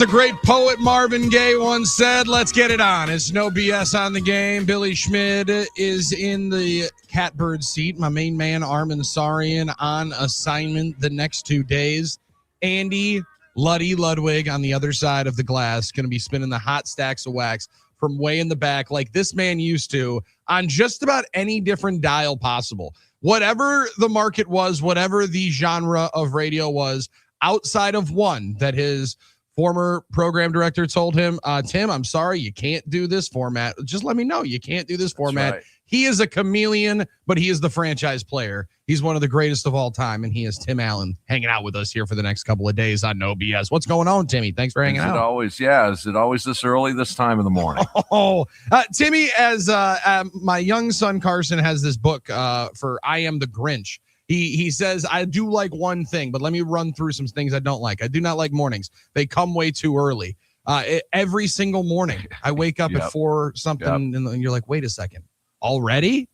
The great poet Marvin Gaye once said, let's get it on. It's no BS on the game. Billy Schmid is in the catbird seat. My main man, Armen Sarian, on assignment the next 2 days. Andy Ludwig on the other side of the glass, going to be spinning the hot stacks of wax from way in the back like this man used to on just about any different dial possible. Whatever the market was, whatever the genre of radio was, outside of one that his former program director told him, Tim, I'm sorry, you can't do this format. Just let me know you can't do this format. Right. He is a chameleon, but he is the franchise player. He's one of the greatest of all time, and he is Tim Allen hanging out with us here for the next couple of days on No BS. What's going on, Timmy? Thanks for hanging out. Is it always this early this time of the morning? Timmy, as my young son Carson has this book for I Am the Grinch. He says, I do like one thing, but let me run through some things I don't like. I do not like mornings. They come way too early. Every single morning, I wake up at 4 something, and you're like, wait a second. Already?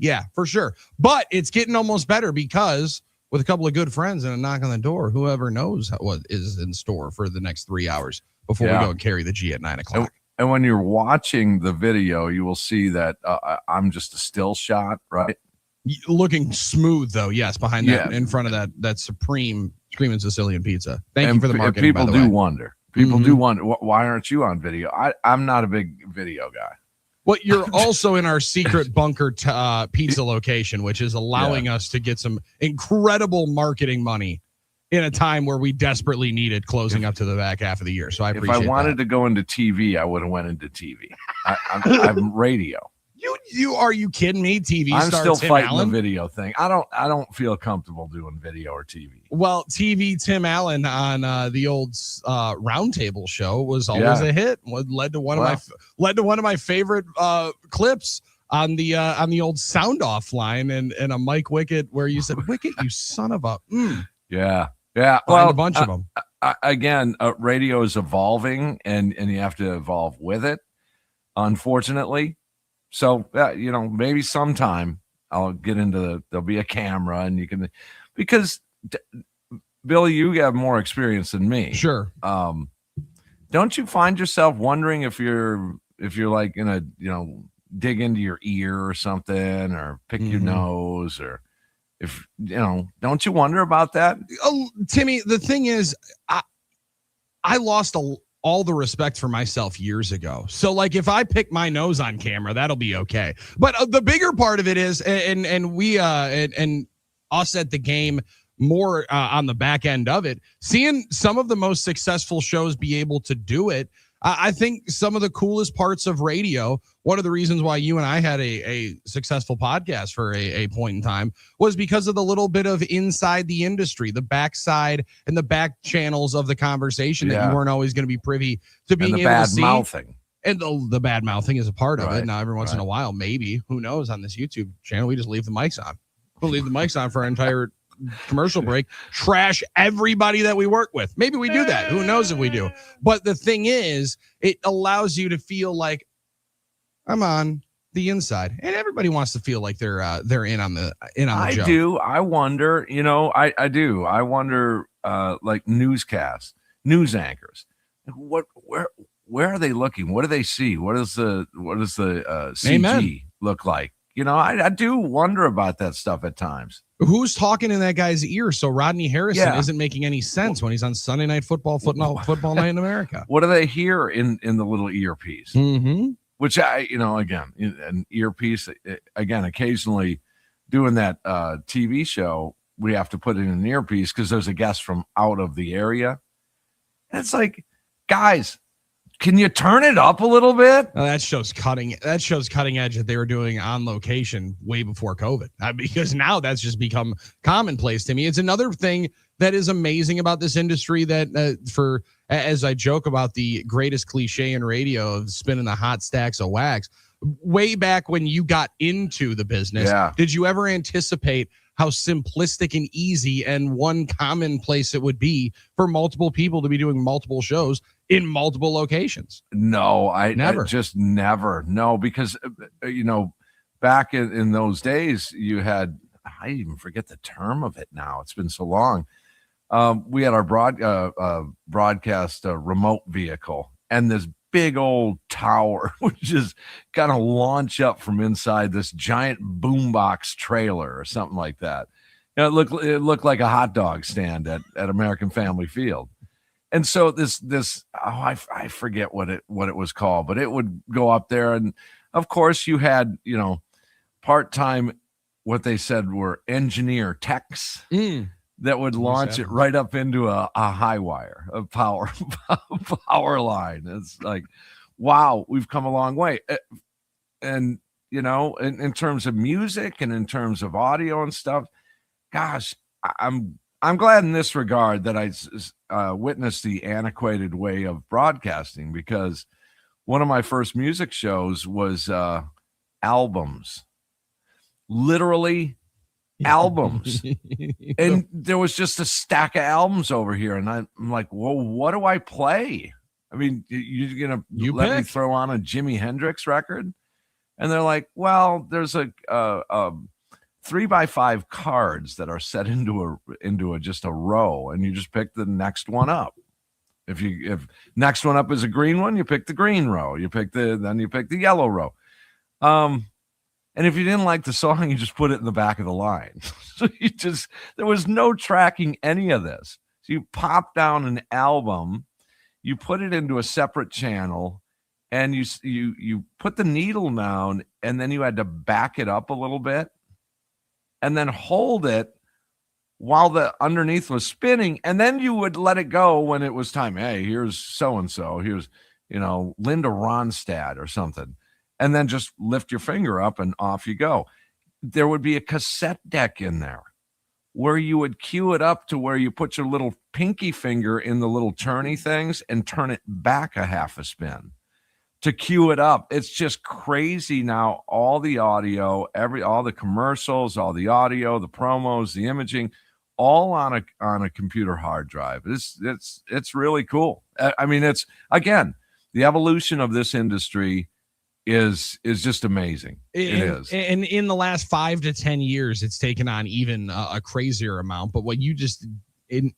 Yeah, for sure. But it's getting almost better because with a couple of good friends and a knock on the door, whoever knows what is in store for the next 3 hours before we go and carry the G at 9 o'clock. And when you're watching the video, you will see that I'm just a still shot, right? Looking smooth, though, yes, behind that, in front of that supreme Screaming Sicilian pizza. Thank you for the marketing, people do wonder. People do wonder, why aren't you on video? I'm not a big video guy. Well, you're also in our secret bunker pizza location, which is allowing us to get some incredible marketing money in a time where we desperately needed closing up to the back half of the year. So I appreciate that. If I wanted to go into TV, I would have went into TV. I'm radio. Are you kidding me? TV I'm star still Tim fighting Allen? the video thing. I don't feel comfortable doing video or TV. Well, TV Tim Allen on the old Roundtable show was always a hit. Led to one of my favorite clips on the old sound off line and a Mike Wicket where you said, "Wicket, you son of a." Yeah. Well, a bunch of them. Again, radio is evolving, and you have to evolve with it. Unfortunately. So, maybe sometime I'll get into there'll be a camera and you can, because Billy, you have more experience than me. Sure. Don't you find yourself wondering if you're like going to, dig into your ear or something or pick your nose or if, don't you wonder about that? Oh, Timmy, the thing is, I lost all the respect for myself years ago. So like if I pick my nose on camera, that'll be okay. But the bigger part of it is, and we and us at the game more on the back end of it, seeing some of the most successful shows be able to do it. I think some of the coolest parts of radio, one of the reasons why you and I had a successful podcast for a point in time was because of the little bit of inside the industry, the backside and the back channels of the conversation that you weren't always going to be privy to being able to see. Mouthing. And the bad mouthing is a part of it. Now, every once in a while, maybe, who knows, on this YouTube channel, we just leave the mics on. We'll leave the mics on for our entire commercial break, trash everybody that we work with. Maybe we do that. Who knows if we do? But the thing is, it allows you to feel like I'm on the inside, and everybody wants to feel like they're in on the joke. I do. I wonder. I do. I wonder. Like newscasts, news anchors. Where are they looking? What do they see? What does the CG Amen. look like? I do wonder about that stuff at times. Who's talking in that guy's ear? So Rodney Harrison isn't making any sense when he's on Sunday Night Football Night in America. What do they hear in the little earpiece? Mm-hmm. Which again, an earpiece, again, occasionally doing that TV show, we have to put in an earpiece because there's a guest from out of the area. And it's like, guys, can you turn it up a little bit? That shows cutting edge that they were doing on location way before COVID, because now that's just become commonplace to me. It's another thing that is amazing about this industry that as I joke about the greatest cliche in radio of spinning the hot stacks of wax, way back when you got into the business, did you ever anticipate how simplistic and easy and one commonplace it would be for multiple people to be doing multiple shows in multiple locations? No, I just never. No, because, back in those days, you had, I even forget the term of it now. It's been so long. we had our broadcast remote vehicle, and this big old tower would just kind of launch up from inside this giant boombox trailer or something like that. You know, it looked like a hot dog stand at American Family Field. And so I forget what it was called, but it would go up there, and of course you had, you know, part-time, what they said were engineer techs that would launch it right up into a high wire, a power line. It's like, wow, we've come a long way. And, you know, in terms of music and in terms of audio and stuff, gosh, I'm glad in this regard that I witnessed the antiquated way of broadcasting, because one of my first music shows was albums, literally albums. And there was just a stack of albums over here, and I'm like, well, what do I play? I mean, you're gonna let me throw on a Jimi Hendrix record? And they're like, well, there's a 3x5 cards that are set into just a row, and you just pick the next one up. If next one up is a green one, you pick the green row. Then you pick the yellow row. And if you didn't like the song, you just put it in the back of the line. So there was no tracking any of this. So you pop down an album, you put it into a separate channel, and you put the needle down, and then you had to back it up a little bit and then hold it while the underneath was spinning. And then you would let it go when it was time. Hey, here's so-and-so. Here's, you know, Linda Ronstadt or something. And then just lift your finger up and off you go. There would be a cassette deck in there where you would cue it up to where you put your little pinky finger in the little turny things and turn it back a half a spin to cue it up. It's just crazy now. All the audio, all the commercials, all the audio, the promos, the imaging, all on a computer hard drive. It's really cool. I mean, it's, again, the evolution of this industry is just amazing. It is. And in the last 5 to 10 years, it's taken on even a crazier amount. But what you just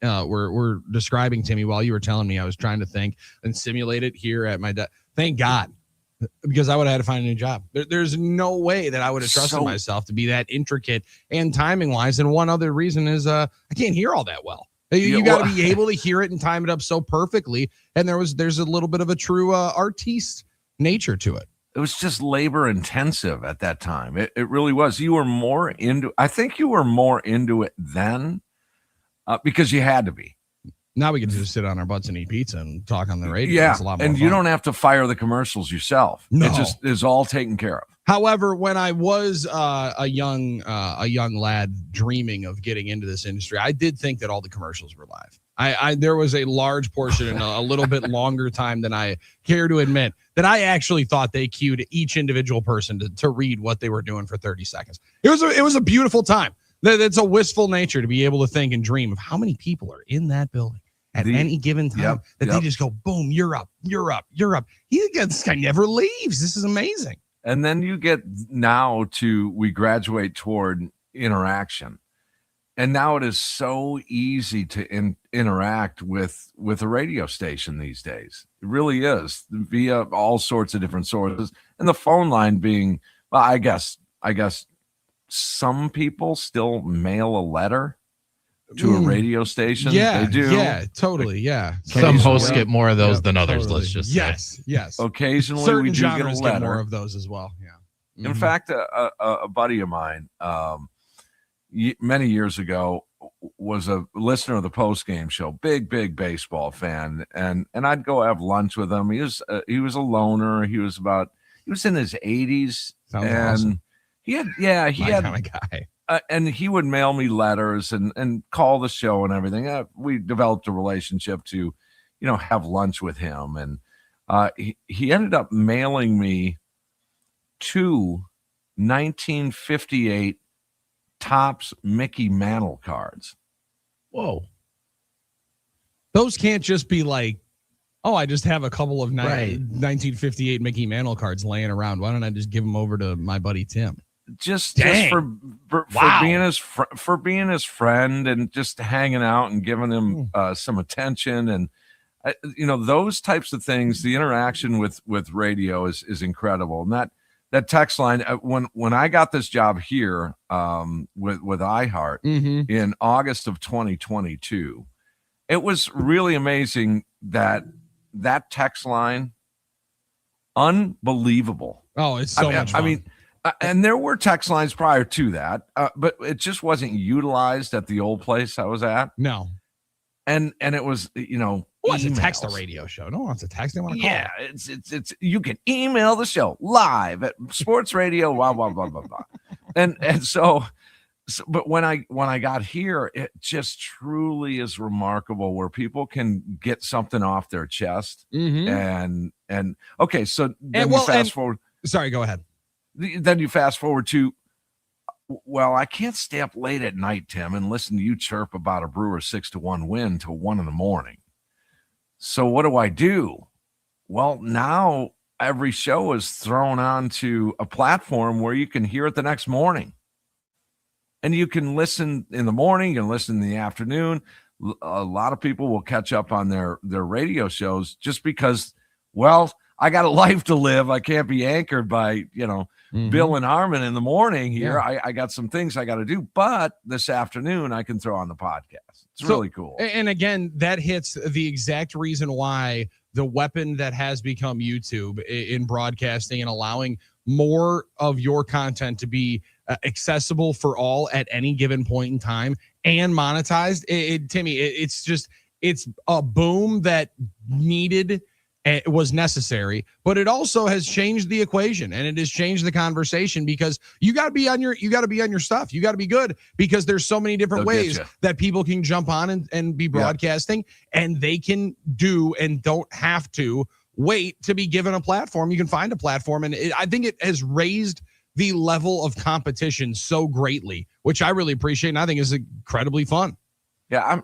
were describing, Timmy, while you were telling me, I was trying to think and simulate it here at my desk. Thank God, because I would have had to find a new job. There's no way that I would have trusted myself to be that intricate and timing wise. And one other reason is I can't hear all that well. You got to be able to hear it and time it up so perfectly. And there's a little bit of a true artiste nature to it. It was just labor intensive at that time. It really was. I think you were more into it then because you had to be. Now we can just sit on our butts and eat pizza and talk on the radio. Yeah, it's a lot more and fun. You don't have to fire the commercials yourself. No. It just is all taken care of. However, when I was a young lad dreaming of getting into this industry, I did think that all the commercials were live. There was a large portion and a little bit longer time than I care to admit that I actually thought they cued each individual person to read what they were doing for 30 seconds. It was a beautiful time. It's a wistful nature to be able to think and dream of how many people are in that building at any given time they just go, boom, you're up. This guy never leaves. This is amazing. And then you get we graduate toward interaction. And now it is so easy to interact with a radio station these days. It really is, via all sorts of different sources. And the phone line being, well, I guess some people still mail a letter to a radio station. Yeah, they do. Yeah, totally. Yeah. Some hosts get more of those than others. Totally. Let's just say. Yes. Occasionally, certain we do genres get a letter. Get more of those as well. Yeah. Mm-hmm. In fact, a buddy of mine, many years ago, was a listener of the post game show. Big baseball fan, and I'd go have lunch with him. He was a loner. He was in his 80s. Sounds and awesome. He had kind of guy. And he would mail me letters and call the show and everything. We developed a relationship to, have lunch with him. And he ended up mailing me 2 1958 Topps Mickey Mantle cards. Whoa. Those can't just be like, oh, I just have a couple of 1958 Mickey Mantle cards laying around. Why don't I just give them over to my buddy Tim? just for Wow. being his friend and just hanging out and giving him some attention. And those types of things, the interaction with radio is incredible. And that text line, when I got this job here with iHeart in August of 2022, it was really amazing that text line, unbelievable. Oh, it's so much fun. I mean, and there were text lines prior to that, but it just wasn't utilized at the old place I was at. No. And it was, who wants to text a radio show? No one wants to text. They want to call. Yeah, it's you can email the show live at Sports Radio, blah blah blah blah blah. And so, but when I got here, it just truly is remarkable where people can get something off their chest. And okay, so then you fast forward. Sorry, go ahead. Then you fast forward to, well, I can't stay up late at night, Tim, and listen to you chirp about a Brewers 6-1 win till 1 a.m. So what do? Well, now every show is thrown onto a platform where you can hear it the next morning. And you can listen in the morning, you can listen in the afternoon. A lot of people will catch up on their radio shows just because, well, I got a life to live. I can't be anchored by, Bill and Armen in the morning here. Yeah. I got some things I got to do, but this afternoon I can throw on the podcast. It's really cool. And again, that hits the exact reason why the weapon that has become YouTube in broadcasting and allowing more of your content to be accessible for all at any given point in time and monetized. Timmy, it's a boom that needed. It was necessary, but it also has changed the equation and it has changed the conversation because you got to be on your stuff. You got to be good because there's so many different ways that people can jump on and be broadcasting and they can do and don't have to wait to be given a platform. You can find a platform. And I think it has raised the level of competition so greatly, which I really appreciate. And I think is incredibly fun. Yeah,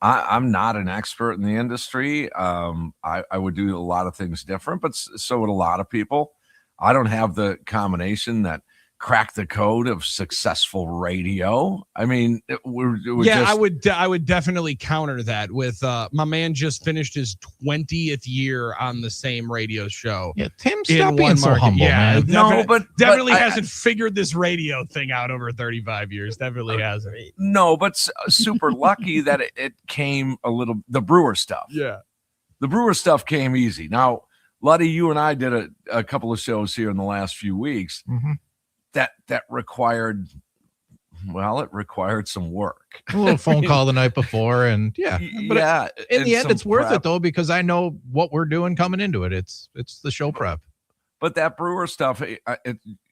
I'm not an expert in the industry. I would do a lot of things different, but so would a lot of people. I don't have the combination that cracked the code of successful radio. I mean, I would definitely counter that with my man just finished his 20th year on the same radio show. Yeah, Tim, stop being so humble, man. No, but definitely hasn't figured this radio thing out over 35 years. Definitely hasn't. No, but super lucky that it came the Brewer stuff. Yeah. The Brewer stuff came easy. Now, Luddy, you and I did a couple of shows here in the last few weeks. That required some work. A little phone call the night before, and but in the end, it's worth it though because I know what we're doing coming into it. It's the show prep. But that Brewer stuff,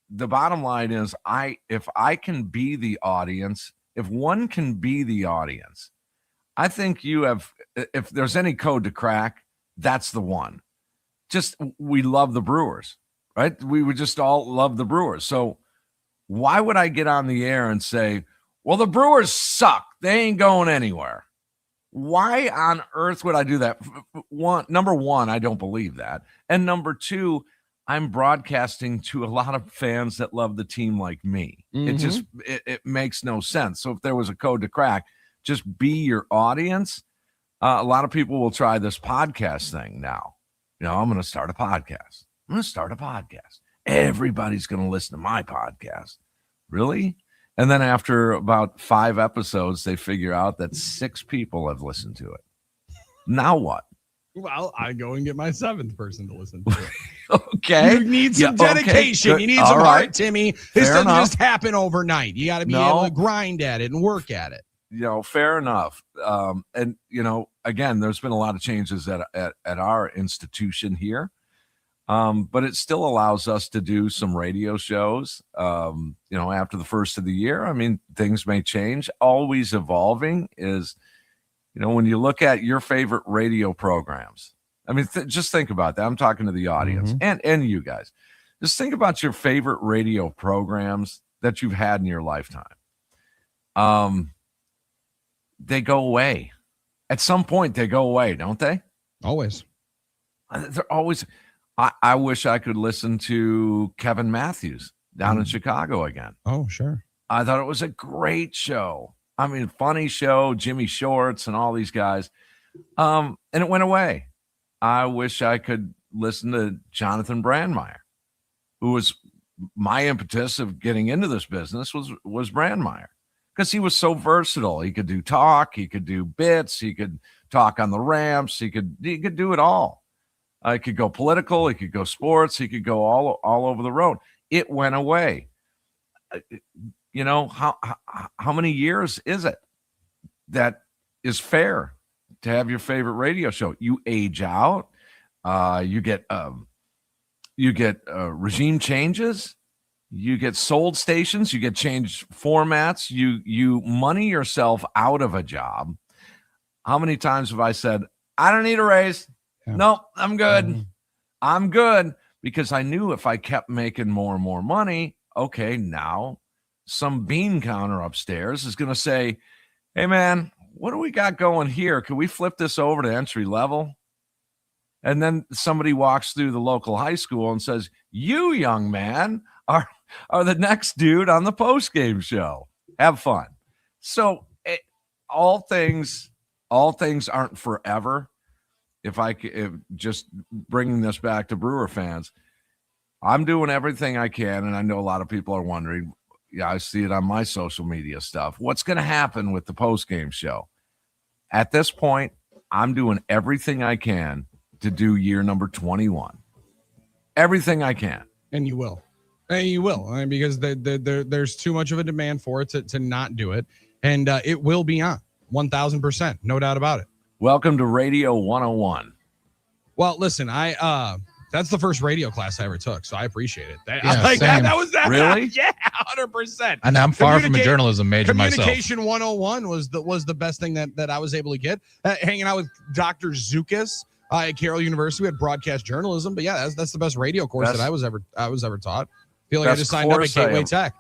the bottom line is, if I can be the audience, if one can be the audience, I think you have. If there's any code to crack, that's the one. Just we love the Brewers, right? We would just all love the Brewers, so. Why would I get on the air and say, well, the Brewers suck. They ain't going anywhere. Why on earth would I do that? Number one, I don't believe that. And number two, I'm broadcasting to a lot of fans that love the team like me. It makes no sense. So if there was a code to crack, just be your audience. A lot of people will try this podcast thing now. I'm going to start a podcast. Everybody's going to listen to my podcast. Really? And then after about 5 episodes, they figure out that 6 people have listened to it. Now what? Well, I go and get my 7th person to listen to it. Okay. You need some dedication. Okay, you need some heart, Timmy. This doesn't just happen overnight. You got to be able to grind at it and work at it. Fair enough. And, again, there's been a lot of changes at our institution here. But it still allows us to do some radio shows, after the first of the year. I mean, things may change. Always evolving is, when you look at your favorite radio programs, I mean, just think about that. I'm talking to the audience and you guys. Just think about your favorite radio programs that you've had in your lifetime. They go away. At some point, they go away, don't they? Always. They're always... I wish I could listen to Kevin Matthews. down in Chicago again. Oh, sure. I thought it was a great show. I mean, funny show, Jimmy Shorts and all these guys. And it went away. I wish I could listen to Jonathan Brandmeier, who was my impetus of getting into this business was Brandmeier, because he was so versatile. He could do talk, he could do bits, he could talk on the ramps, he could do it all. He could go political, he could go sports, he could go all over the road. It went away. You know, how many years is it that is fair to have your favorite radio show? You age out, you get regime changes, you get sold stations, you get changed formats, you money yourself out of a job. How many times have I said, I don't need a raise? Yeah. No, I'm good. Mm-hmm. I'm good, because I knew if I kept making more and more money, okay, now some bean counter upstairs is going to say, hey, man, what do we got going here? Can we flip this over to entry level? And then somebody walks through the local high school and says, you, young man, are the next dude on the post-game show. Have fun. So all things aren't forever. If just bringing this back to Brewer fans, I'm doing everything I can, and I know a lot of people are wondering, yeah, I see it on my social media stuff, what's going to happen with the post-game show? At this point, I'm doing everything I can to do year number 21. Everything I can. And you will. And you will. I mean, because there's too much of a demand for it to not do it. And it will be on 1,000%. No doubt about it. Welcome to Radio 101. Well, listen, that's the first radio class I ever took, so I appreciate it. That was that. Really? Yeah, 100%. And I'm far from a journalism major myself. Communication 101 was the best thing that I was able to get. Hanging out with Dr. Zukas at Carroll University, we had broadcast journalism. But yeah, that's the best radio course that I was ever taught. I feel like I just signed up at Gateway Tech.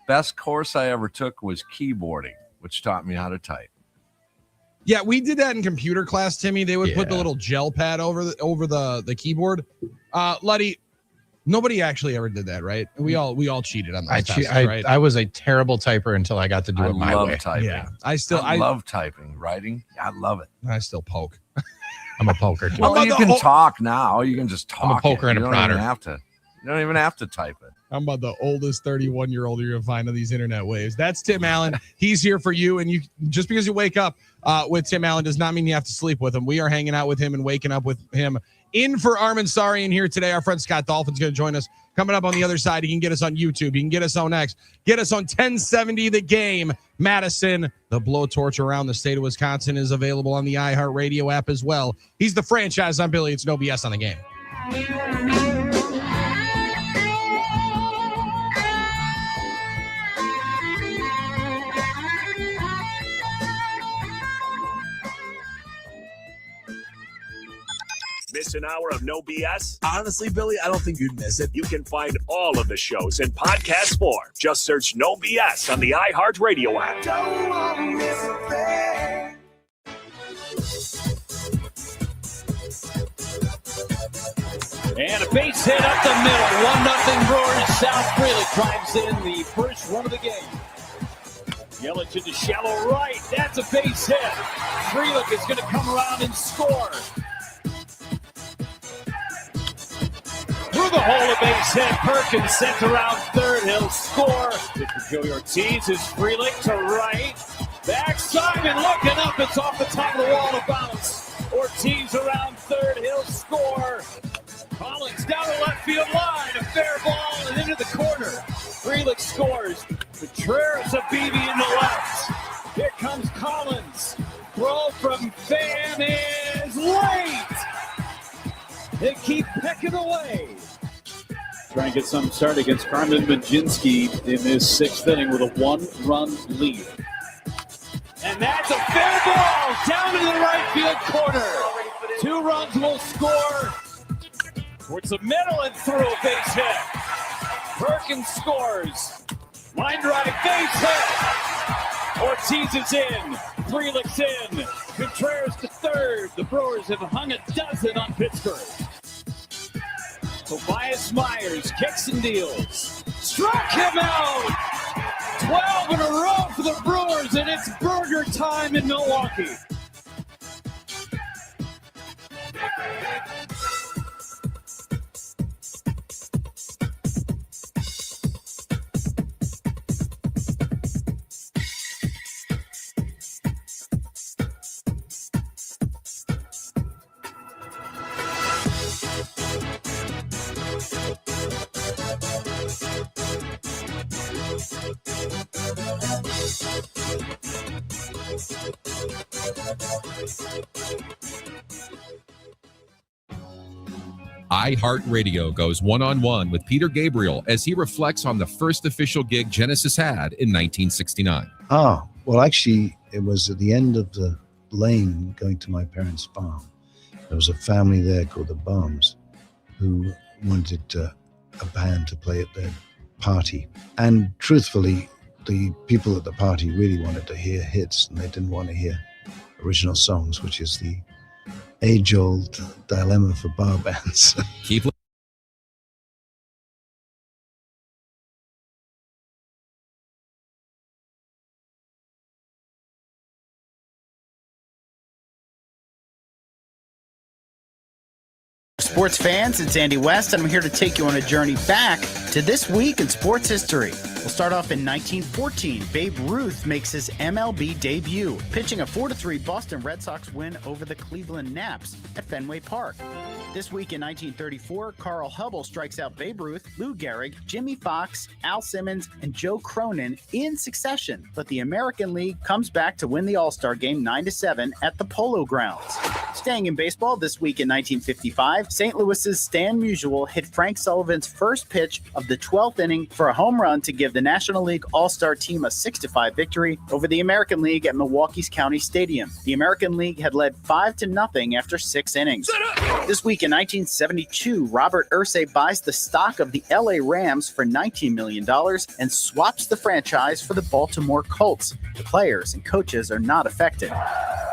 Best course I ever took was keyboarding, which taught me how to type. Yeah, we did that in computer class, Timmy. They would put the little gel pad over the keyboard. Luddy, nobody actually ever did that, right? We all cheated on those tests, right? I was a terrible typer until I got to do it my way. Typing. Yeah, I love typing, writing. I love it. I still poke. I'm a poker too. Well, you can talk now. You can just talk. I'm a poker and a prodder. You don't even have to type it. I'm about the oldest 31-year-old you're going to find on these internet waves. That's Tim Allen. He's here for you. And you just because you wake up with Tim Allen does not mean you have to sleep with him. We are hanging out with him and waking up with him. In for Armen Sarian here today. Our friend Scott Dolphin's going to join us. Coming up on the other side, he can get us on YouTube. He can get us on X. Get us on 1070 The Game. Madison, the blowtorch around the state of Wisconsin, is available on the iHeartRadio app as well. He's the franchise. I'm Billy. It's No BS on the Game. Miss an hour of No BS? Honestly, Billy, I don't think you'd miss it. You can find all of the shows in podcast form. Just search No BS on the iHeartRadio app. Don't want to miss a thing. And a base hit up the middle. 1-0 Brewers. South Freely climbs in the first run of the game. Yelich into shallow right. That's a base hit. Freelick is going to come around and score. Through the hole, a base hit. Perkins sent around third. He'll score. It's for Joey Ortiz. Is Freelick to right. Back Simon looking up. It's off the top of the wall to bounce. Ortiz around third. He'll score. Collins down the left field line. A fair ball and into the corner. Freelick scores. Contreras of BB in the left. Here comes Collins. Throw from Pham is late. They keep pecking away. Trying to get some start against Carmen Majinski in this sixth inning with a 1-run lead. And that's a fair ball down to the right field corner. 2 runs will score. Towards the middle and through a base hit. Perkins scores. Line drive, base hit. Ortiz is in. Freelick's in. Contreras to third. The Brewers have hung a dozen on Pittsburgh. Tobias Myers kicks and deals. struck him out. 12 in a row for the Brewers, and it's burger time in Milwaukee. iHeartRadio goes one-on-one with Peter Gabriel as he reflects on the first official gig Genesis had in 1969. Well, actually, it was at the end of the lane going to my parents' farm. There was a family there called the Bombs who wanted a band to play at their party. And truthfully, the people at the party really wanted to hear hits, and they didn't want to hear original songs, which is the age-old dilemma for bar bands. Keep Sports fans, it's Andy West, and I'm here to take you on a journey back to this week in sports history. We'll start off in 1914. Babe Ruth makes his MLB debut, pitching a 4-3 Boston Red Sox win over the Cleveland Naps at Fenway Park. This week in 1934, Carl Hubble strikes out Babe Ruth, Lou Gehrig, Jimmy Fox, Al Simmons, and Joe Cronin in succession. But the American League comes back to win the All-Star Game 9-7 at the Polo Grounds. Staying in baseball, this week in 1955, St. Louis's Stan Musial hit Frank Sullivan's first pitch of the 12th inning for a home run to give the National League All-Star team a 6-5 victory over the American League at Milwaukee's County Stadium. The American League had led 5-0 after 6 innings. This week in 1972, Robert Irsay buys the stock of the LA Rams for $19 million and swaps the franchise for the Baltimore Colts. The players and coaches are not affected.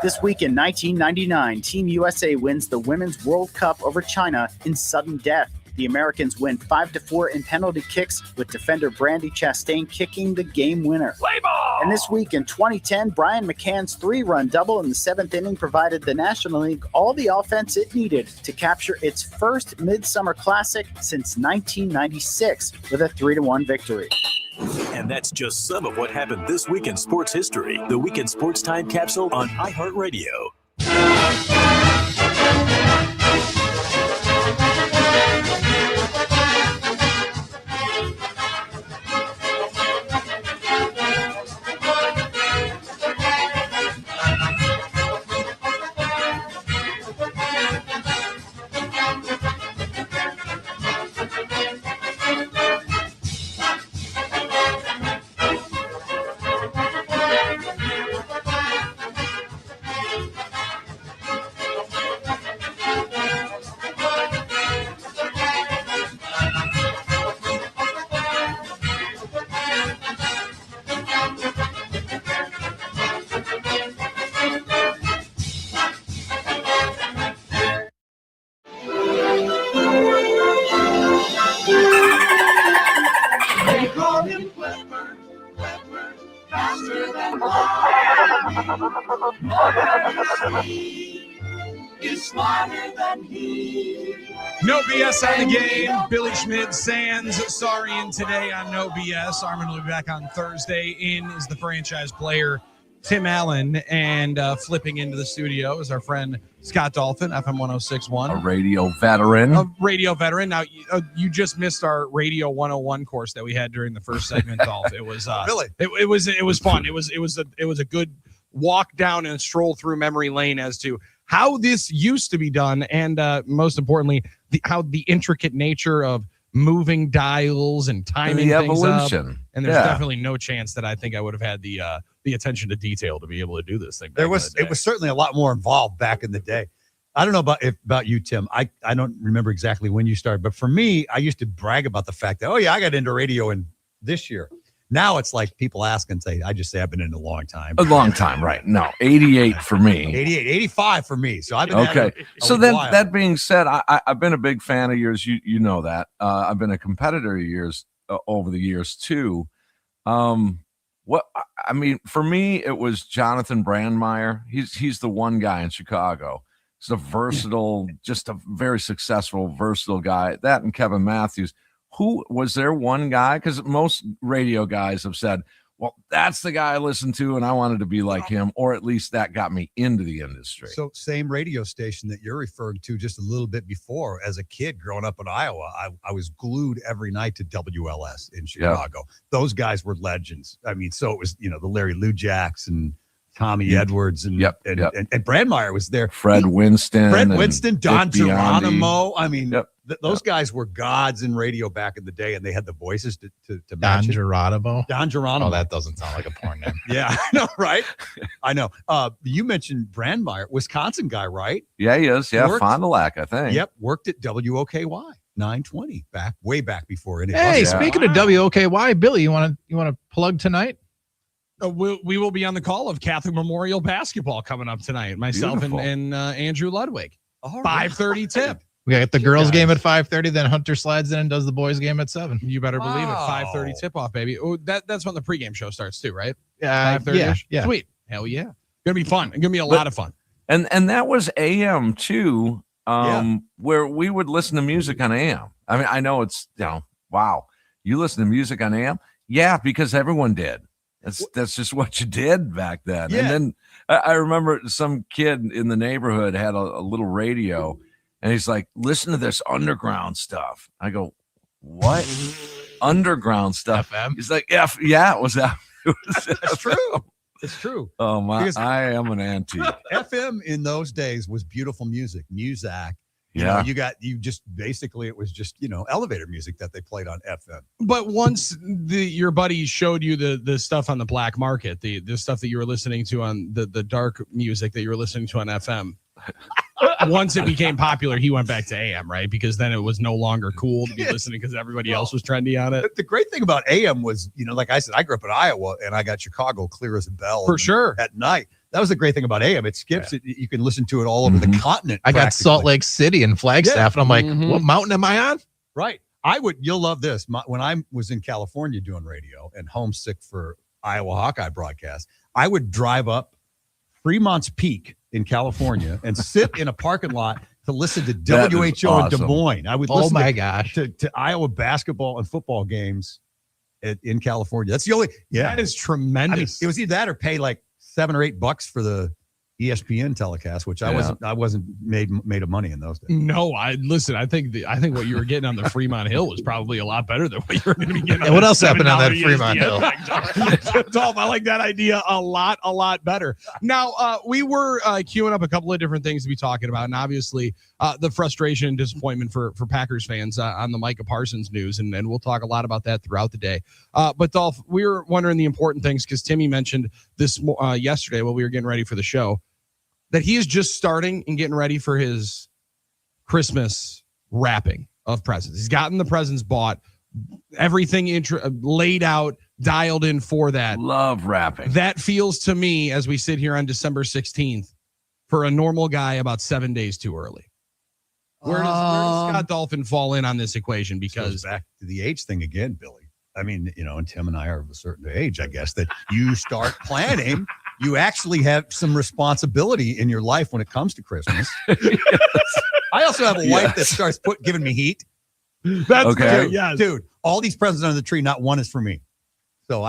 This week in 1999, Team USA wins the Women's World Cup over China in sudden death. The Americans win 5-4 in penalty kicks, with defender Brandy Chastain kicking the game winner. Play ball! And this week in 2010, Brian McCann's 3-run double in the 7th inning provided the National League all the offense it needed to capture its first Midsummer Classic since 1996 with a 3-1 victory. And that's just some of what happened this week in sports history. The Weekend Sports Time Capsule on iHeartRadio. No BS on the game. Billy Schmidt, Sands, Sarian today on No BS. Armen will be back on Thursday. In is the franchise player, Tim Allen. And flipping into the studio is our friend Scott Dolphin, FM 1061. A radio veteran. A radio veteran. Now, you just missed our Radio 101 course that we had during the first segment, Dolph. It was Really? It was fun. It was a good walk down and stroll through memory lane as to how this used to be done, and most importantly, how the intricate nature of moving dials and timing the things evolution. up. And there's definitely no chance that I think I would have had the attention to detail to be able to do this thing. It was certainly a lot more involved back in the day. I don't know about you, Tim. I don't remember exactly when you started, but for me, I used to brag about the fact that, I got into radio in this year. Now it's like people ask and say, I just say I've been in a long time. A long time, right? No, 88 for me. 88, 85 for me. So I've been okay. So then, while. that being said, I've been a big fan of yours. You know that. I've been a competitor of yours over the years too. What I mean, for me, it was Jonathan Brandmeier. He's the one guy in Chicago. He's a versatile, just a very successful, versatile guy. That and Kevin Matthews. Who was there one guy? Because most radio guys have said, well, that's the guy I listened to, and I wanted to be like him, or at least that got me into the industry. So same radio station that you're referring to just a little bit before. As a kid growing up in Iowa, I was glued every night to WLS in Chicago. Yep. Those guys were legends. I mean, so it was, the Larry Lujaks and Tommy Edwards and Brandmeier was there. Fred Winston, Don Geronimo. I mean, those guys were gods in radio back in the day, and they had the voices to match Don Geronimo. Don Geronimo. Oh, that doesn't sound like a porn name. Yeah, I know, right? I know. You mentioned Brandmeier, Wisconsin guy, right? Yeah, he is. Yeah, Fond du Lac, I think. Yep, worked at WOKY 920 way back before any. Hey, speaking of WOKY, Billy, you want to plug tonight? We will be on the call of Catholic Memorial basketball coming up tonight. Myself and Andrew Ludwig. 5:30 tip. We got the girls' game at 5:30. Then Hunter slides in and does the boys' game at 7. You better believe it. 5:30 tip off, baby. Oh, that's when the pregame show starts too, right? Yeah, 5:30. Yeah. Sweet. Hell yeah. Gonna be fun. Gonna be a lot of fun. And that was AM too, where we would listen to music on AM. I mean, I know it's wow. You listen to music on AM? Yeah, because everyone did. That's just what you did back then. Yeah. And then I remember some kid in the neighborhood had a little radio, and he's like, listen to this underground stuff. I go, what? Underground stuff? FM? He's like, yeah, it was that. It's true. It's true. Oh, my. I am an antique. FM in those days was beautiful music. Muzak. It was just, elevator music that they played on FM. But once your buddy showed you the stuff on the black market, the stuff that you were listening to on the dark music that you were listening to on FM, once it became popular, he went back to AM, right? Because then it was no longer cool to be listening because everybody else was trendy on it. The great thing about AM was, like I said, I grew up in Iowa and I got Chicago clear as a bell. For sure. At night. That was the great thing about AM. It skips it. You can listen to it all over the continent. I got Salt Lake City and Flagstaff, and I'm like, what mountain am I on? Right. You'll love this. When I was in California doing radio and homesick for Iowa Hawkeye broadcast, I would drive up Fremont's Peak in California and sit in a parking lot to listen to WHO in Des Moines. I would listen to Iowa basketball and football games in California. That's the only. Yeah, that is tremendous. I mean, it was either that or pay like $7 or $8 for the ESPN telecast, which I wasn't made of money in those days. No, I think what you were getting on the Fremont Hill was probably a lot better than what you were going to be getting. What else happened on that Fremont Hill? Dolph, I like that idea a lot better. Now, we were queuing up a couple of different things to be talking about, and obviously the frustration and disappointment for Packers fans on the Micah Parsons news, and we'll talk a lot about that throughout the day. But Dolph, we were wondering the important things because Timmy mentioned this yesterday while we were getting ready for the show, that he is just starting and getting ready for his Christmas wrapping of presents. He's gotten the presents bought, everything laid out, dialed in for that. Love wrapping. That feels to me, as we sit here on December 16th, for a normal guy, about 7 days too early. Where does Scott Dolphin fall in on this equation? Because back to the age thing again, Billy. I mean, and Tim and I are of a certain age, I guess, that you start planning. You actually have some responsibility in your life when it comes to Christmas. Yes. I also have a wife that starts giving me heat. That's okay. Dude, all these presents under the tree, not one is for me. So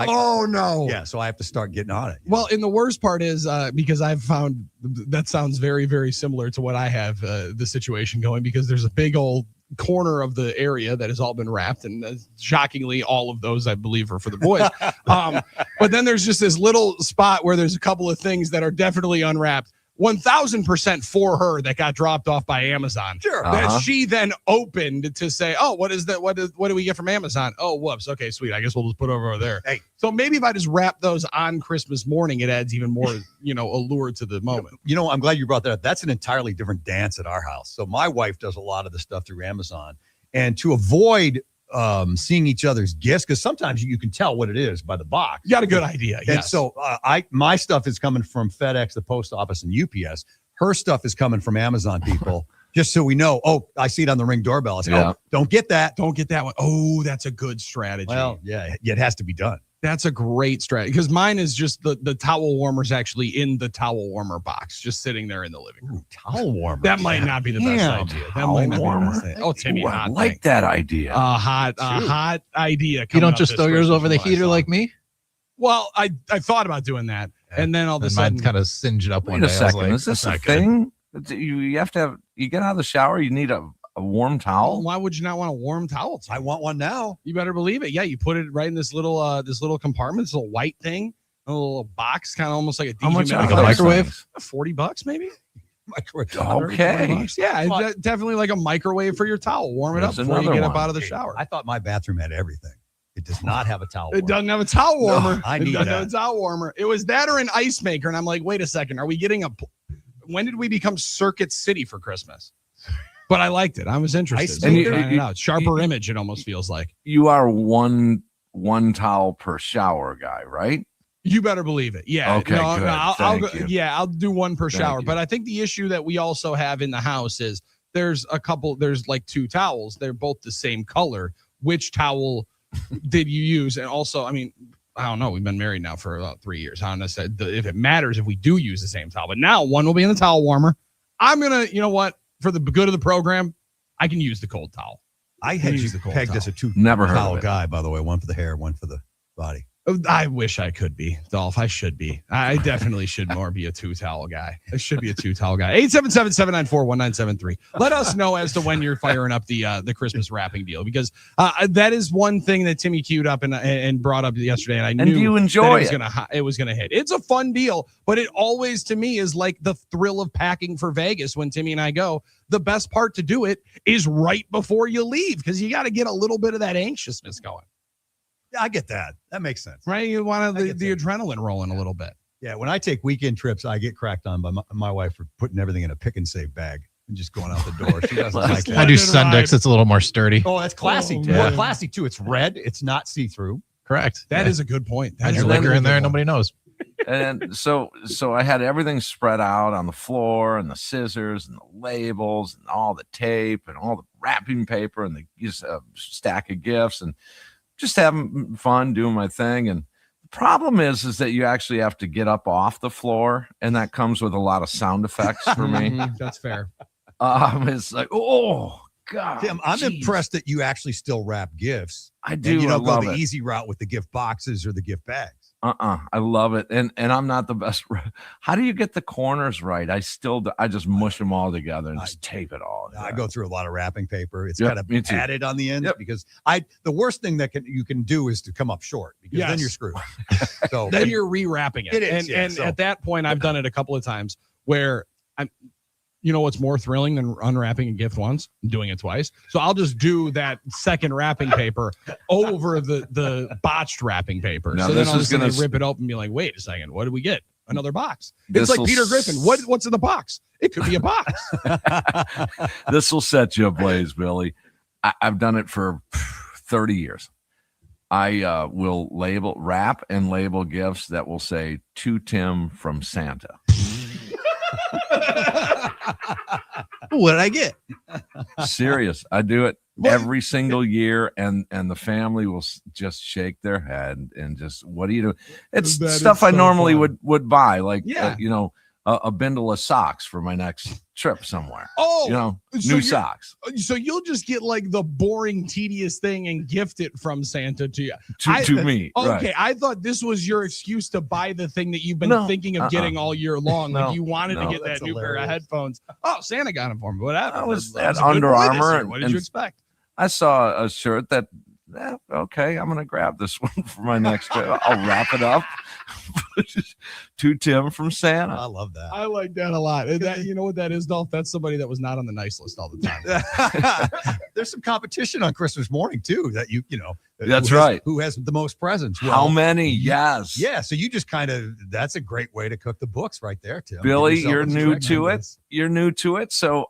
so I have to start getting on it. Well, and the worst part is because I've found that sounds very, very similar to what I have the situation going, because there's a big old corner of the area that has all been wrapped, and shockingly all of those I believe are for the boys. But then there's just this little spot where there's a couple of things that are definitely unwrapped, 1000% for her, that got dropped off by Amazon. Sure. That she then opened to say, oh, what is that? What do we get from Amazon? Oh, whoops. Okay, sweet. I guess we'll just put it over there. Hey. So maybe if I just wrap those on Christmas morning, it adds even more, allure to the moment. I'm glad you brought that up. That's an entirely different dance at our house. So my wife does a lot of the stuff through Amazon, and to avoid seeing each other's gifts, because sometimes you can tell what it is by the box. You got a good idea. And so my stuff is coming from FedEx, the post office, and UPS. Her stuff is coming from Amazon people Just so we know. Oh, I see it on the Ring doorbell. I say, oh, don't get that. Don't get that one. Oh, that's a good strategy. Well, yeah, it has to be done. That's a great strategy because mine is just the towel warmer's actually in the towel warmer box, just sitting there in the living room. Ooh, towel warmer. That might not be the best idea. That might not be the best idea. Oh, Timmy, Ooh, I like that idea. Hot idea. You don't just throw yours over the heater like me? Well, I thought about doing that, and then all of a sudden, mine kind of singed up one Wait day. a second. Is this a thing? You have to have. You get out of the shower. You need a warm towel. Why would you not want a warm towel? I want one now. You better believe it. Yeah, you put it right in this little compartment, this little white thing, a little box, kind of almost like a How much? dehumidifier. Like a microwave? $40 maybe. Microwave. Okay. Yeah, definitely like a microwave for your towel. Warm it up before you get up out of the shower. I thought my bathroom had everything. It does not have a towel warmer. It doesn't have a towel warmer. No, I need it doesn't that. have a towel warmer. It was that or an ice maker, and I'm like, wait a second, are we getting when did we become Circuit City for Christmas? But I liked it. I was interested. And sharper image, it almost feels like. You are one towel per shower guy, right? You better believe it. Yeah. Okay, good. I'll do one per shower. you. But I think the issue that we also have in the house is there's like two towels. They're both the same color. Which towel did you use? And also, I mean, I don't know. We've been married now for about 3 years. I don't know if it matters if we do use the same towel. But now one will be in the towel warmer. I'm going to, you know what? For the good of the program, I can use the cold towel. I had you pegged as a two Never heard towel of it. guy, by the way. One for the hair, one for the body. I wish I could be, Dolph. I should be. I definitely should more be a two-towel guy. I should be a two-towel guy. 877-794-1973. Let us know as to when you're firing up the Christmas wrapping deal, because that is one thing that Timmy queued up and brought up yesterday, and I knew you enjoy it was gonna hit. It's a fun deal, but it always to me is like the thrill of packing for Vegas when Timmy and I go. The best part to do it is right before you leave, because you got to get a little bit of that anxiousness going. Yeah, I get that. That makes sense. Right? You want the adrenaline rolling a little bit. Yeah, when I take weekend trips, I get cracked on by my wife for putting everything in a pick and save bag and just going out the door. She doesn't like that. I do Sundex. It's a little more sturdy. Oh, that's classy. More classy too. It's red. It's not see-through. Correct. That is a good point. Had your liquor in there, nobody knows. And so I had everything spread out on the floor, and the scissors and the labels and all the tape and all the wrapping paper and the stack of gifts, and just having fun doing my thing. And the problem is that you actually have to get up off the floor, and that comes with a lot of sound effects for me. That's fair. It's like, oh God, Tim, I'm impressed that you actually still wrap gifts. I do. And you don't go the easy route with the gift boxes or the gift bags. I love it. And I'm not the best. How do you get the corners right? I just mush them all together and just tape it all. I go through a lot of wrapping paper. It's got to be padded on the end because the worst thing that you can do is to come up short, because then you're screwed. So then you're rewrapping it. It is, and at that point, I've done it a couple of times where you know what's more thrilling than unwrapping a gift once? Doing it twice. So I'll just do that second wrapping paper over the botched wrapping paper. Now so this then all is of a sudden gonna they rip it open and be like, wait a second, what did we get? Another box. It's like Peter Griffin. What's in the box? It could be a box. This will set you ablaze, Billy. I've done it for 30 years. I will wrap and label gifts that will say to Tim from Santa. What did I get? Serious. I do it every single year, and the family will just shake their head and just, what do you do? It's That stuff is I so normally fun. would buy, like Yeah. a bundle of socks for my next trip somewhere. Oh, new socks So you'll just get like the boring, tedious thing and gift it from Santa to you. to me. Okay, Right. I thought this was your excuse to buy the thing that you've been thinking of getting all year long. No, Like you wanted to no, get that that's new pair of hilarious. headphones. Oh, Santa got them for me. Whatever. I was That at a good Under boy this Armour year. What did and- you expect? I saw a shirt that, okay, I'm going to grab this one for my next trip. I'll wrap it up. To Tim from Santa. I love that. I like that a lot. And that, you know what that is, Dolph? That's somebody that was not on the nice list all the time. There's some competition on Christmas morning too. That you know. That's who right. Who has the most presents? How many? Yes. Yeah. So you just that's a great way to cook the books right there, Tim. Billy, Give yourself you're a new stretch. to it. You're new to it. So,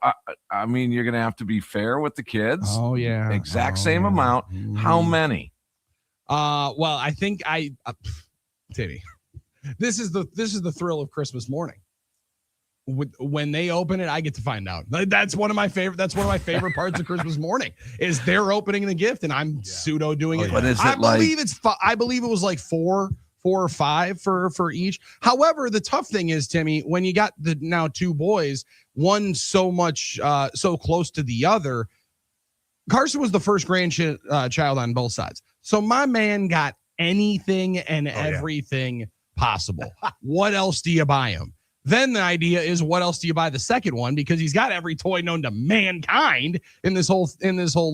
I mean, you're going to have to be fair with the kids. Oh, yeah. Exact same amount. How many? Well, I think Timmy, this is the thrill of Christmas morning. when they open it, I get to find out. That's one of my favorite parts of Christmas morning is they're opening the gift and I'm pseudo doing it. What is it I believe it was like four or five for each. However, the tough thing is, Timmy, when you got the now two boys, one so close to the other. Carson was the first grandchild on both sides. So my man got anything and everything possible. What else do you buy him? Then the idea is, what else do you buy the second one? Because he's got every toy known to mankind in this whole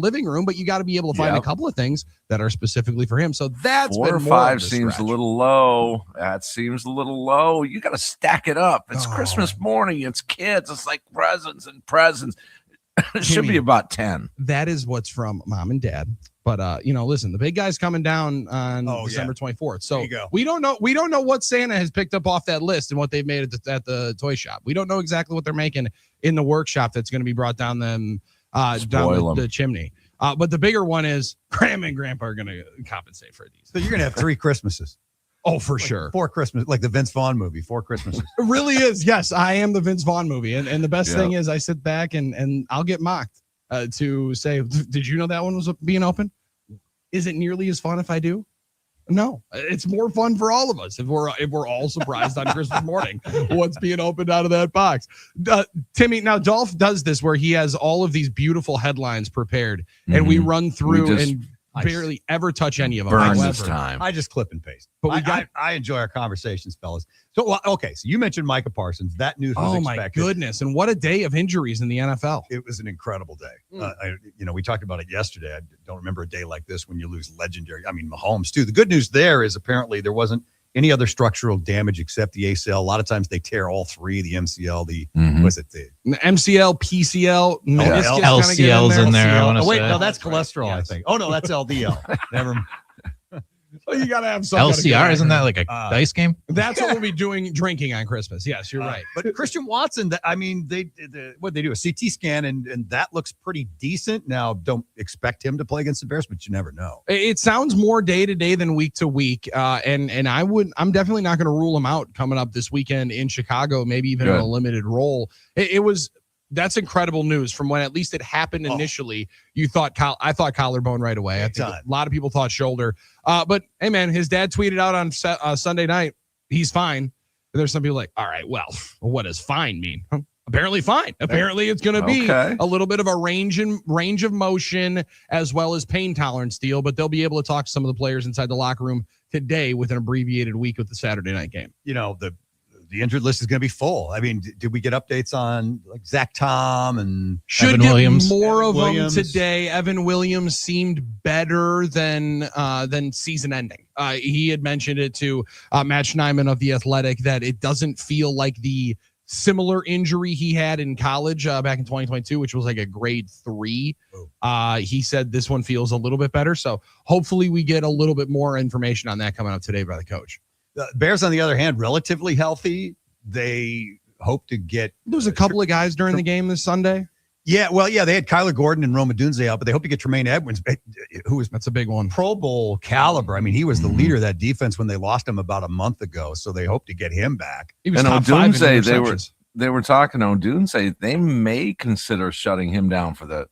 living room, but you got to be able to find a couple of things that are specifically for him. So that's 4 or 5 seems a little low. That seems a little low. You got to stack it up. It's Christmas morning. It's kids. It's like presents and presents. It should be about 10. That is what's from mom and dad. But listen, the big guy's coming down on December 24th. So we don't know what Santa has picked up off that list and what they've made at the toy shop. We don't know exactly what they're making in the workshop that's going to be brought down down the chimney. But the bigger one is Grandma and Grandpa are going to compensate for these. So you're going to have 3 Christmases. Oh, for sure. 4 Christmas, like the Vince Vaughn movie, 4 Christmases. It really is. Yes, I am the Vince Vaughn movie. And the best thing is I sit back and I'll get mocked to say, did you know that one was being open? Is it nearly as fun if I do? No, it's more fun for all of us if we're all surprised on Christmas morning what's being opened out of that box. Timmy, now Dolph does this where he has all of these beautiful headlines prepared and we run through and barely ever touch any of them. Burn this time. I just clip and paste. But I enjoy our conversations, fellas. So, so you mentioned Micah Parsons. That news was expected. Oh, my goodness. And what a day of injuries in the NFL. It was an incredible day. We talked about it yesterday. I don't remember a day like this when you lose legendary. I mean, Mahomes, too. The good news there is apparently there wasn't any other structural damage except the ACL. A lot of times they tear all 3, the MCL, the MCL, PCL, LCL's in there. No, that's cholesterol, I think. Oh, no, that's LDL. Never mind. Well, you got to have some LCR, isn't that like a dice game? That's what we'll be drinking on Christmas. Yes, you're right. But Christian Watson, they do a CT scan, and that looks pretty decent. Now, don't expect him to play against the Bears, but you never know. It sounds more day to day than week to week, and I'm definitely not going to rule him out coming up this weekend in Chicago, maybe even in a limited role. That's incredible news from when at least it happened initially. I thought collarbone right away. I think a lot of people thought shoulder. But hey, man, his dad tweeted out on Sunday night, he's fine. And there's some people like, all right, well, what does fine mean? Apparently fine. Apparently it's going to be a little bit of a range of motion as well as pain tolerance deal, but they'll be able to talk to some of the players inside the locker room today with an abbreviated week with the Saturday night game. The injured list is going to be full. I mean, did we get updates on like Zach Tom and Evan Williams? More of them today. Evan Williams seemed better than season ending. He had mentioned it to Matt Schneidman of The Athletic that it doesn't feel like the similar injury he had in college back in 2022, which was like a grade 3. He said this one feels a little bit better. So hopefully we get a little bit more information on that coming up today by the coach. The Bears, on the other hand, relatively healthy. They hope to get. There was a couple of guys during the game this Sunday. Yeah, they had Kyler Gordon and Rome Odunze out, but they hope to get Tremaine Edwards, that's a big one. Pro Bowl caliber. I mean, he was the leader of that defense when they lost him about a month ago, so they hope to get him back. He was and top 5 in interceptions. they were talking to Odunze. They may consider shutting him down for the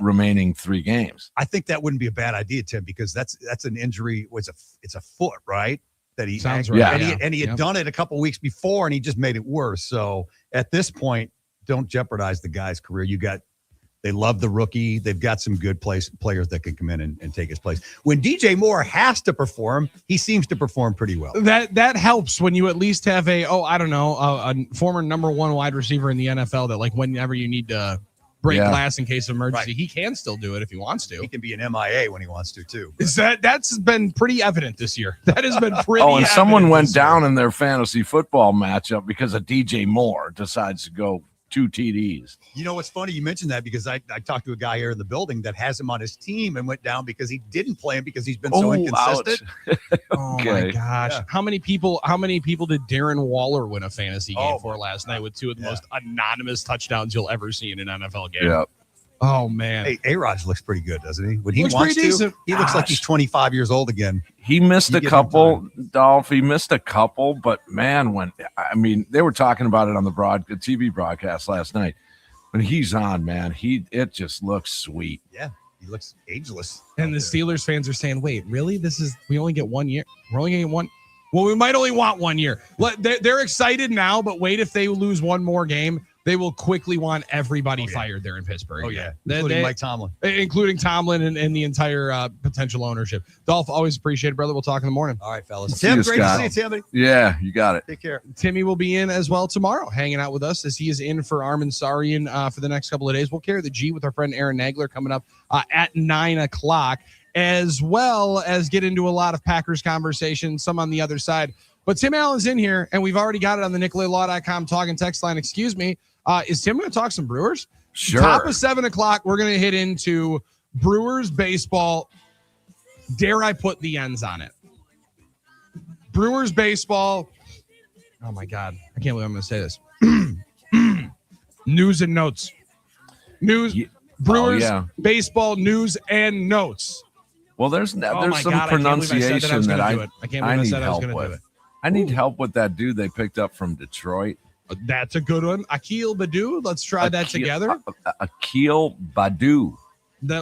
remaining 3 games. I think that wouldn't be a bad idea, Tim, because that's an injury. It's a foot, right? That he sounds right. And he had done it a couple weeks before, and he just made it worse. So at this point, don't jeopardize the guy's career. They love the rookie. They've got some good players that can come in and take his place. When DJ Moore has to perform, he seems to perform pretty well. That helps when you at least have a former number 1 wide receiver in the NFL that like whenever you need to break glass in case of emergency, he can still do it if he wants to. He can be an MIA when he wants to too. That's been pretty evident this year. That has been pretty. And someone went down in their fantasy football matchup because of DJ Moore decides to go 2 TDs. You know what's funny? You mentioned that because I talked to a guy here in the building that has him on his team and went down because he didn't play him because he's been so inconsistent. Oh my gosh! Yeah. How many people did Darren Waller win a fantasy game for last night with 2 of the most anonymous touchdowns you'll ever see in an NFL game? Yeah. Oh man. Hey, A-Rod looks pretty good, doesn't he? When he Looks wants pretty to, decent. he looks like he's 25 years old again. He missed You a give him couple, Dolph. He missed a couple, but man, they were talking about it on the TV broadcast last night. When he's on, man, it just looks sweet. Yeah, he looks ageless. And the Steelers fans are saying, "Wait, really? We only get 1 year. We're only getting one. Well, we might only want 1 year. They're excited now, but wait, if they lose one more game, they will quickly want everybody fired there in Pittsburgh. Oh, yeah. Including Mike Tomlin. Including Tomlin and the entire potential ownership. Dolph, always appreciate it, brother. We'll talk in the morning. All right, fellas. See you, Tim, great Scott. to see you, Timmy. Yeah, you got it. Take care. Timmy will be in as well tomorrow, hanging out with us as he is in for Armen Sarian for the next couple of days. We'll carry the G with our friend Aaron Nagler coming up at 9 o'clock, as well as get into a lot of Packers conversation, some on the other side. But Tim Allen's in here, and we've already got it on the NicoletLaw.com talk and text line. Excuse me. Is Tim going to talk some Brewers? Sure. Top of 7 o'clock, we're going to hit into Brewers baseball. Dare I put the ends on it? Brewers baseball. Oh, my God. I can't believe I'm going to say this. News and notes. Brewers baseball news and notes. Well, there's some pronunciation that I need help with. I need help with that dude they picked up from Detroit. That's a good one. Akil Baddoo. Let's try that together. Akil Baddoo.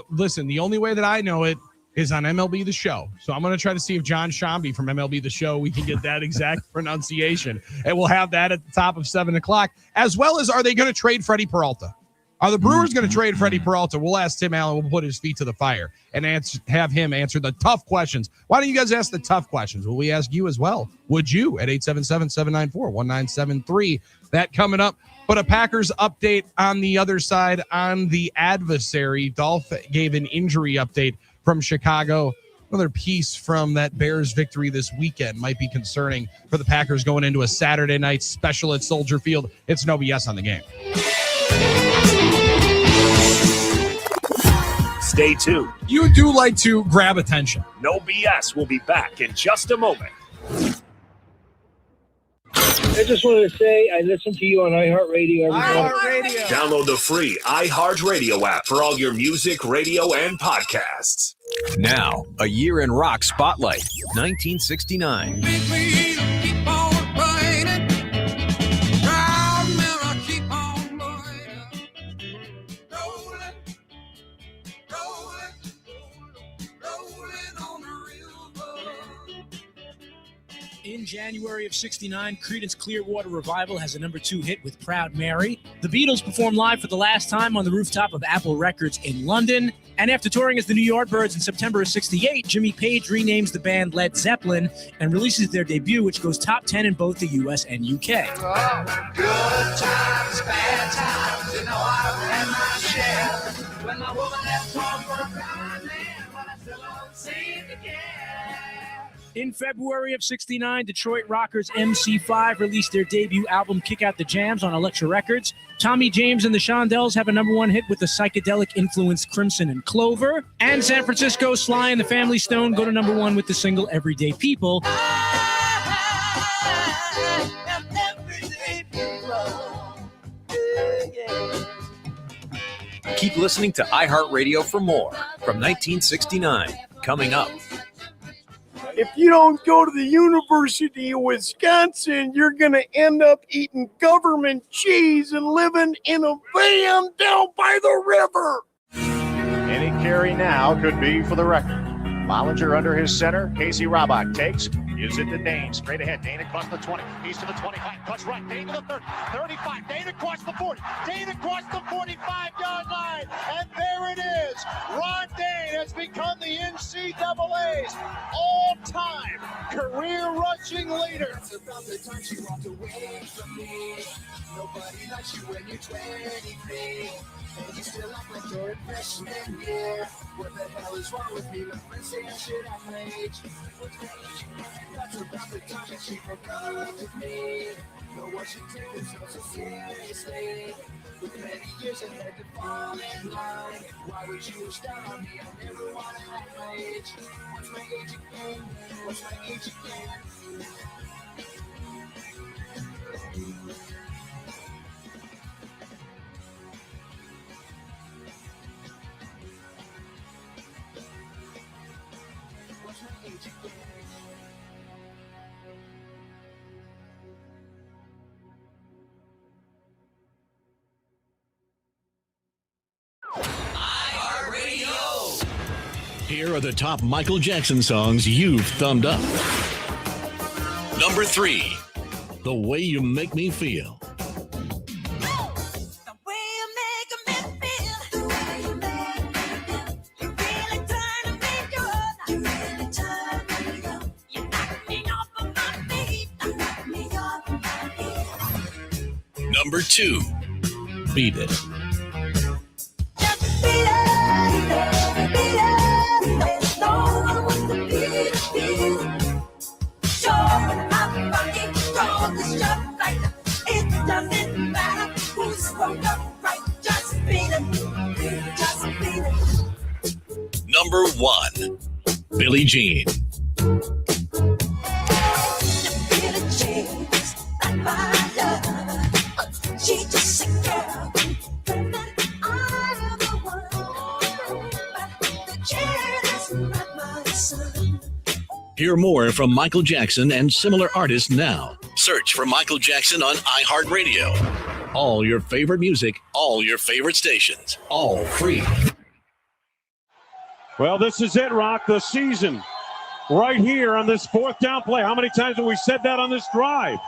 Listen, the only way that I know it is on MLB The Show. So I'm going to try to see if John Shambi from MLB The Show, we can get that exact pronunciation. And we'll have that at the top of 7 o'clock, as well as, are they going to trade Freddie Peralta? Are the Brewers going to trade Freddie Peralta? We'll ask Tim Allen. We'll put his feet to the fire and have him answer the tough questions. Why don't you guys ask the tough questions? Well, we ask you as well. Would you at 877-794-1973? That coming up. But a Packers update on the other side on the adversary. Dolph gave an injury update from Chicago. Another piece from that Bears victory this weekend might be concerning for the Packers going into a Saturday night special at Soldier Field. It's no BS on the game. Stay tuned. You do like to grab attention. No BS. We'll be back in just a moment. I just wanted to say I listen to you on iHeartRadio every morning. Download the free iHeartRadio app for all your music, radio, and podcasts. Now, a year in rock spotlight, 1969. In January of 69, Creedence Clearwater Revival has a #2 hit with Proud Mary. The Beatles perform live for the last time on the rooftop of Apple Records in London. And after touring as the New Yardbirds in September of 68, Jimmy Page renames the band Led Zeppelin and releases their debut, which goes top 10 in both the U.S. and U.K. Oh, good times, bad times, you know I've had my share. When my woman left home for a blind man, but I still don't seem to care. In February of 69, Detroit rockers MC5 released their debut album Kick Out the Jams on Elektra Records. Tommy James and the Shondells have a #1 hit with the psychedelic-influenced Crimson and Clover. And San Francisco Sly and the Family Stone go to #1 with the single Everyday People. Keep listening to iHeartRadio for more from 1969. Coming up. If you don't go to the University of Wisconsin, you're going to end up eating government cheese and living in a van down by the river. Any carry now could be for the record. Bollinger under his center. Casey Robach takes. Gives it to Dane. Straight ahead. Dane across the 20. He's to the 25. Cuts right. Dane to the 30. 35. Dane across the 40. Dane across the 45-yard line. And there it is. Ron Dane has become the NCAA's all-time career rushing leader. That's about the time she walked away from me. Nobody likes you when you're 23. And you still act like you're in freshman year. What the hell is wrong with me? My friends say I should act my age. That's about the time that she broke up with me. Know what she took herself so seriously. With many years ahead to fall in line. Why would you wish down on me? I never want to act my age. What's my age again? What's my age again? Here are the top Michael Jackson songs you've thumbed up. Number 3, The Way You Make Me Feel. Number 2, Beat It. Number 1, Billie Jean. Hear more from Michael Jackson and similar artists now. Search for Michael Jackson on iHeartRadio. All your favorite music, all your favorite stations, all free. Well, this is it, Rock, the season. Right here on this fourth down play. How many times have we said that on this drive?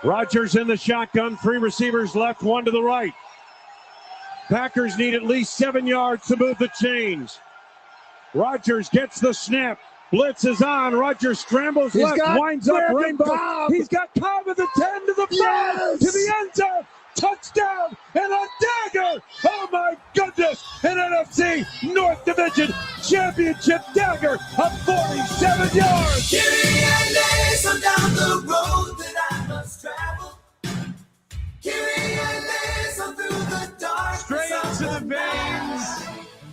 Rodgers in the shotgun, 3 receivers left, 1 to the right. Packers need at least 7 yards to move the chains. Rodgers gets the snap. Blitz is on. Rodgers scrambles left, winds up Rainbow. He's got Cobb at the 10 to the 5 to the end zone. Touchdown and a dagger. Oh my goodness. An NFC North Division Championship dagger of 47 yards. So down the road that I must travel. Through the dark. Straight to the veins.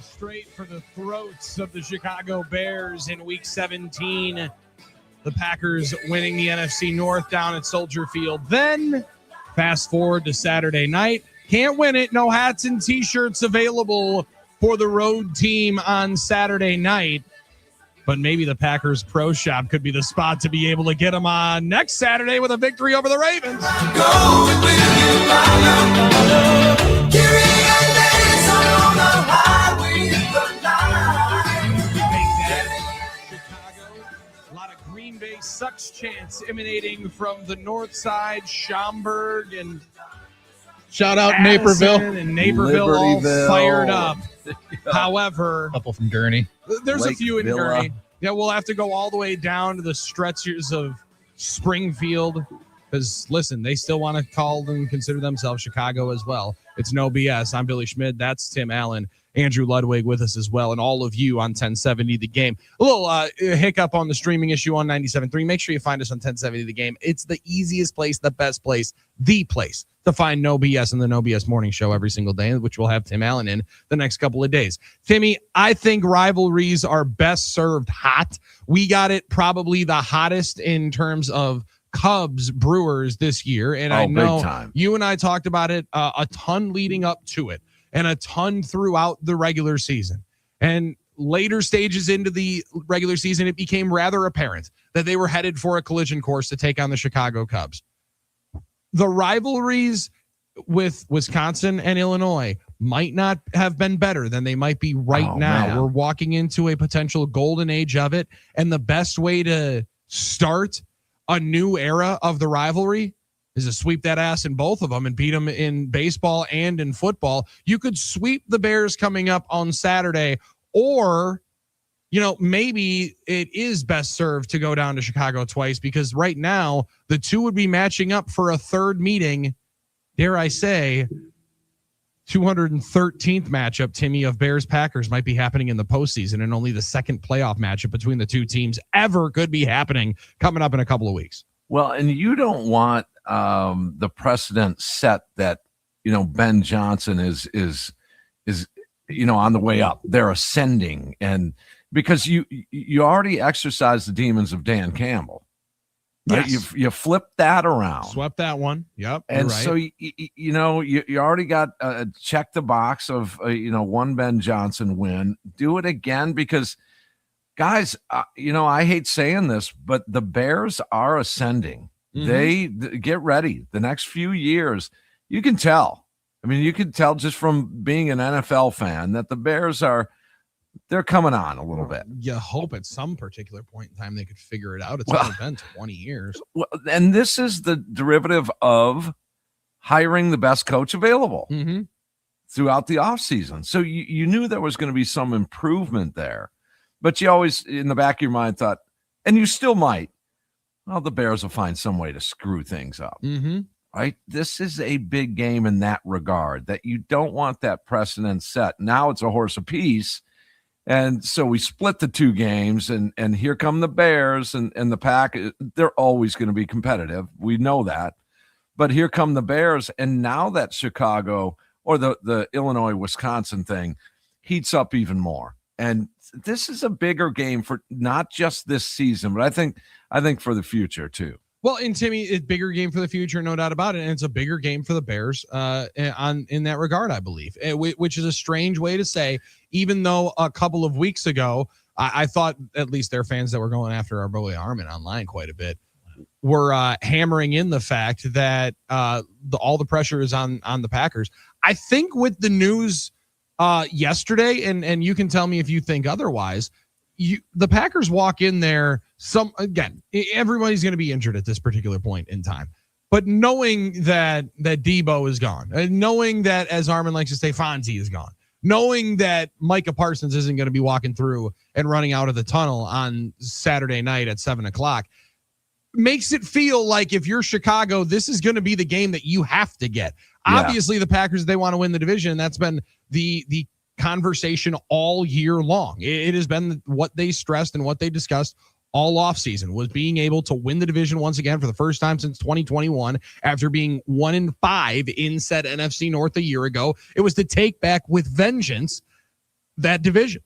Straight for the throats of the Chicago Bears in Week 17. The Packers winning the NFC North down at Soldier Field. Then, fast forward to Saturday night. Can't win it. No hats and T-shirts available for the road team on Saturday night. But maybe the Packers Pro Shop could be the spot to be able to get them on next Saturday with a victory over the Ravens. A lot of Green Bay sucks chants emanating from the north side, Schaumburg and shout out Addison Naperville and Naperville all fired up. However, a couple from Gurney. There's Lake a few in Villa. Gurney. Yeah, we'll have to go all the way down to the stretches of Springfield because, listen, they still want to call and consider themselves Chicago as well. It's no BS. I'm Billy Schmid. That's Tim Allen. Andrew Ludwig with us as well, and all of you on 1070 The Game. A little hiccup on the streaming issue on 97.3. Make sure you find us on 1070 The Game. It's the easiest place, the best place, the place to find No BS in the No BS Morning Show every single day, which we'll have Tim Allen in the next couple of days. Timmy, I think rivalries are best served hot. We got it probably the hottest in terms of Cubs Brewers this year, and I know you and I talked about it a ton leading up to it and a ton throughout the regular season. And later stages into the regular season, it became rather apparent that they were headed for a collision course to take on the Chicago Cubs. The rivalries with Wisconsin and Illinois might not have been better than they might be right now. Man. We're walking into a potential golden age of it, and the best way to start a new era of the rivalry is to sweep that ass in both of them and beat them in baseball and in football. You could sweep the Bears coming up on Saturday, or, maybe it is best served to go down to Chicago twice, because right now the two would be matching up for a third meeting. Dare I say, 213th matchup, Timmy, of Bears Packers might be happening in the postseason, and only the second playoff matchup between the two teams ever could be happening coming up in a couple of weeks. Well, and you don't want the precedent set that, Ben Johnson is on the way up. They're ascending, and because you already exercised the demons of Dan Campbell. Right? Yes. You flipped that around. Swept that one. Yep. And right. so, you already got check the box of, one Ben Johnson win. Do it again, because Guys, I hate saying this, but the Bears are ascending. They get ready. The next few years, you can tell. I mean, you can tell just from being an NFL fan that the Bears they're coming on a little bit. You hope at some particular point in time they could figure it out. It's only been 20 years. Well, and this is the derivative of hiring the best coach available throughout the offseason. So you knew there was going to be some improvement there. But you always, in the back of your mind, thought, and you still might, well, the Bears will find some way to screw things up. Right? This is a big game in that regard, that you don't want that precedent set. Now it's a horse apiece. And so we split the two games, and here come the Bears and the Pack. They're always going to be competitive. We know that. But here come the Bears, and now that Chicago or the Illinois-Wisconsin thing heats up even more. And this is a bigger game for not just this season, but I think for the future too. Well, and Timmy, it's a bigger game for the future, no doubt about it. And it's a bigger game for the Bears in that regard, I believe, which is a strange way to say, even though a couple of weeks ago, I thought at least their fans that were going after our Billy Armen online quite a bit were hammering in the fact that all the pressure is on the Packers. I think with the news yesterday, and you can tell me if you think otherwise, the Packers walk in there, everybody's going to be injured at this particular point in time. But knowing that Debo is gone, and knowing that, as Armen likes to say, Fonzie is gone, knowing that Micah Parsons isn't going to be walking through and running out of the tunnel on Saturday night at 7:00, makes it feel like if you're Chicago, this is going to be the game that you have to get. Yeah. Obviously, the Packers, they want to win the division. That's been the conversation all year long. It has been what they stressed and what they discussed all offseason, was being able to win the division once again for the first time since 2021 after being 1-5 in said NFC North a year ago. It was to take back with vengeance that division.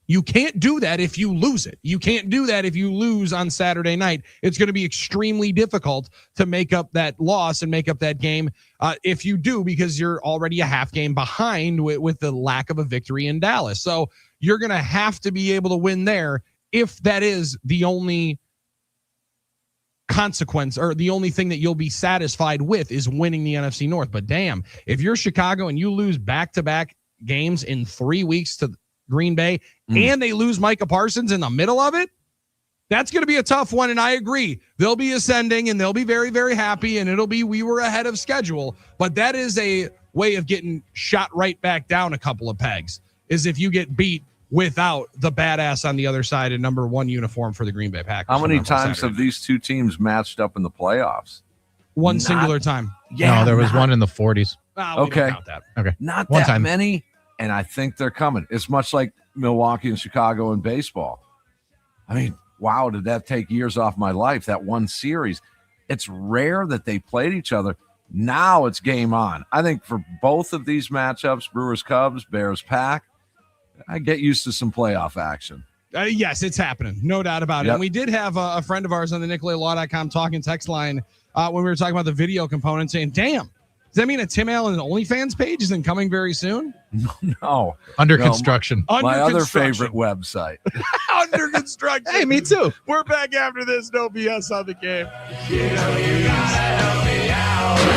You can't do that if you lose it. You can't do that if you lose on Saturday night. It's going to be extremely difficult to make up that loss and make up that game if you do, because you're already a half game behind with the lack of a victory in Dallas. So you're going to have to be able to win there if that is the only consequence or the only thing that you'll be satisfied with is winning the NFC North. But damn, if you're Chicago and you lose back-to-back games in 3 weeks to Green Bay, and they lose Micah Parsons in the middle of it, that's going to be a tough one. And I agree, they'll be ascending and they'll be very, very happy, and it'll be, we were ahead of schedule. But that is a way of getting shot right back down a couple of pegs, is if you get beat without the badass on the other side in number 1 uniform for the Green Bay Packers. How many times have these two teams matched up in the playoffs? One singular time. Yeah, no, there was one in the 40s. Okay. Okay. Not one that time. many. And I think they're coming. It's much like Milwaukee and Chicago in baseball. I mean, wow, did that take years off my life, that one series? It's rare that they played each other. Now it's game on. I think for both of these matchups, Brewers-Cubs, Bears-Pack, I get used to some playoff action. Yes, it's happening. No doubt about it. And we did have a friend of ours on the NicolaLaw.com talking text line when we were talking about the video component saying, damn, does that mean a Tim Allen OnlyFans page isn't coming very soon? No. Under construction. My other favorite website. Under construction. Hey, me too. We're back after this. No BS on the game.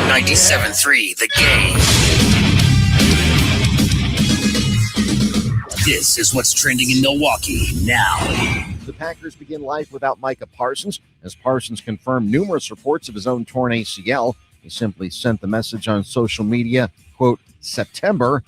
97.3 The Game. This is what's trending in Milwaukee now. The Packers begin life without Micah Parsons, as Parsons confirmed numerous reports of his own torn ACL. He simply sent the message on social media, quote, September,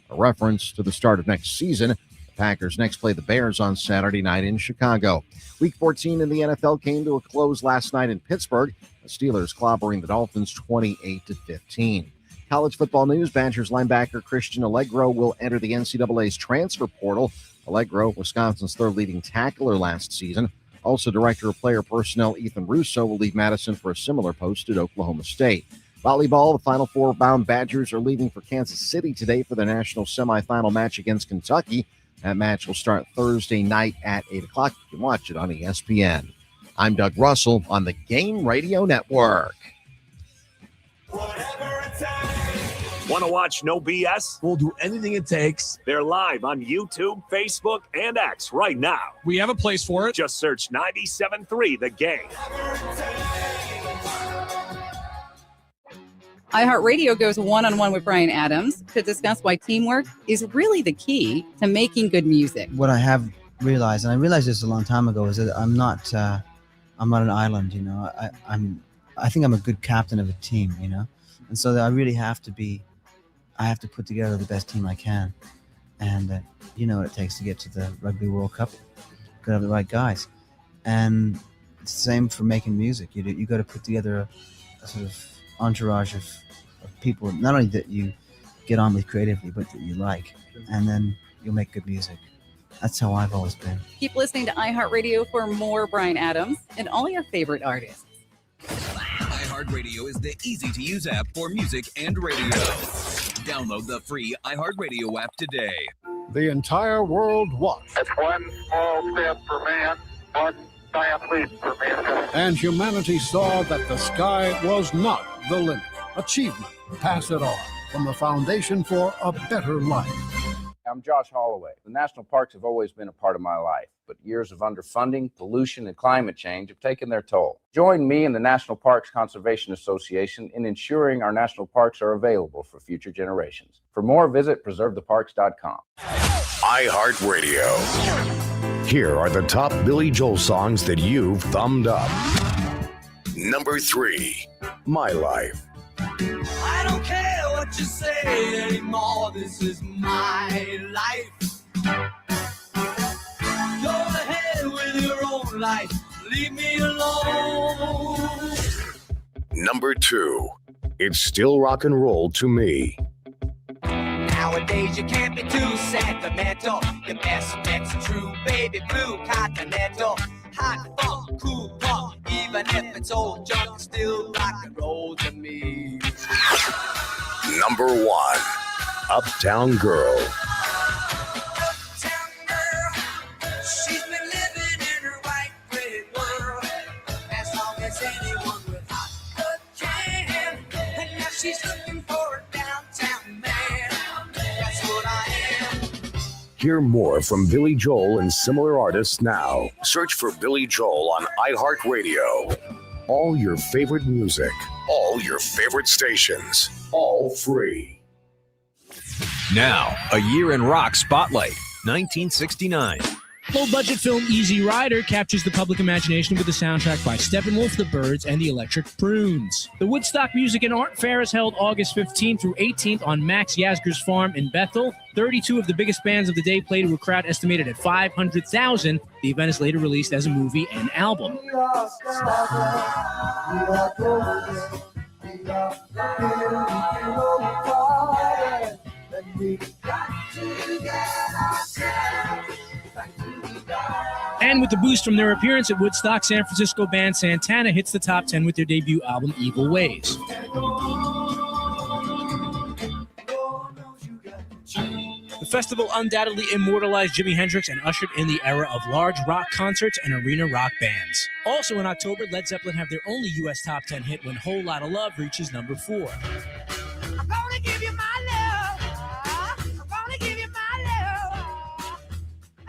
a reference to the start of next season. The Packers next play the Bears on Saturday night in Chicago. Week 14 in the NFL came to a close last night in Pittsburgh. The Steelers clobbering the Dolphins 28-15. College football news, Badgers linebacker Christian Allegro will enter the NCAA's transfer portal. Allegro, Wisconsin's third leading tackler last season. Also, Director of Player Personnel Ethan Russo will leave Madison for a similar post at Oklahoma State. Volleyball, the Final Four bound Badgers are leaving for Kansas City today for the national semifinal match against Kentucky. That match will start Thursday night at 8 o'clock. You can watch it on ESPN. I'm Doug Russell on the Game Radio Network. Want to watch No BS? We'll do anything it takes. They're live on YouTube, Facebook, and X right now. We have a place for it. Just search 97.3 The Game. iHeartRadio goes one-on-one with Bryan Adams to discuss why teamwork is really the key to making good music. What I have realized, and I realized this a long time ago, is that I'm not an island. You know, I think I'm a good captain of a team. You know, and so that I really have to put together the best team I can, and you know what it takes to get to the Rugby World Cup. Got to have the right guys, and it's the same for making music. You got to put together a sort of entourage of people, not only that you get on with creatively, but that you like, and then you'll make good music. That's how I've always been. Keep listening to iHeartRadio for more Bryan Adams and all your favorite artists. iHeartRadio is the easy-to-use app for music and radio. Download the free iHeartRadio app today. The entire world watched. It's one small step for man, one giant leap for mankind. And humanity saw that the sky was not the limit. Achievement, pass it on, from the Foundation for a Better Life. I'm Josh Holloway. The national parks have always been a part of my life, but years of underfunding, pollution, and climate change have taken their toll. Join me and the National Parks Conservation Association in ensuring our national parks are available for future generations. For more, visit preservetheparks.com. iHeartRadio. Here are the top Billy Joel songs that you've thumbed up. Number 3, My Life. I don't care what you say anymore. This is my life. Go ahead with your own life. Leave me alone. Number 2, It's Still Rock and Roll to Me. Nowadays you can't be too sentimental. Your best bet's true, baby blue continental. Hot funk, cool punk, even if it's old junk, it's still rock and roll to me. Number 1, Uptown Girl. She's been living in her white bread world as long as anyone with hot blood can. And now she's looking for a downtown man. That's what I am. Hear more from Billy Joel and similar artists now. Search for Billy Joel on iHeartRadio. All your favorite music, all your favorite stations, all free. Now, a year in rock spotlight, 1969. Low-budget film Easy Rider captures the public imagination with a soundtrack by Steppenwolf, the Byrds, and the Electric Prunes. The Woodstock Music and Art Fair is held August 15th through 18th on Max Yasgur's farm in Bethel. 32 of the biggest bands of the day played to a crowd estimated at 500,000. The event is later released as a movie and album. And with the boost from their appearance at Woodstock, San Francisco band Santana hits the top 10 with their debut album, Evil Ways. The festival undoubtedly immortalized Jimi Hendrix and ushered in the era of large rock concerts and arena rock bands. Also in October, Led Zeppelin have their only U.S. top 10 hit when Whole Lotta Love reaches number 4. I'm gonna give you my love. I'm gonna give you my love.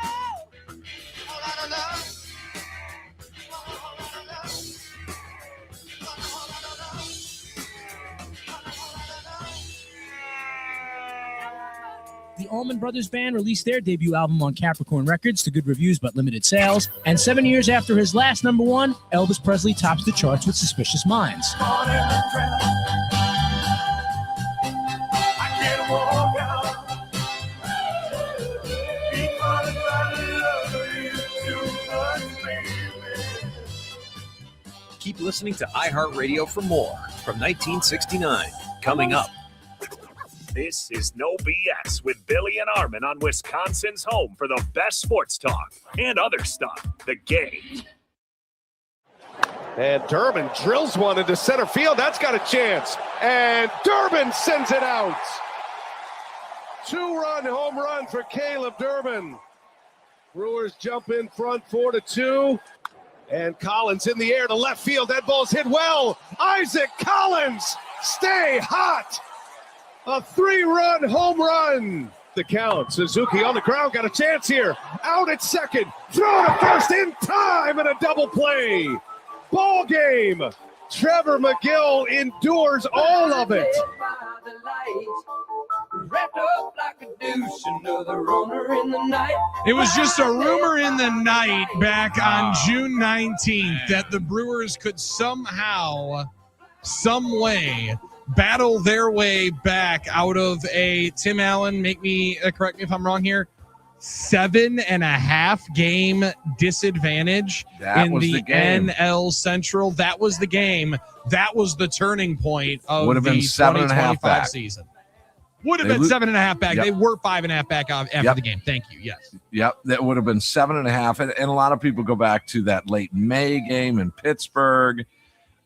Oh, whole lot of love. The Allman Brothers Band released their debut album on Capricorn Records to good reviews but limited sales. And 7 years after his last number one, Elvis Presley tops the charts with Suspicious Minds. Keep listening to iHeartRadio for more from 1969. Coming up. This is No BS with Billy and Armen on Wisconsin's home for the best sports talk and other stuff. The Game. And Durbin drills one into center field. That's got a chance. And Durbin sends it out. 2-run home run for Caleb Durbin. Brewers jump in front 4-2. And Collins in the air to left field. That ball's hit well. Isaac Collins, stay hot. A 3-run home run. The count. Suzuki on the ground. Got a chance here. Out at second. Throw to first in time and a double play. Ball game. Trevor McGill endures all of it. It was just a rumor in the night back on June 19th that the Brewers could somehow, some way, battle their way back out of a, Tim Allen, correct me if I'm wrong here, 7.5 game disadvantage in the NL Central. That was the game. That was the turning point of would have the been 7.5 back. season. Would have been 7.5 back. Yep. They were 5.5 back after the game. Thank you. Yes. Yep. That would have been 7.5. And a lot of people go back to that late May game in Pittsburgh.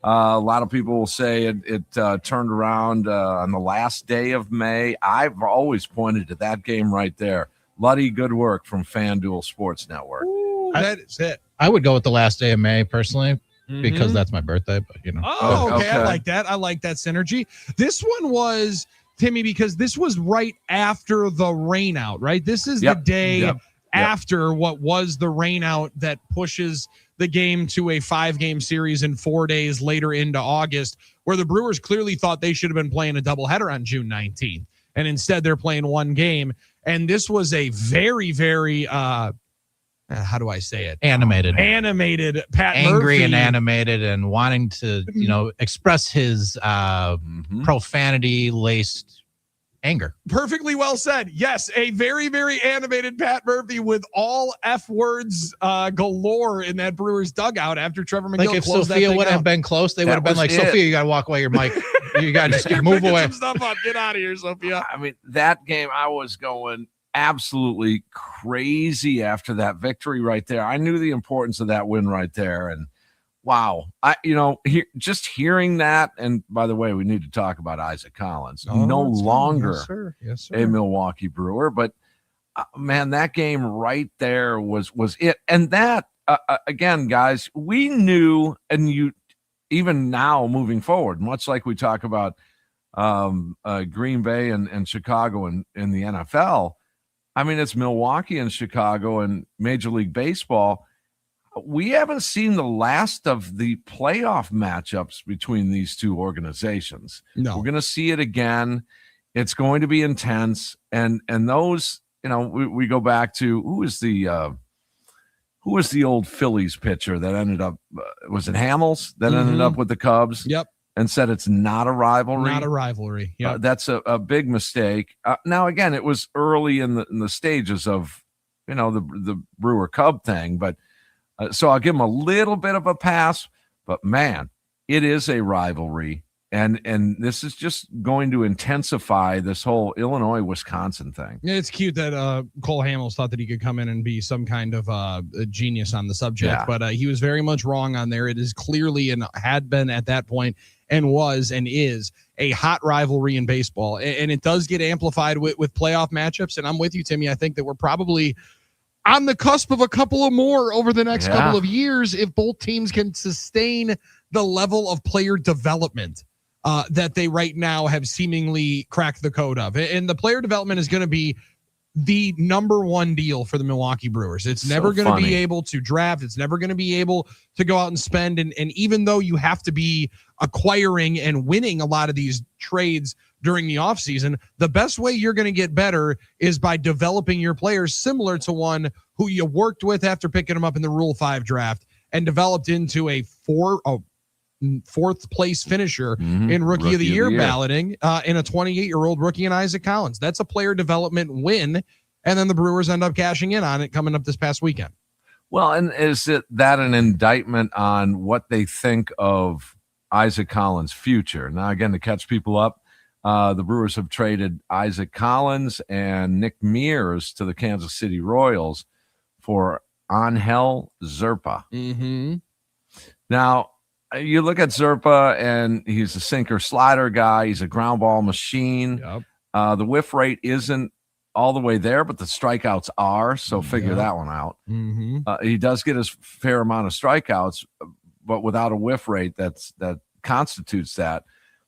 A lot of people will say it turned around on the last day of May. I've always pointed to that game right there. Luddy, good work from FanDuel Sports Network. Ooh, that is it. I would go with the last day of May personally because that's my birthday. But Oh, okay. I like that. I like that synergy. This one was, Timmy, because this was right after the rain out, right? This is the day after what was the rain out that pushes the game to a 5-game series in 4 days later into August, where the Brewers clearly thought they should have been playing a doubleheader on June 19th. And instead they're playing one game. And this was a very, very, how do I say it? Animated Pat Angry Murphy. and animated and wanting to, express his profanity-laced anger. Perfectly well said. Yes, a very, very animated Pat Murphy with all F words galore in that Brewers dugout after Trevor McGill Like if closed Sophia that would thing have out. been close, they would have been like, Sophia, you got to walk away your mic. You got to just move Picking away. some stuff up. Get out of here, Sophia. I mean, that game, I was going absolutely crazy after that victory right there. I knew the importance of that win right there. And wow, just hearing that. And by the way, we need to talk about Isaac Collins. No longer a Milwaukee Brewer, but man, that game right there was it. And that again, guys, we knew, and even now moving forward, much like we talk about Green Bay and Chicago in the NFL. I mean, it's Milwaukee and Chicago and Major League Baseball. We haven't seen the last of the playoff matchups between these two organizations. No. We're going to see it again. It's going to be intense. And those, we go back to who was the old Phillies pitcher that ended up, was it Hamels that ended up with the Cubs? Yep. And said it's not a rivalry. Not a rivalry. Yeah. That's a big mistake. Now, again, it was early in the stages of, the Brewer Cub thing, but so I'll give them a little bit of a pass, but man, it is a rivalry. And this is just going to intensify this whole Illinois-Wisconsin thing. Yeah, it's cute that Cole Hamels thought that he could come in and be some kind of a genius on the subject, but he was very much wrong on there. It is clearly and had been at that point and was and is a hot rivalry in baseball. And it does get amplified with playoff matchups. And I'm with you, Timmy. I think that we're probably on the cusp of a couple of more over the next couple of years if both teams can sustain the level of player development that they right now have seemingly cracked the code of. And the player development is going to be the number one deal for the Milwaukee Brewers. It's never going to be able to draft. It's never going to be able to go out and spend. And even though you have to be acquiring and winning a lot of these trades during the offseason, the best way you're going to get better is by developing your players similar to one who you worked with after picking them up in the Rule 5 draft and developed into a fourth place finisher in rookie of the year balloting in a 28-year-old rookie in Isaac Collins. That's a player development win. And then the Brewers end up cashing in on it coming up this past weekend. Well, and is that an indictment on what they think of Isaac Collins' future? Now, again, to catch people up, the Brewers have traded Isaac Collins and Nick Mears to the Kansas City Royals for Angel Zerpa. Now, you look at Zerpa, and he's a sinker slider guy. He's a ground ball machine. The whiff rate isn't all the way there, but the strikeouts are. So figure that one out. He does get his fair amount of strikeouts, but without a whiff rate that constitutes that.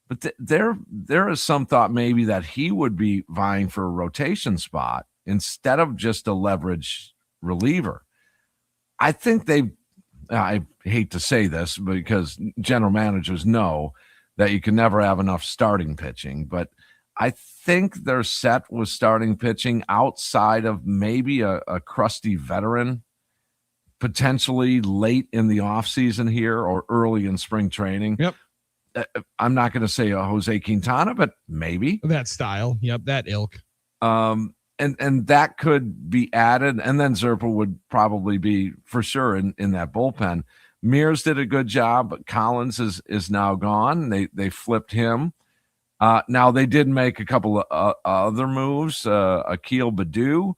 But there is some thought maybe that he would be vying for a rotation spot instead of just a leverage reliever. I think I hate to say this because general managers know that you can never have enough starting pitching, but I think they're set with starting pitching outside of maybe a crusty veteran, potentially late in the offseason here or early in spring training. Yep. I'm not going to say a Jose Quintana, but maybe that style. Yep. That ilk. And that could be added. And then Zerpa would probably be for sure in that bullpen. Mears did a good job, but Collins is now gone. They flipped him. Now they did make a couple of other moves. Akil Baddoo,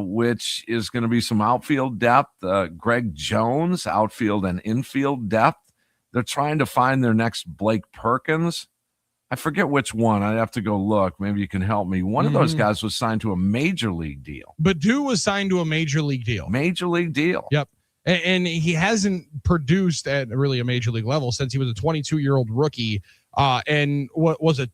which is going to be some outfield depth. Greg Jones, outfield and infield depth. They're trying to find their next Blake Perkins. I forget which one. I'd have to go look. Maybe you can help me. One of those guys was signed to a major league deal. Baddoo was signed to a major league deal. Major league deal. Yep. And he hasn't produced at really a major league level since he was a 22-year-old rookie and what was a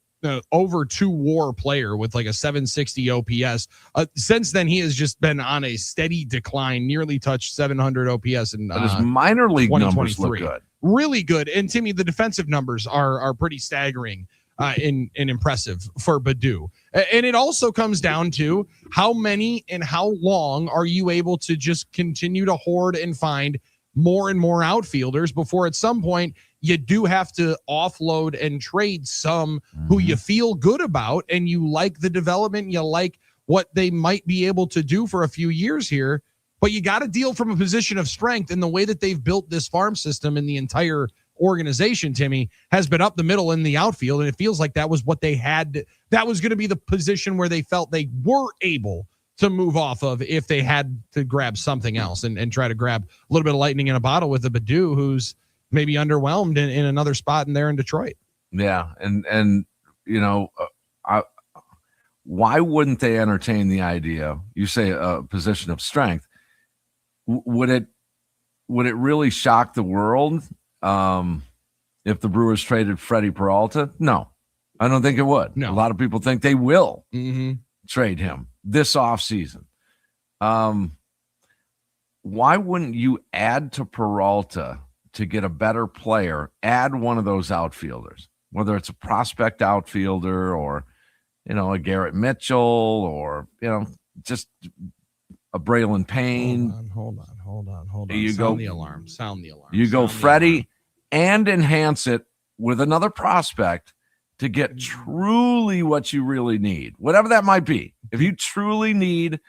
over 2 WAR player with like a 760 OPS. Since then, he has just been on a steady decline, nearly touched 700 OPS. And his minor league numbers look good. Really good. And Timmy, the defensive numbers are pretty staggering and impressive for Baddoo. And it also comes down to how many and how long are you able to just continue to hoard and find more and more outfielders before at some point you do have to offload and trade some who you feel good about and you like the development, you like what they might be able to do for a few years here. But you got to deal from a position of strength, and the way that they've built this farm system in the entire organization, Timmy, has been up the middle in the outfield, and it feels like that was what they had. That was going to be the position where they felt they were able to move off of if they had to grab something else and try to grab a little bit of lightning in a bottle with the Baddoo, who's maybe underwhelmed in another spot in there in Detroit. Yeah, and you know, why wouldn't they entertain the idea? You say a position of strength. Would it really shock the world if the Brewers traded Freddie Peralta? No, I don't think it would. No. A lot of people think they will trade him this offseason. Why wouldn't you add to Peralta to get a better player? Add one of those outfielders, whether it's a prospect outfielder or, you know, a Garrett Mitchell or, you know, just a Braylon Payne. Hold on. You Sound the alarm. You go Freddie and enhance it with another prospect to get truly what you really need, whatever that might be. If you truly need,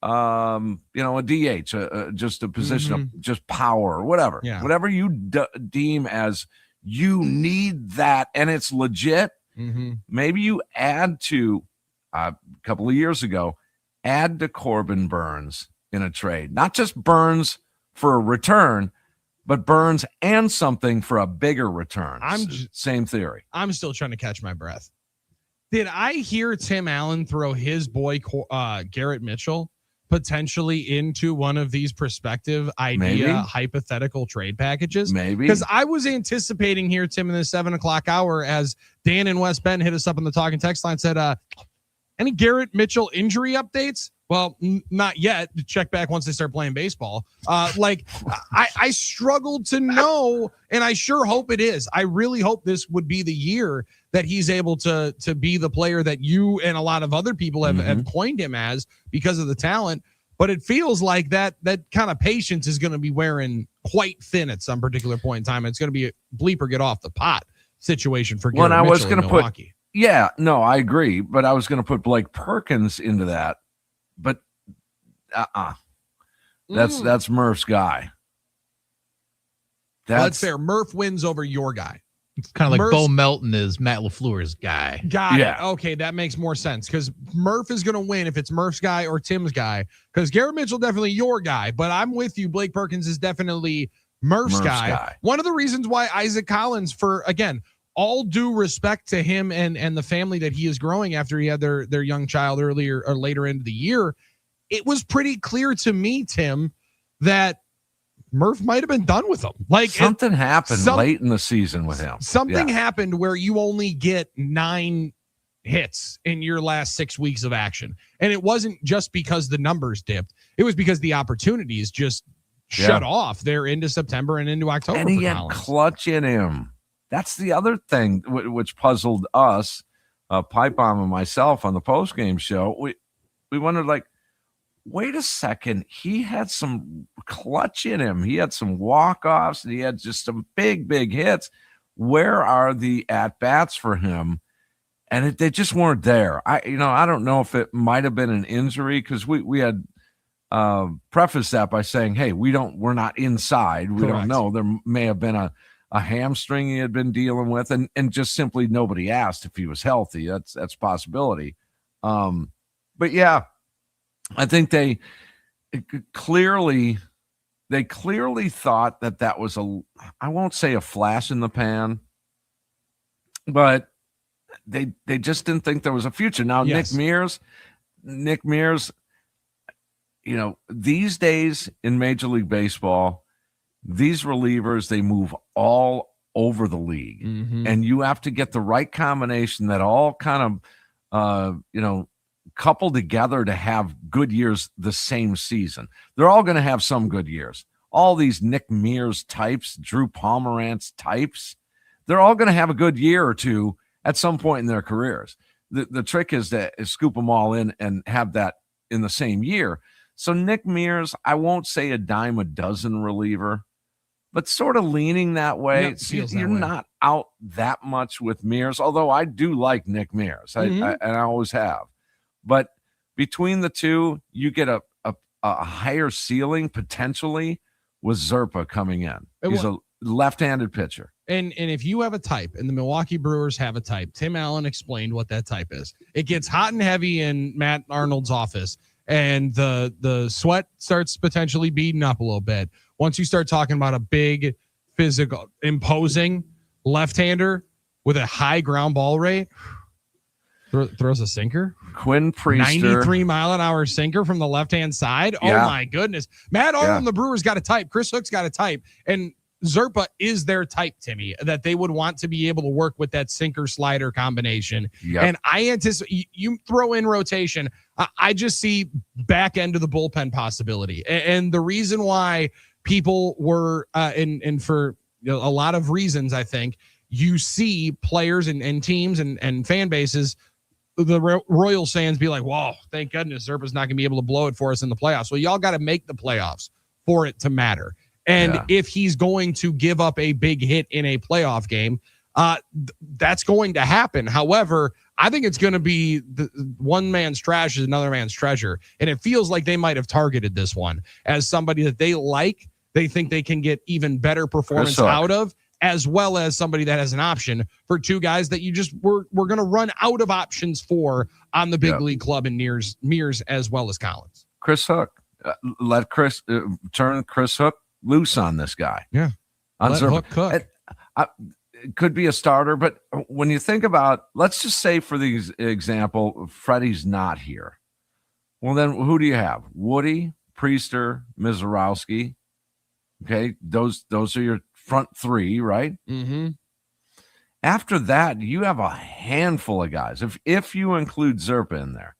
a DH, just a position of just power or whatever, whatever you deem as you need that and it's legit, maybe you add to a couple of years ago, add to Corbin Burns in a trade, not just Burns for a return, but Burns and something for a bigger return. Same theory. I'm still trying to catch my breath. Did I hear Tim Allen throw his boy Garrett Mitchell potentially into one of these prospective hypothetical trade packages? Maybe. Because I was anticipating here, Tim, in the 7:00 hour, as Dan and West Bend hit us up on the talking text line, said, any Garrett Mitchell injury updates? Well, not yet. Check back once they start playing baseball. I struggled to know, and I sure hope it is. I really hope this would be the year that he's able to be the player that you and a lot of other people have coined him as because of the talent. But it feels like that kind of patience is going to be wearing quite thin at some particular point in time. It's going to be a bleep or get off the pot situation for Garrett Mitchell in Milwaukee. Yeah, no, I agree. But I was going to put Blake Perkins into that. But that's Murph's guy. That's fair. Murph wins over your guy. It's kind of like Bo Melton is Matt LaFleur's guy. Got it. Okay, that makes more sense because Murph is going to win if it's Murph's guy or Tim's guy. Because Garrett Mitchell definitely your guy, but I'm with you. Blake Perkins is definitely Murph's guy. One of the reasons why Isaac Collins, for again, all due respect to him and the family that he is growing after he had their young child earlier or later into the year, it was pretty clear to me, Tim, that Murph might have been done with him. Like something happened late in the season with him. Something happened where you only get 9 hits in your last 6 weeks of action. And it wasn't just because the numbers dipped. It was because the opportunities just shut off there into September and into October. And he had clutch in him. That's the other thing which puzzled us, Pipe Bomb and myself on the postgame show. We wondered, like, wait a second. He had some clutch in him. He had some walk-offs, and he had just some big, big hits. Where are the at-bats for him? And they just weren't there. I don't know if it might have been an injury, because we had prefaced that by saying, hey, we're not inside. We don't know. There may have been a hamstring he had been dealing with, and just simply nobody asked if he was healthy. That's a possibility. But yeah, I think they clearly thought that was I won't say a flash in the pan, but they just didn't think there was a future. Now, yes. Nick Mears, these days in Major League Baseball, these relievers, they move all over the league, and you have to get the right combination that all kind of, couple together to have good years the same season. They're all going to have some good years. All these Nick Mears types, Drew Pomerantz types, they're all going to have a good year or two at some point in their careers. The trick is to scoop them all in and have that in the same year. So Nick Mears, I won't say a dime a dozen reliever, but sort of leaning that way. Yep, You're not out that much with Mears, although I do like Nick Mears, and I always have. But between the two, you get a higher ceiling potentially with Zerpa coming in. He's a left-handed pitcher. And if you have a type, and the Milwaukee Brewers have a type, Tim Allen explained what that type is. It gets hot and heavy in Matt Arnold's office, and the sweat starts potentially beating up a little bit. Once you start talking about a big, physical, imposing left-hander with a high ground ball rate, throws a sinker. Quinn Priester, 93 mile an hour sinker from the left-hand side. Yeah. Oh my goodness. Matt Arnold and the Brewers got a type. Chris Hook's got a type. And Zerpa is their type, Timmy, that they would want to be able to work with that sinker slider combination. Yep. And I anticipate you throw in rotation. I just see back end of the bullpen possibility. And the reason why people were, and for a lot of reasons, I think you see players and teams and fan bases, the Royals fans be like, whoa, thank goodness Zerpa's not going to be able to blow it for us in the playoffs. Well, y'all got to make the playoffs for it to matter. And if he's going to give up a big hit in a playoff game, that's going to happen. However, I think it's going to be one man's trash is another man's treasure. And it feels like they might have targeted this one as somebody that they like. They think they can get even better performance out of, as well as somebody that has an option for two guys that you just we're going to run out of options for on the big league club in Mears as well as Collins. Chris Hook, let Chris turn Chris Hook loose on this guy. Yeah, on Hook cook. It could be a starter, but when you think about, let's just say for the example, Freddie's not here. Well, then who do you have? Woody, Priester, Mizorowski. Okay, those are your front three, right? Mm-hmm. After that, you have a handful of guys. If you include Zerpa in there,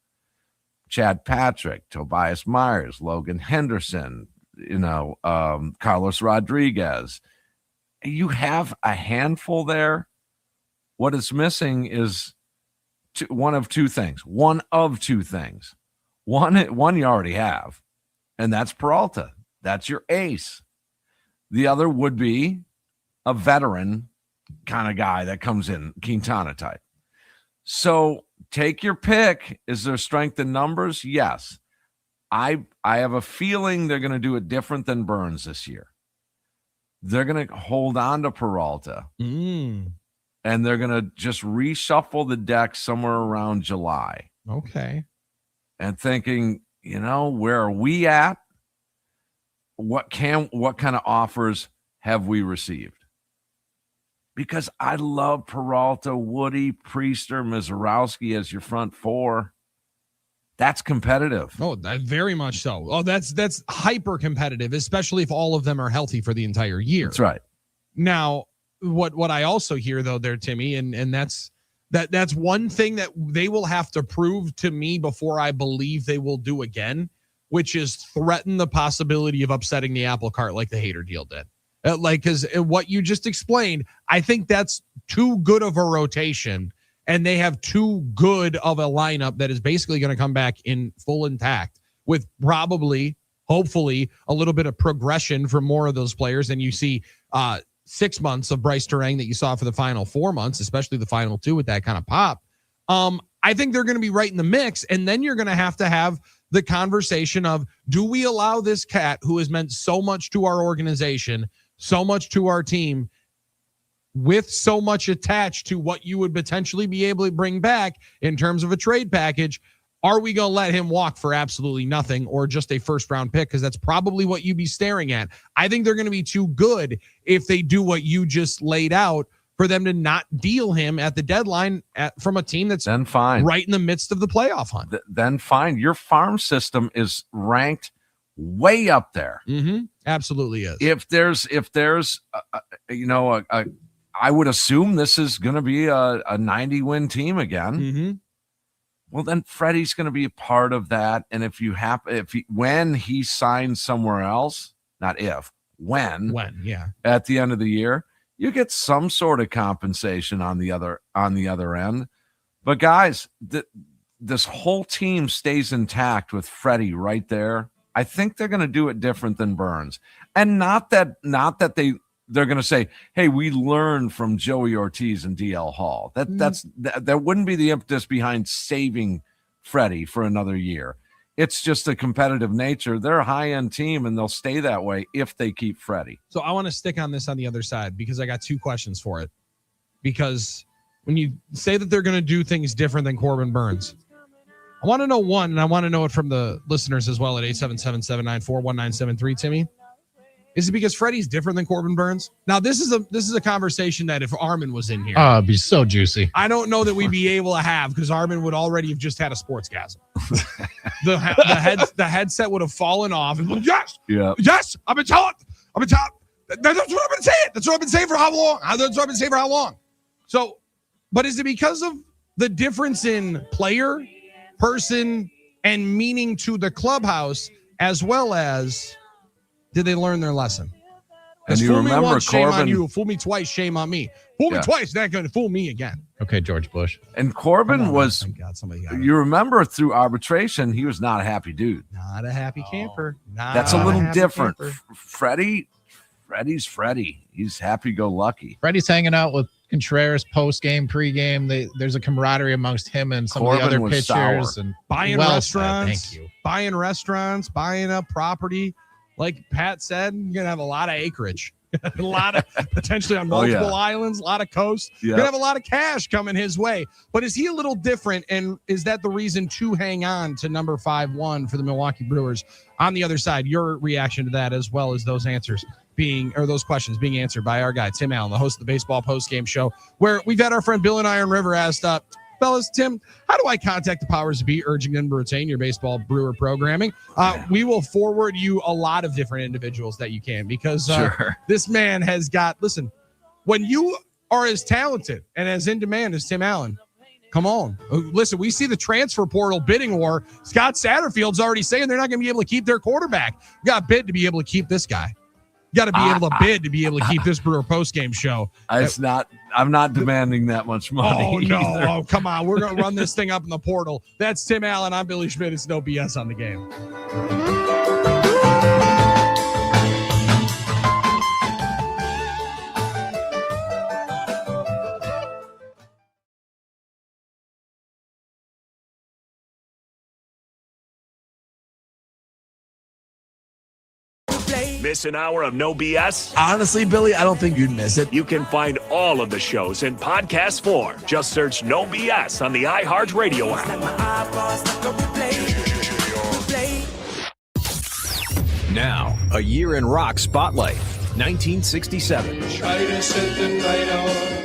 Chad Patrick, Tobias Myers, Logan Henderson, Carlos Rodriguez, you have a handful there. What is missing is one of two things. One you already have, and that's Peralta. That's your ace. The other would be a veteran kind of guy that comes in, Quintana type. So take your pick. Is there strength in numbers? Yes. I have a feeling they're going to do it different than Burns this year. They're going to hold on to Peralta. And they're going to just reshuffle the deck somewhere around July. Okay. And thinking, where are we at? What kind of offers have we received? Because I love Peralta, Woody, Priester, Mizorowski as your front four. That's competitive. Oh, very much so. Oh, that's hyper competitive, especially if all of them are healthy for the entire year. That's right. Now, what I also hear though there, Timmy, and that's one thing that they will have to prove to me before I believe they will do again, which is threaten the possibility of upsetting the apple cart like the Hader deal did. Because what you just explained, I think that's too good of a rotation, and they have too good of a lineup that is basically going to come back in full intact with probably, hopefully, a little bit of progression for more of those players than you see 6 months of Bryce Terang that you saw for the final 4 months, especially the final 2 with that kind of pop. I think they're going to be right in the mix, and then you're going to have the conversation of, do we allow this cat who has meant so much to our organization, so much to our team, with so much attached to what you would potentially be able to bring back in terms of a trade package? Are we going to let him walk for absolutely nothing or just a first-round pick? Because that's probably what you'd be staring at. I think they're going to be too good if they do what you just laid out for them to not deal him at the deadline from a team that's then fine, right in the midst of the playoff hunt. Then fine. Your farm system is ranked way up there. Mm-hmm. Absolutely is. If there's I would assume this is going to be a 90-win team again. Mm-hmm. Well, then Freddie's going to be a part of that. And when he signs somewhere else, not if, when, yeah, at the end of the year, you get some sort of compensation on the other end. But guys, this whole team stays intact with Freddie right there. I think they're going to do it different than Burns, and not that they're going to say, "Hey, we learned from Joey Ortiz and DL Hall." That wouldn't be the impetus behind saving Freddie for another year. It's just a competitive nature. They're a high-end team, and they'll stay that way if they keep Freddie. So I want to stick on this on the other side because I got 2 questions for it. Because when you say that they're going to do things different than Corbin Burns, I want to know one, and I want to know it from the listeners as well at 877-794-1973, Timmy. Is it because Freddie's different than Corbin Burns? Now, this is a conversation that if Armen was in here, it'd be so juicy. I don't know that we'd be able to have, because Armen would already have just had a sportsgasm. the headset would have fallen off. And yes, I've been telling. That's what I've been saying. That's what I've been saying for how long? So, but is it because of the difference in player, person, and meaning to the clubhouse, as well as did they learn their lesson? And you fool remember me once, shame Corbin, on you. Fool me twice, shame on me. Fool me twice, not going to fool me again. Okay, George Bush. And Corbin was, thank God somebody got it. You remember through arbitration, he was not a happy dude. Not a happy camper. That's a little different. Freddie's Freddie. He's happy-go-lucky. Freddie's hanging out with Contreras post-game, pre-game. There's a camaraderie amongst him and some of the other pitchers. And buying restaurants. Thank you. Buying restaurants, buying up property. Like Pat said, you're going to have a lot of acreage. A lot of potentially on multiple islands, a lot of coast. You're going to have a lot of cash coming his way. But is he a little different? And is that the reason to hang on to number 5-1 for the Milwaukee Brewers? On the other side, your reaction to that, as well as those those questions being answered by our guy, Tim Allen, the host of the Baseball Postgame Show, where we've had our friend Bill in Iron River asked, fellas, Tim, how do I contact the powers to be, urging them to retain your baseball brewer programming? We will forward you a lot of different individuals that you can, because this man has got, listen, when you are as talented and as in demand as Tim Allen, come on. Listen, we see the transfer portal bidding war. Scott Satterfield's already saying they're not going to be able to keep their quarterback. You got to bid to be able to keep this guy. You got to be able to bid to be able to keep this Brewer postgame show. I'm not demanding that much money. Oh, no. Oh, come on. We're going to run this thing up in the portal. That's Tim Allen. I'm Billy Schmidt. It's No BS on the Game. Miss an hour of No BS? Honestly, Billy, I don't think you'd miss it. You can find all of the shows in podcast form. Just search No BS on the iHeartRadio app. Now, a year in rock spotlight, 1967. Try to set the night out.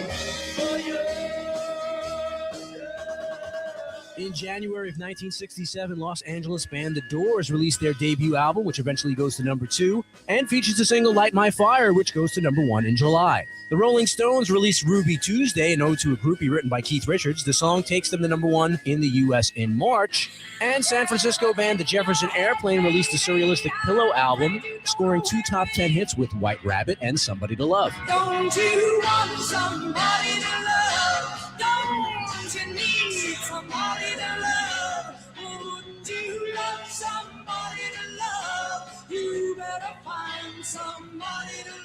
In January of 1967, Los Angeles band The Doors released their debut album, which eventually goes to number 2, and features the single Light My Fire, which goes to number 1 in July. The Rolling Stones released Ruby Tuesday, an ode to a groupie written by Keith Richards. The song takes them to number 1 in the U.S. in March. And San Francisco band The Jefferson Airplane released the surrealistic Pillow album, scoring 2 top 10 hits with White Rabbit and Somebody to Love. Don't you want somebody to love? Don't you need somebody to love? Wouldn't you love somebody to love? You better find somebody to love.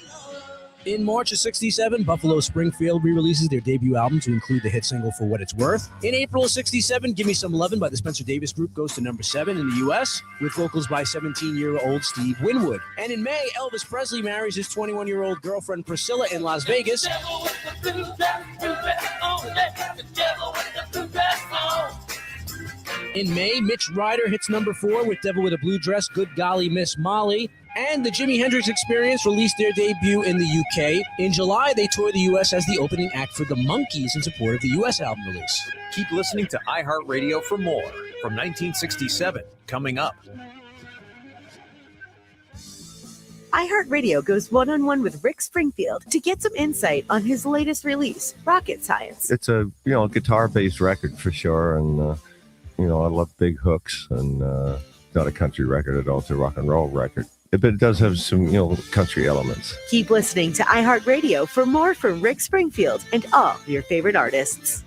In March of 67, Buffalo Springfield re-releases their debut album to include the hit single For What It's Worth. In April of 67, Give Me Some Lovin' by the Spencer Davis Group goes to number 7 in the U.S., with vocals by 17-year-old Steve Winwood. And in May, Elvis Presley marries his 21-year-old girlfriend Priscilla in Las Vegas. In May, Mitch Ryder hits number 4 with Devil with a Blue Dress, Good Golly Miss Molly. And the Jimi Hendrix Experience released their debut in the UK. In July, they toured the U.S. as the opening act for the Monkees in support of the U.S. album release. Keep listening to iHeartRadio for more from 1967, coming up. iHeartRadio goes one-on-one with Rick Springfield to get some insight on his latest release, Rocket Science. It's a guitar-based record for sure, and I love big hooks, and not a country record at all. It's a rock and roll record. But it does have some, country elements. Keep listening to iHeartRadio for more from Rick Springfield and all your favorite artists.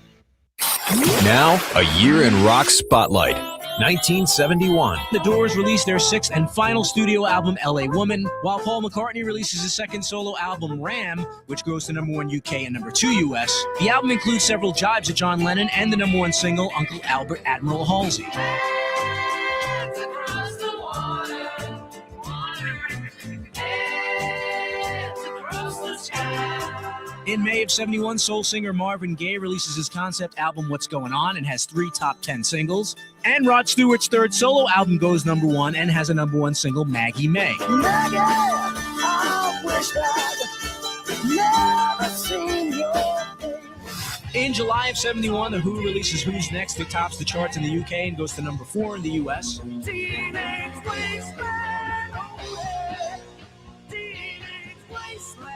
Now, a year in rock spotlight. 1971. The Doors released their 6th and final studio album, L.A. Woman, while Paul McCartney releases his 2nd solo album, Ram, which goes to number 1 UK and number 2 US. The album includes several jibes at John Lennon and the number 1 single, Uncle Albert Admiral Halsey. In May of 71, soul singer Marvin Gaye releases his concept album, What's Going On, and has 3 top 10 singles. And Rod Stewart's 3rd solo album goes number 1 and has a number 1 single, Maggie May. Maggie, I wish I'd never seen your face. In July of 71, The Who releases Who's Next. It tops the charts in the UK and goes to number 4 in the US. Teenage wasteland, oh yeah. Teenage wasteland.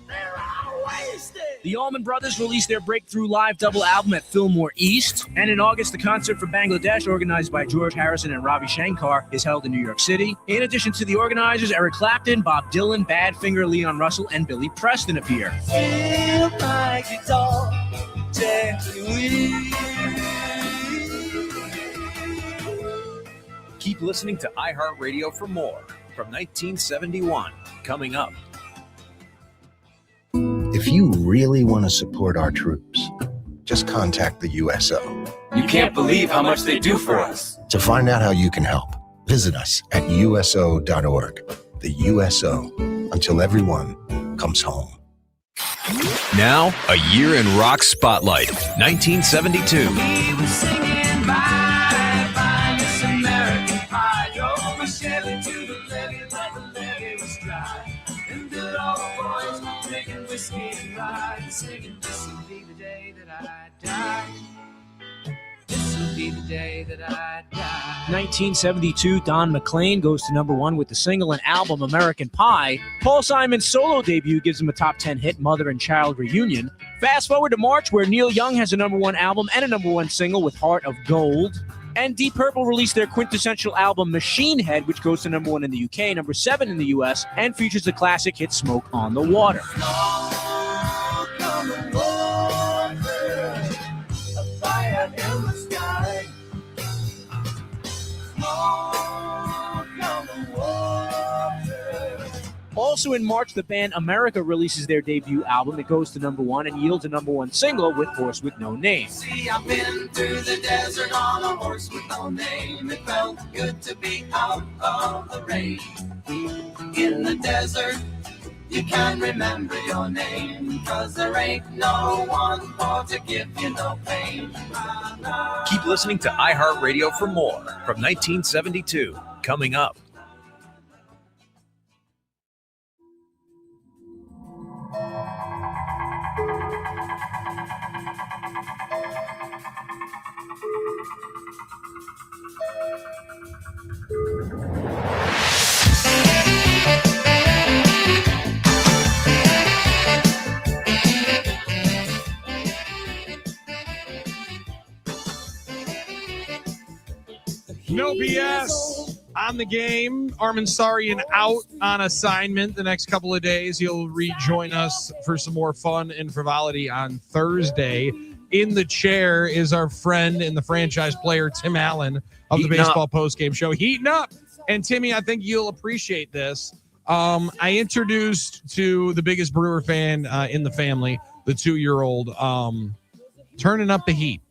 They're all wasted. The Allman Brothers released their breakthrough live double album at Fillmore East. And in August, the concert for Bangladesh, organized by George Harrison and Ravi Shankar, is held in New York City. In addition to the organizers, Eric Clapton, Bob Dylan, Badfinger, Leon Russell, and Billy Preston appear. Feel my guitar gently. Keep listening to iHeartRadio for more from 1971, coming up. If you really want to support our troops, just contact the USO. You can't believe how much they do for us. To find out how you can help, visit us at USO.org. The USO, until everyone comes home. Now, a year in rock spotlight. 1972. We were singing bye, bye, Miss American Pie. Drove a Chevy to the levee, but the levee was dry. And good old boys were drinking whiskey and rye, and singing, this will be the day that I die. This will be the day that I die. 1972, Don McLean goes to number 1 with the single and album American Pie. Paul Simon's solo debut gives him a top 10 hit, Mother and Child Reunion. Fast forward to March, where Neil Young has a number 1 album and a number 1 single with Heart of Gold. And Deep Purple released their quintessential album Machine Head, which goes to number 1 in the UK, number 7 in the US, and features the classic hit Smoke on the Water. Smoke on the water, a fire in the sky. Smoke on the water. Also in March, the band America releases their debut album. It goes to number 1 and yields a number 1 single with Horse with No Name. See, I've been through the desert on a horse with no name. It felt good to be out of the rain. In the desert, you can remember your name, 'cause there ain't no one for to give you no pain. Keep listening to iHeartRadio for more from 1972, coming up. No BS on the game. Armen Sarian out on assignment the next couple of days. He'll rejoin us for some more fun and frivolity on Thursday. In the chair is our friend and the franchise player, Tim Allen of the Baseball Postgame Show. Heating up. And Timmy, I think you'll appreciate this. I introduced to the biggest Brewer fan in the family, the 2-year-old, turning up the heat.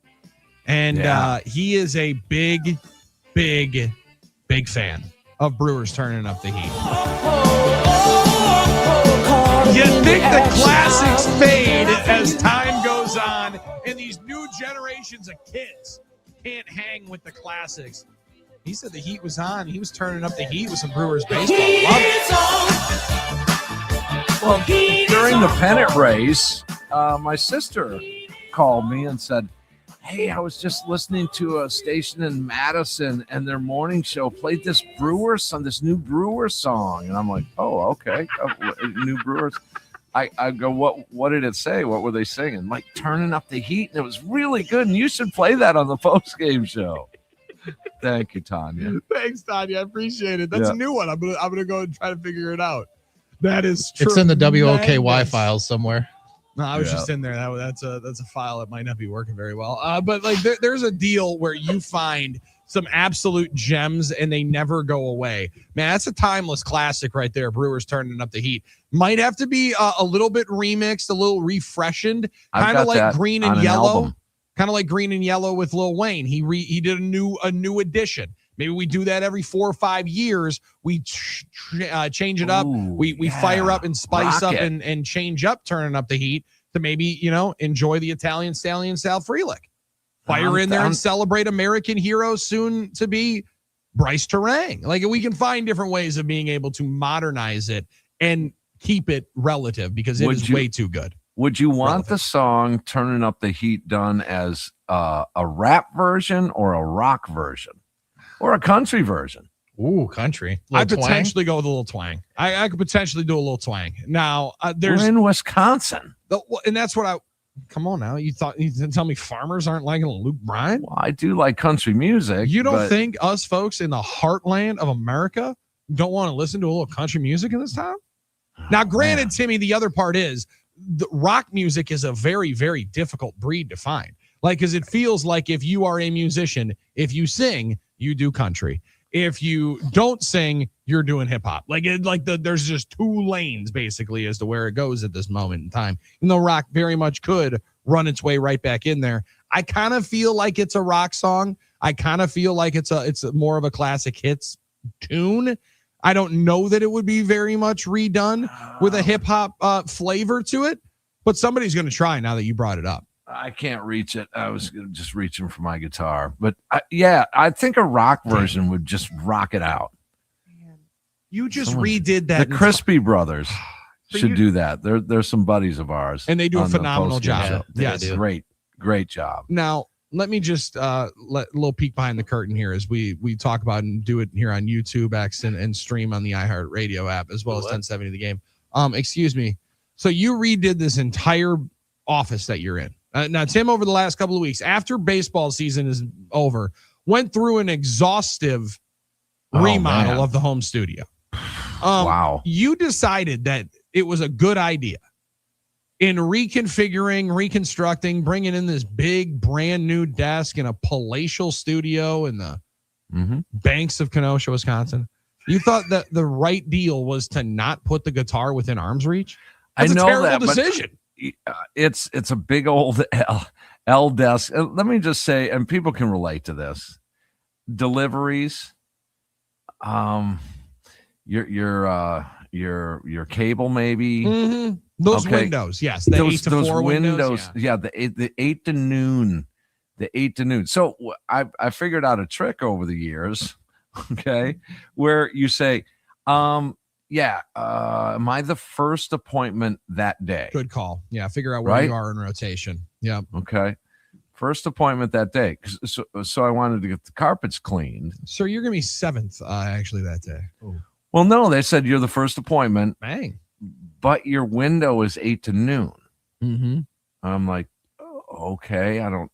And he is a big fan of Brewers turning up the heat. You think the classics fade as time goes on, and these new generations of kids can't hang with the classics. He said the heat was on. He was turning up the heat with some Brewers baseball. Well, during the pennant race, my sister called me and said, hey, I was just listening to a station in Madison, and their morning show played this new Brewer song. And I'm like, oh, okay. New Brewers. I go, what did it say? What were they singing? Like, turning up the heat. And it was really good. And you should play that on the postgame show. Thank you, Tanya. Thanks, Tanya. I appreciate it. That's a new one. I'm gonna go and try to figure it out. That is true. It's in the WOKY files somewhere. No, I was just in there. That's a file that might not be working very well. But like there's a deal where you find some absolute gems and they never go away. Man, that's a timeless classic right there. Brewers turning up the heat. Might have to be a little bit remixed, a little refreshened, kind of like Green and Yellow. Kind of like Green and Yellow with Lil Wayne. He did a new edition. Maybe we do that every 4 or 5 years. We change it up. We fire up and spice up and change up, turning up the heat to maybe, enjoy the Italian Stallion Sal Frelick. Fire in there and celebrate American heroes soon to be Bryce Terang. Like, we can find different ways of being able to modernize it and keep it relative because it is way too good. Would you want the song Turning Up the Heat done as a rap version or a rock version or a country version? Ooh, country. I'd potentially go with a little twang. I could potentially do a little twang. Now, we're in Wisconsin. And that's what come on now. You tell me farmers aren't liking Luke Bryan? Well, I do like country music. You don't think us folks in the heartland of America don't want to listen to a little country music in this town? Now, granted, Timmy, the other part is, the rock music is a very, very difficult breed to find. Like, because it feels like if you are a musician, if you sing, you do country. If you don't sing, you're doing hip hop. There's just two lanes basically as to where it goes at this moment in time. And though rock very much could run its way right back in there, I kind of feel like it's a rock song. I kind of feel like it's more of a classic hits tune. I don't know that it would be very much redone with a hip hop flavor to it, but somebody's going to try now that you brought it up. I can't reach it. I was just reaching for my guitar, but I think a rock version would just rock it out. You just redid that. The Crispy Brothers should do that. They're some buddies of ours, and they do a phenomenal job. Yes, great job. Now, let me just let a little peek behind the curtain here as we talk about and do it here on YouTube, X, and stream on the iHeart Radio app as well as 1070 The Game. Excuse me. So you redid this entire office that you're in. Now, Tim, over the last couple of weeks, after baseball season is over, went through an exhaustive remodel of the home studio. Wow. You decided that it was a good idea in reconfiguring, reconstructing, bringing in this big brand new desk in a palatial studio in the banks of Kenosha, Wisconsin. You thought that the right deal was to not put the guitar within arm's reach? That's a terrible decision. It's a big old L desk. Let me just say, and people can relate to this. Deliveries, your cable maybe. Those windows, yes. The 8 to 4 windows. Yeah, the 8 to noon. The 8 to noon. So I figured out a trick over the years, okay, where you say, am I the first appointment that day? Good call. Yeah, figure out where you are in rotation. Yeah. Okay. First appointment that day. So I wanted to get the carpets cleaned. So you're going to be 7th, actually, that day. Ooh. Well, no, they said you're the first appointment. Bang. But your window is 8 to noon. Mm-hmm. I'm like, okay, I don't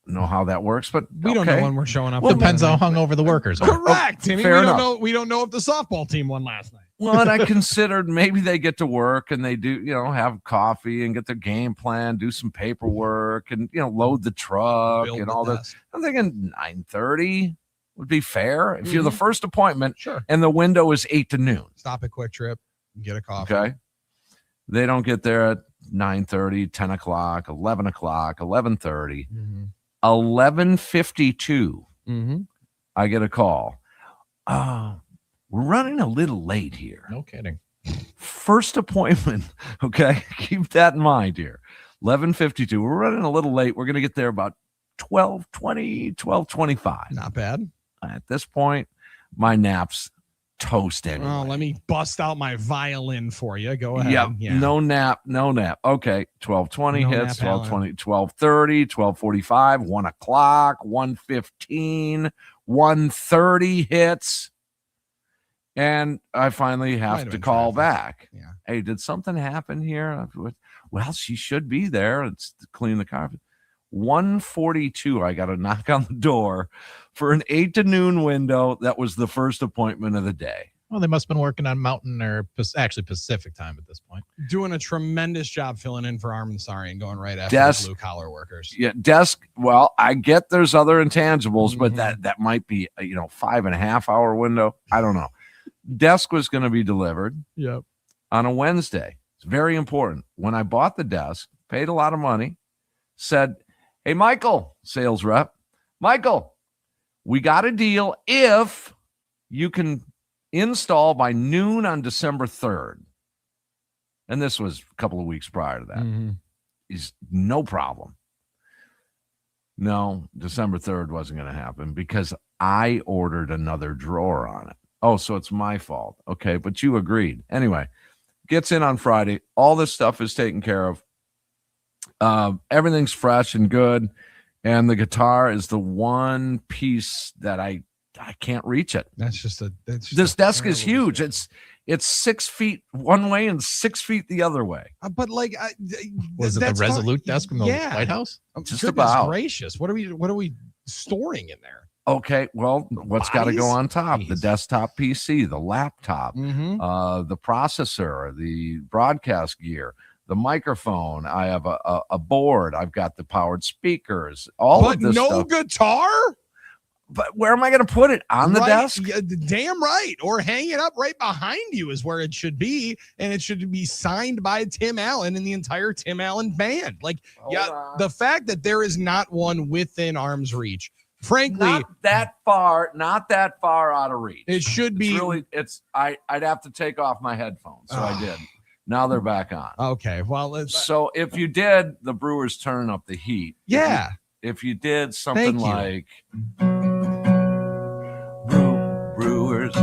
know how that works, but we don't know when we're showing up. Well, depends how hungover the workers are. Correct. I mean, fair enough. We don't know if the softball team won last night. Well, and I considered maybe they get to work and they do, have coffee and get their game plan, do some paperwork and, load the truck Build and the all that. desk. I'm thinking 9:30 would be fair. If you're the first appointment Sure. and the window is 8 to noon. Stop at Quick Trip, get a coffee. Okay. They don't get there at 9:30, 10 o'clock, 11 o'clock, 11:30, 11:52. I get a call. We're running a little late here. No kidding. First appointment. Okay. Keep that in mind here. 11:52. We're running a little late. We're going to get there about 12:20, 12:25. Not bad. At this point, my nap's toast anyway. Oh, let me bust out my violin for you. Go ahead. Yeah. No nap. Okay. 12:20 hits, 12:20, 12:30, 12:45, 1 o'clock, 1:15, 1:30 hits. And I finally have to call back. Yeah. Hey, did something happen here? Well, she should be there. It's to clean the carpet. 1:42. I got a knock on the door for an 8 to noon window. That was the first appointment of the day. Well, they must have been working on Mountain or actually Pacific time at this point. Doing a tremendous job filling in for Armen Sari and going right after the blue collar workers. Yeah, desk. Well, I get there's other intangibles, but that might be a 5.5 hour window. I don't know. Desk was going to be delivered on a Wednesday. It's very important. When I bought the desk, paid a lot of money, said, hey, Michael, sales rep, Michael, we got a deal if you can install by noon on December 3rd. And this was a couple of weeks prior to that. He's no problem. No, December 3rd wasn't going to happen because I ordered another drawer on it. Oh, so it's my fault. Okay, but you agreed. Anyway, gets in on Friday. All this stuff is taken care of. Everything's fresh and good. And the guitar is the one piece that I can't reach it. This desk is huge. It's 6 feet one way and 6 feet the other way. But like, was it the Resolute desk from the White House? Just about. Gracious. What are we storing in there? Okay, well, what's got to go on top? The desktop PC, the laptop, the processor, the broadcast gear, the microphone. I have a board. I've got the powered speakers. All of this stuff. Guitar? But where am I going to put it? On the desk? Yeah, damn right. Or hang it up right behind you is where it should be. And it should be signed by Tim Allen and the entire Tim Allen band. Like, the fact that there is not one within arm's reach. Frankly, not that far out of reach. It should be. I'd have to take off my headphones. So I did. Now they're back on. Okay. Well, so if you did, the Brewers turn up the heat. Yeah. If you did something like Brewers,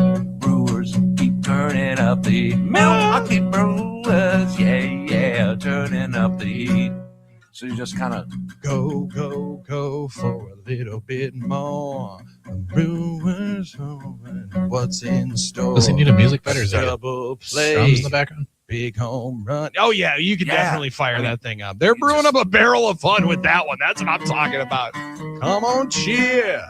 keep turning up the heat. Milwaukee Brewers, yeah, turning up the heat. So you just kind of go for a little bit more. Brewers, what's in store? Does he need a music bed or is that double play? Drums in the background? Big home run. Oh, yeah, you could definitely fire that thing up. They're brewing up a barrel of fun with that one. That's what I'm talking about. Come on, cheer.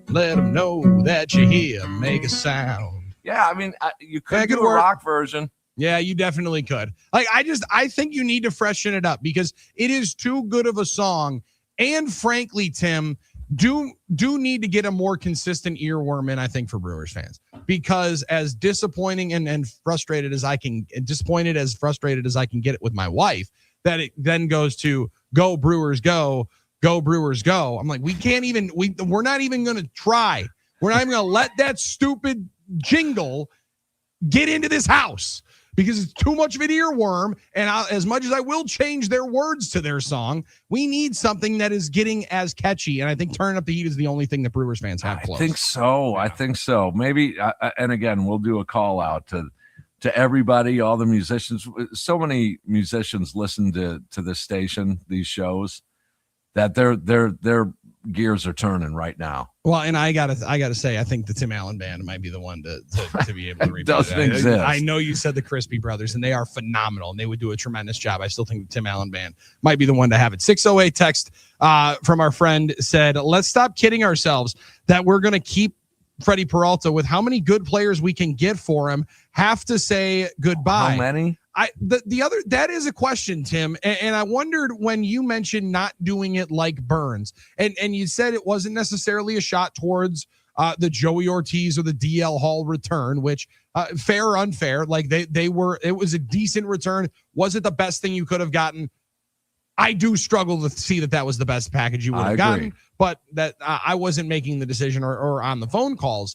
Let them know that you're here. Make a sound. Yeah, I mean, you could do a rock version. Yeah, you definitely could. Like, I think you need to freshen it up because it is too good of a song. And frankly, Tim, do need to get a more consistent earworm in, I think, for Brewers fans. Because as disappointing and frustrated as I can, disappointed as frustrated as I can get it with my wife, that it then goes to go Brewers go Brewers go. I'm like, we're not even going to try. We're not even going to let that stupid jingle get into this house. Because it's too much of an earworm, and as much as I will change their words to their song, we need something that is getting as catchy. And I think Turn Up the Heat is the only thing that Brewers fans have close. I think so. Maybe, and again, we'll do a call out to everybody, all the musicians. So many musicians listen to this station, these shows. that their gears are turning right now. Well, and I gotta say, I think the Tim Allen Band might be the one to be able to repeat doesn't it. exist. I know you said the Crispy Brothers, and they are phenomenal, and they would do a tremendous job. I still think the Tim Allen Band might be the one to have it. 608 text from our friend said, let's stop kidding ourselves that we're going to keep Freddie Peralta with how many good players we can get for him. Have to say goodbye. How many? The other, that is a question, Tim, and I wondered when you mentioned not doing it like Burns, and you said it wasn't necessarily a shot towards the Joey Ortiz or the DL Hall return, which fair or unfair, like they were, it was a decent return. Was it the best thing you could have gotten? I do struggle to see that was the best package you would have gotten, but that I wasn't making the decision or on the phone calls.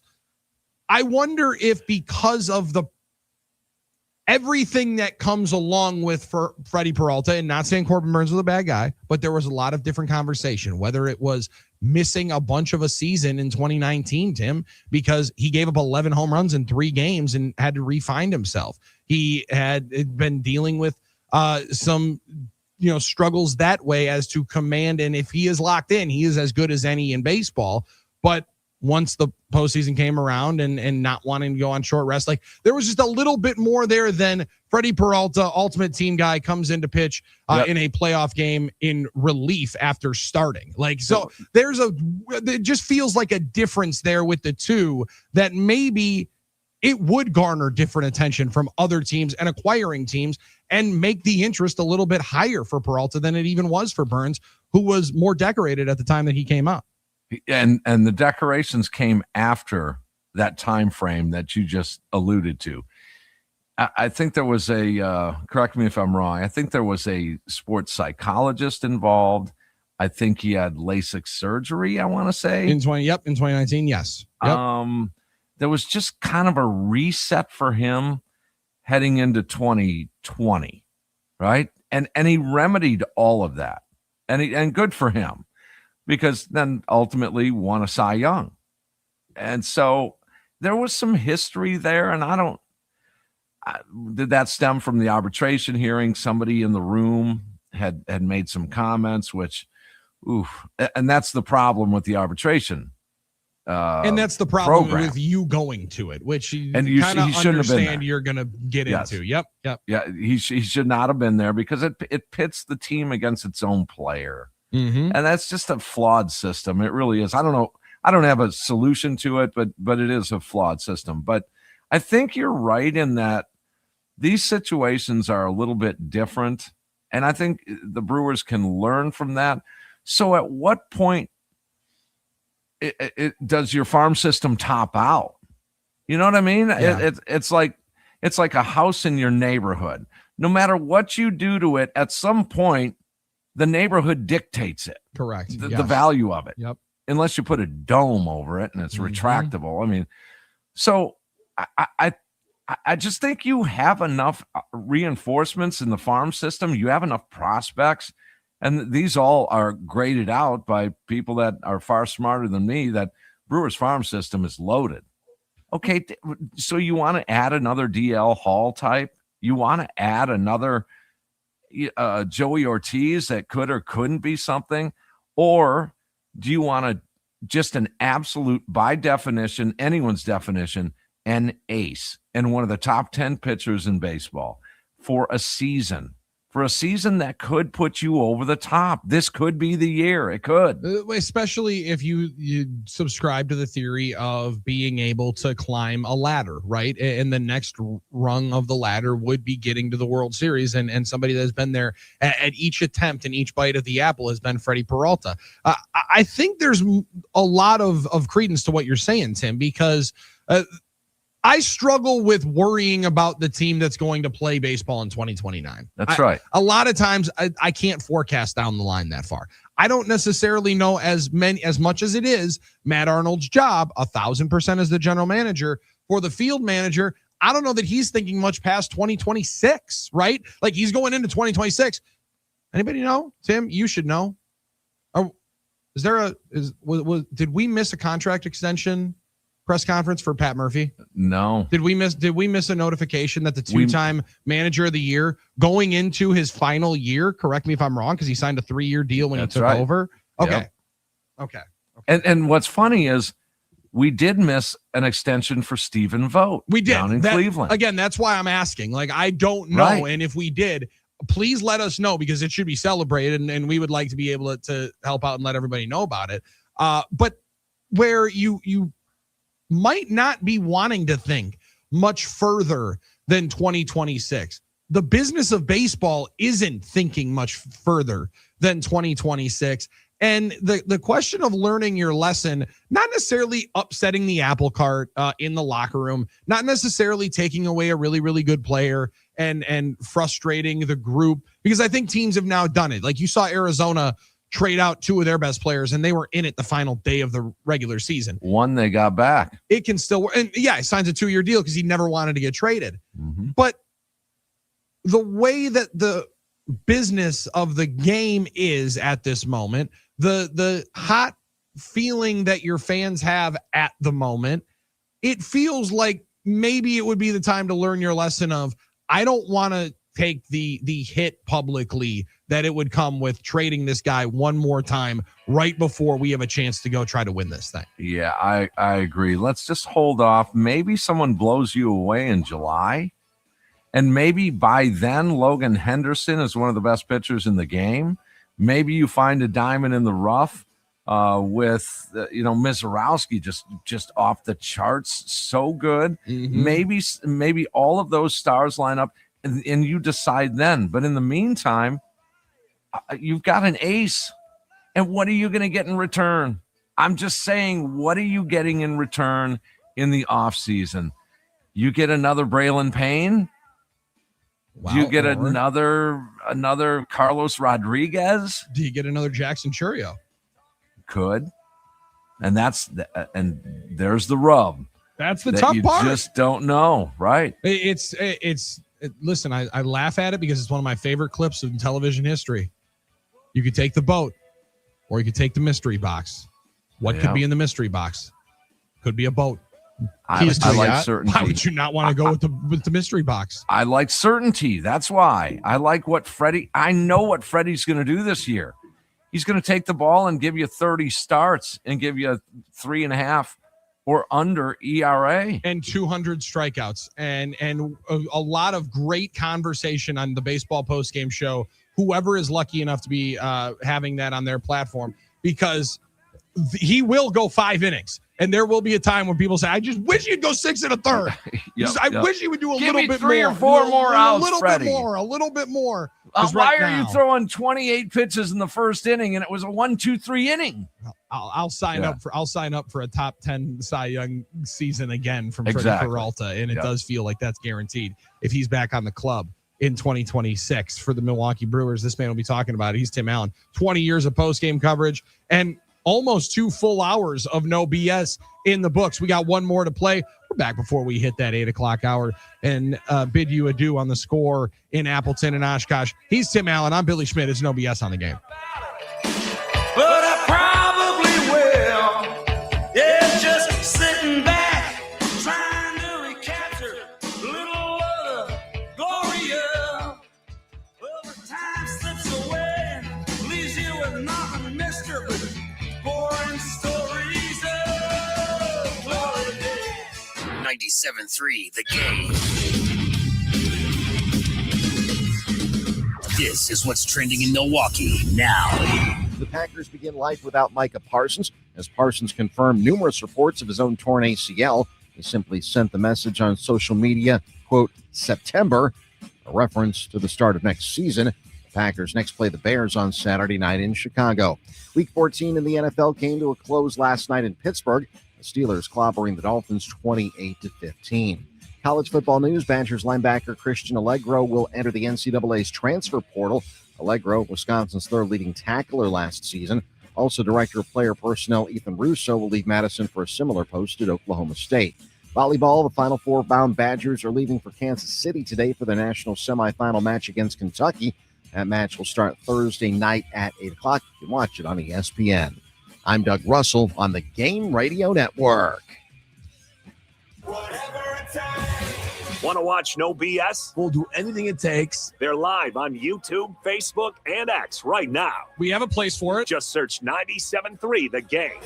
I wonder if because of everything that comes along with for Freddie Peralta, and not saying Corbin Burns was a bad guy, but there was a lot of different conversation, whether it was missing a bunch of a season in 2019, Tim, because he gave up 11 home runs in 3 games and had to re-find himself. He had been dealing with some struggles that way as to command. And if he is locked in, he is as good as any in baseball. But once the postseason came around and not wanting to go on short rest, like there was just a little bit more there than Freddie Peralta, ultimate team guy, comes in to pitch in a playoff game in relief after starting. Like, so it just feels like a difference there with the two that maybe it would garner different attention from other teams and acquiring teams and make the interest a little bit higher for Peralta than it even was for Burns, who was more decorated at the time that he came up. And the decorations came after that time frame that you just alluded to. I think there was correct me if I'm wrong, I think there was a sports psychologist involved. I think he had LASIK surgery, I want to say. In 2019, yes. Yep. There was just kind of a reset for him heading into 2020, right? And he remedied all of that. And good for him, because then ultimately won a Cy Young. And so there was some history there, and did that stem from the arbitration hearing? Somebody in the room had made some comments, which, and that's the problem with the arbitration. And that's the problem with you going to it, which you kind of understand you're going to get into. Yep. Yeah, he should not have been there because it pits the team against its own player. Mm-hmm. And that's just a flawed system. It really is. I don't know. I don't have a solution to it, but it is a flawed system. But I think you're right in that these situations are a little bit different. And I think the Brewers can learn from that. So at what point does your farm system top out? You know what I mean? Yeah. It's like a house in your neighborhood. No matter what you do to it, at some point, the neighborhood dictates it. Correct. The value of it. Yep. Unless you put a dome over it and it's retractable. I mean, so I just think you have enough reinforcements in the farm system. You have enough prospects. And these all are graded out by people that are far smarter than me, that Brewers farm system is loaded. Okay, so you want to add another DL Hall type? You want to add another Joey Ortiz that could or couldn't be something? Or do you want to just an absolute, by definition, anyone's definition, an ace and one of the top 10 pitchers in baseball for a season? For a season that could put you over the top. This could be the year. It could. Especially if you subscribe to the theory of being able to climb a ladder, right? And the next rung of the ladder would be getting to the World Series. And somebody that's been there at each attempt and each bite of the apple has been Freddie Peralta. I think there's a lot of credence to what you're saying, Tim, because I struggle with worrying about the team that's going to play baseball in 2029. That's right. A lot of times I can't forecast down the line that far. I don't necessarily know as much as it is Matt Arnold's job, 1,000% as the general manager. For the field manager, I don't know that he's thinking much past 2026, right? Like he's going into 2026. Anybody know? Tim, you should know. Did we miss a contract extension? press conference for Pat Murphy? No. Did we miss a notification that the two-time manager of the year going into his final year, correct me if I'm wrong, because he signed a 3-year deal when he took over? Okay. Yep. Okay. And what's funny is we did miss an extension for Stephen Vogt. We did. Down in Cleveland. Again, that's why I'm asking. Like, I don't know. Right. And if we did, please let us know, because it should be celebrated, and we would like to be able to help out and let everybody know about it. But where you might not be wanting to think much further than 2026. The business of baseball isn't thinking much further than 2026. And the question of learning your lesson, not necessarily upsetting the apple cart in the locker room, not necessarily taking away a really, really good player and frustrating the group, because I think teams have now done it. Like you saw Arizona trade out 2 of their best players, and they were in it the final day of the regular season. One they got back. It can still work. And yeah, he signs a 2-year deal because he never wanted to get traded. Mm-hmm. But the way that the business of the game is at this moment, the hot feeling that your fans have at the moment, it feels like maybe it would be the time to learn your lesson of, I don't want to take the hit publicly that it would come with trading this guy one more time right before we have a chance to go try to win this thing. Yeah, I agree. Let's just hold off. Maybe someone blows you away in July, and maybe by then Logan Henderson is one of the best pitchers in the game. Maybe you find a diamond in the rough with Mizorowski just off the charts, so good. Mm-hmm. Maybe all of those stars line up, and you decide then. But in the meantime, you've got an ace, and what are you going to get in return? I'm just saying, what are you getting in return in the offseason? You get another Braylon Payne? Wow, do you get another Carlos Rodriguez? Do you get another Jackson Churio? Could. And there's the rub. That's the tough part. You just don't know, right? Listen, I laugh at it because it's one of my favorite clips in television history. You could take the boat, or you could take the mystery box. What could be in the mystery box? Could be a boat. I like certainty. Why would you not want to go with the mystery box? I like certainty. That's why. I like what Freddie. I know what Freddie's going to do this year. He's going to take the ball and give you 30 starts and give you 3.5 or under ERA and 200 strikeouts and a lot of great conversation on the baseball postgame show. Whoever is lucky enough to be having that on their platform, because he will go 5 innings. And there will be a time when people say, I just wish you'd go 6 1/3. I wish you would do a little bit more. 3 or 4 more outs, Freddie. A little bit more. Why are you throwing 28 pitches in the first inning and it was a 1-2-3 inning? I'll sign up for a top 10 Cy Young season again from Freddie Peralta, and it does feel like that's guaranteed if he's back on the club in 2026 for the Milwaukee Brewers. This man will be talking about it. He's Tim Allen. 20 years of post-game coverage and almost 2 full hours of no BS in the books. We got one more to play. We're back before we hit that 8 o'clock hour and bid you adieu on the score in Appleton and Oshkosh. He's Tim Allen. I'm Billy Schmidt. It's no BS on the game. But I probably will. Yeah, just sitting back, trying to recapture a little of the glory of. Well, the time slips away, leaves you with nothing, mister, but boring stories of glory days. 97.3 The Game. This is what's trending in Milwaukee now. The Packers begin life without Micah Parsons, as Parsons confirmed numerous reports of his own torn ACL. He simply sent the message on social media, quote, September, a reference to the start of next season. The Packers next play the Bears on Saturday night in Chicago. Week 14 in the NFL came to a close last night in Pittsburgh. The Steelers clobbering the Dolphins 28-15. College football news, Badgers linebacker Christian Allegro will enter the NCAA's transfer portal. Allegro, Wisconsin's third leading tackler last season. Also, Director of Player Personnel Ethan Russo will leave Madison for a similar post at Oklahoma State. Volleyball, the Final Four bound Badgers are leaving for Kansas City today for the national semifinal match against Kentucky. That match will start Thursday night at 8 o'clock. You can watch it on ESPN. I'm Doug Russell on the Game Radio Network. Want to watch No BS? We'll do anything it takes. They're live on YouTube, Facebook, and X right now. We have a place for it. Just search 97.3 The Game.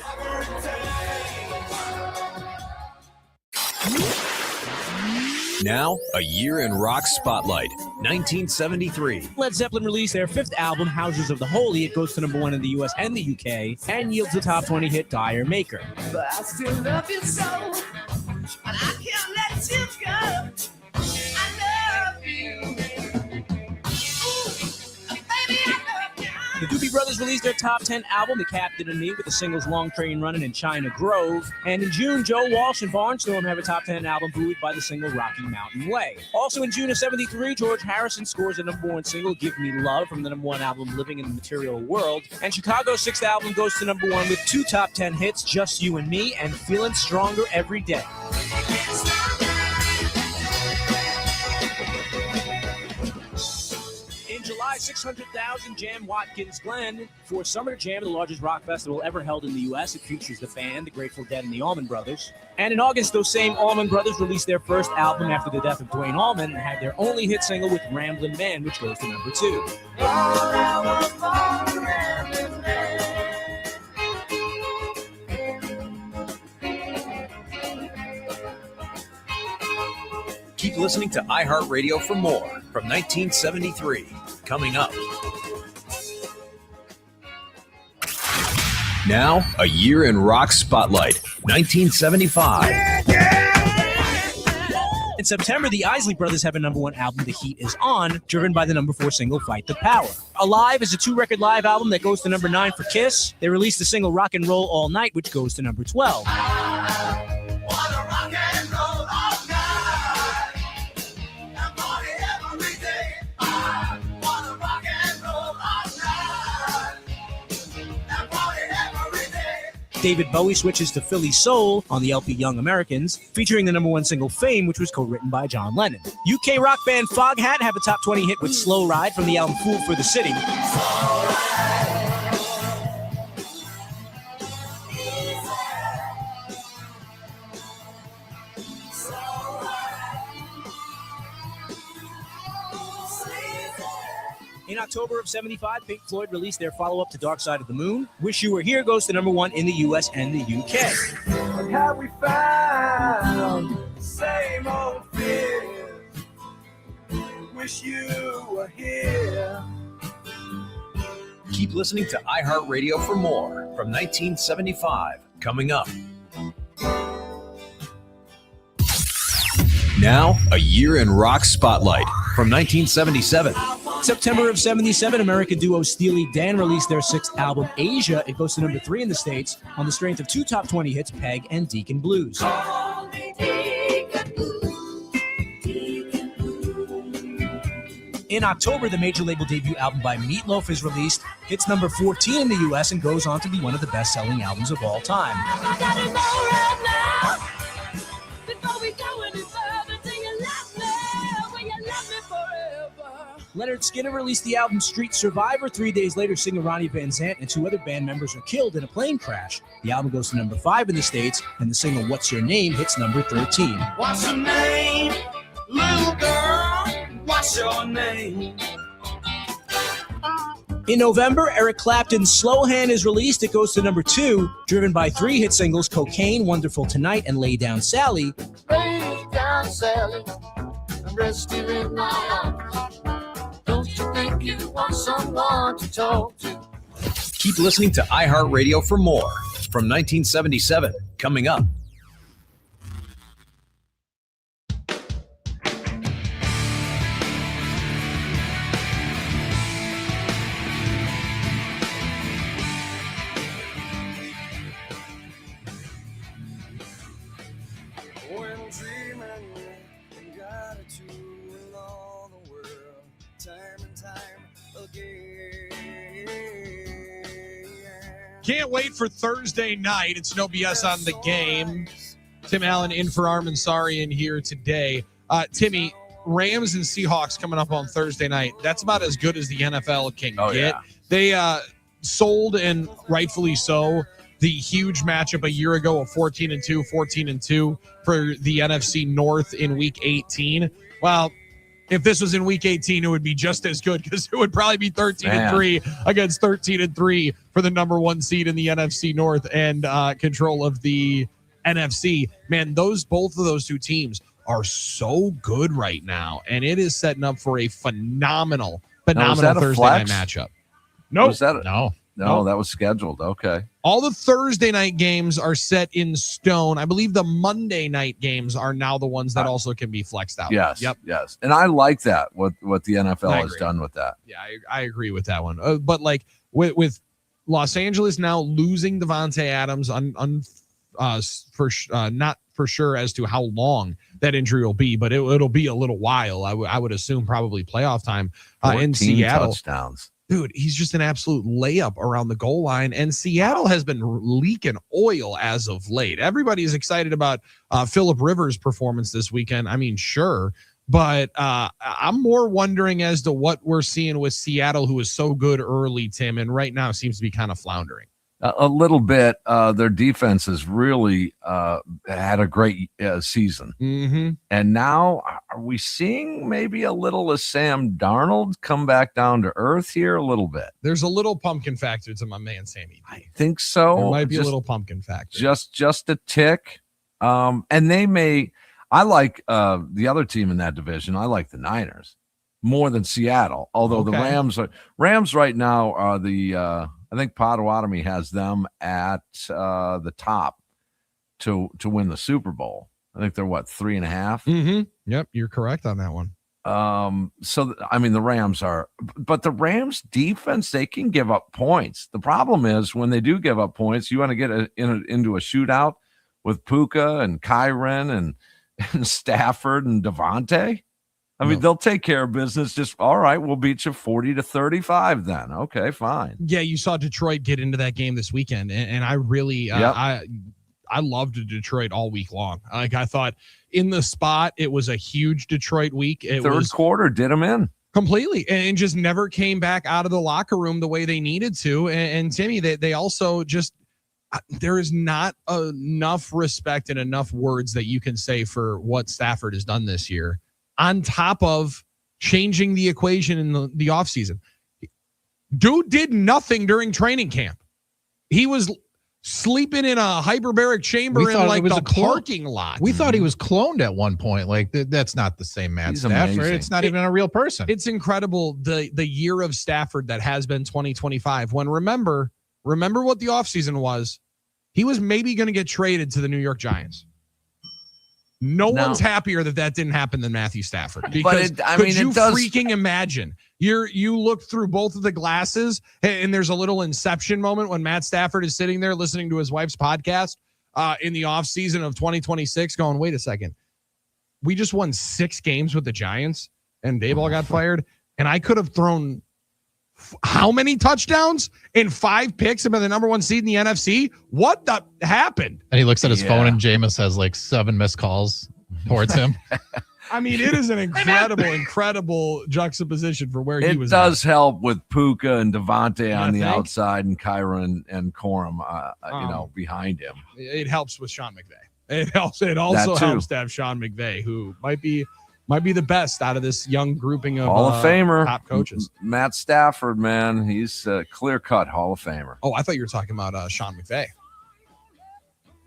Now, a year in rock spotlight, 1973. Led Zeppelin released their fifth album, Houses of the Holy. It goes to number 1 in the US and the UK and yields the top 20 hit Dire Maker. But I still love you so, and I can't let you go. I love you. Ooh, baby, I love you. The Doobie Brothers released their top 10 album, The Captain and Me, with the singles Long Train Running and China Grove. And in June, Joe Walsh and Barnstorm have a top 10 album buoyed by the single Rocky Mountain Way. Also in June of 73, George Harrison scores the number 1 single, Give Me Love, from the number 1 album, Living in the Material World. And Chicago's 6th album goes to number 1 with 2 top 10 hits, Just You and Me and Feeling Stronger Every Day. July, 600,000 Jam Watkins Glen for Summer Jam, the largest rock festival ever held in the U.S. It features the band, the Grateful Dead, and the Allman Brothers. And in August, those same Allman Brothers released their first album after the death of Duane Allman and had their only hit single with Ramblin' Man, which goes to number 2. Keep listening to iHeartRadio for more from 1973. Coming up. Now, a year in rock spotlight, 1975. In September, the Isley Brothers have a number 1 album, The Heat Is On, driven by the number 4 single, Fight the Power. Alive is a 2-record live album that goes to number 9 for Kiss. They released the single Rock and Roll All Night, which goes to number 12. David Bowie switches to Philly Soul on the LP Young Americans, featuring the number 1 single Fame, which was co-written by John Lennon. UK rock band Foghat have a top 20 hit with Slow Ride from the album Fool for the City. In October of 75, Pink Floyd released their follow-up to Dark Side of the Moon. Wish You Were Here goes to number 1 in the US and the UK. What have we found? Same old fears. Wish you were here. Keep listening to iHeartRadio for more from 1975. Coming up. Now, a year in rock spotlight from 1977. September of 77, American duo Steely Dan released their 6th album, Asia. It goes to number 3 in the States on the strength of 2 top 20 hits, Peg and Deacon Blues. In October, the major label debut album by Meatloaf is released. Hits number 14 in the U.S. and goes on to be one of the best-selling albums of all time. I gotta know right now, before we go any further, do you love me? Will you love me forever? Leonard Skinner released the album Street Survivor. 3 days later, singer Ronnie Van Zant and 2 other band members are killed in a plane crash. The album goes to number 5 in the States, and the single What's Your Name hits number 13. What's your name, little girl? What's your name? In November, Eric Clapton's Slow Hand is released. It goes to number 2, driven by 3 hit singles, Cocaine, Wonderful Tonight, and Lay Down Sally. Lay down, Sally, and rest you in my arms. Don't you think you want someone to talk to? Keep listening to iHeartRadio for more from 1977. Coming up. Can't wait for Thursday night. It's No BS on the Game. Tim Allen in for Armen Sarian here today. Timmy, Rams and Seahawks coming up on Thursday night. That's about as good as the NFL can get. Yeah. They sold, and rightfully so, the huge matchup a year ago of 14-2 for the NFC North in Week 18. Well, if this was in Week 18, it would be just as good because it would probably be 13-3 against 13-3 for the number one seed in the NFC North and control of the NFC. Man, both of those two teams are so good right now, and it is setting up for a phenomenal Thursday night matchup. No, No, that was scheduled. Okay. All the Thursday night games are set in stone. I believe the Monday night games are now the ones that also can be flexed out. Yes. Yep. Yes. And I like that, what the NFL has done with that. Yeah, I agree with that one. But like with Los Angeles now losing Devontae Adams not for sure as to how long that injury will be, but it'll be a little while. I would assume probably playoff time in Seattle. Touchdowns. Dude, he's just an absolute layup around the goal line, and Seattle has been leaking oil as of late. Everybody is excited about Phillip Rivers' performance this weekend. I mean, sure, but I'm more wondering as to what we're seeing with Seattle, who is so good early, Tim, and right now seems to be kind of floundering. A little bit. Their defense has really had a great season. Mm-hmm. And now are we seeing maybe a little of Sam Darnold come back down to earth here a little bit? There's a little pumpkin factor to my man, Sammy. I think so. There might be a little pumpkin factor. Just a tick. And they may – I like the other team in that division. I like the Niners more than Seattle, although the Rams right now are the I think Potawatomi has them at the top to win the Super Bowl. I think they're 3.5. Mm-hmm. Yep, you're correct on that one. So I mean the Rams are, but the Rams defense, they can give up points. The problem is when they do give up points, you want to get into a shootout with Puka and Kyren and Stafford and Devontae. I mean, they'll take care of business. Just all right, we'll beat you 40-35 then. Okay, fine. Yeah, you saw Detroit get into that game this weekend, and I really I loved Detroit all week long. Like I thought in the spot, it was a huge Detroit week. Third quarter did them in completely, and just never came back out of the locker room the way they needed to. And Timmy, they also just there is not enough respect and enough words that you can say for what Stafford has done this year. On top of changing the equation in the offseason. Dude did nothing during training camp. He was sleeping in a hyperbaric chamber in like the parking lot. We thought he was cloned at one point. Like that's not the same Matt Stafford. Amazing. It's not even a real person. It's incredible the year of Stafford that has been 2025. When remember what the offseason was. He was maybe going to get traded to the New York Giants. No one's happier that didn't happen than Matthew Stafford. Because could you freaking imagine? You look through both of the glasses, and there's a little inception moment when Matt Stafford is sitting there listening to his wife's podcast in the offseason of 2026 going, wait a second. We just won 6 games with the Giants, and Daboll got fired, and I could have thrown how many touchdowns and 5 picks and been the number one seed in the NFC? What the happened? And he looks at his phone and Jameis has like 7 missed calls towards him. I mean, it is an incredible juxtaposition for where he was. It does help with Puka and Devontae on the outside and Kyren and Corum, behind him. It helps with Sean McVay. It helps. It also helps to have Sean McVay, who might be the best out of this young grouping of Hall of Famer top coaches. Matt Stafford, man, he's a clear-cut Hall of Famer. Oh, I thought you were talking about Sean McVay.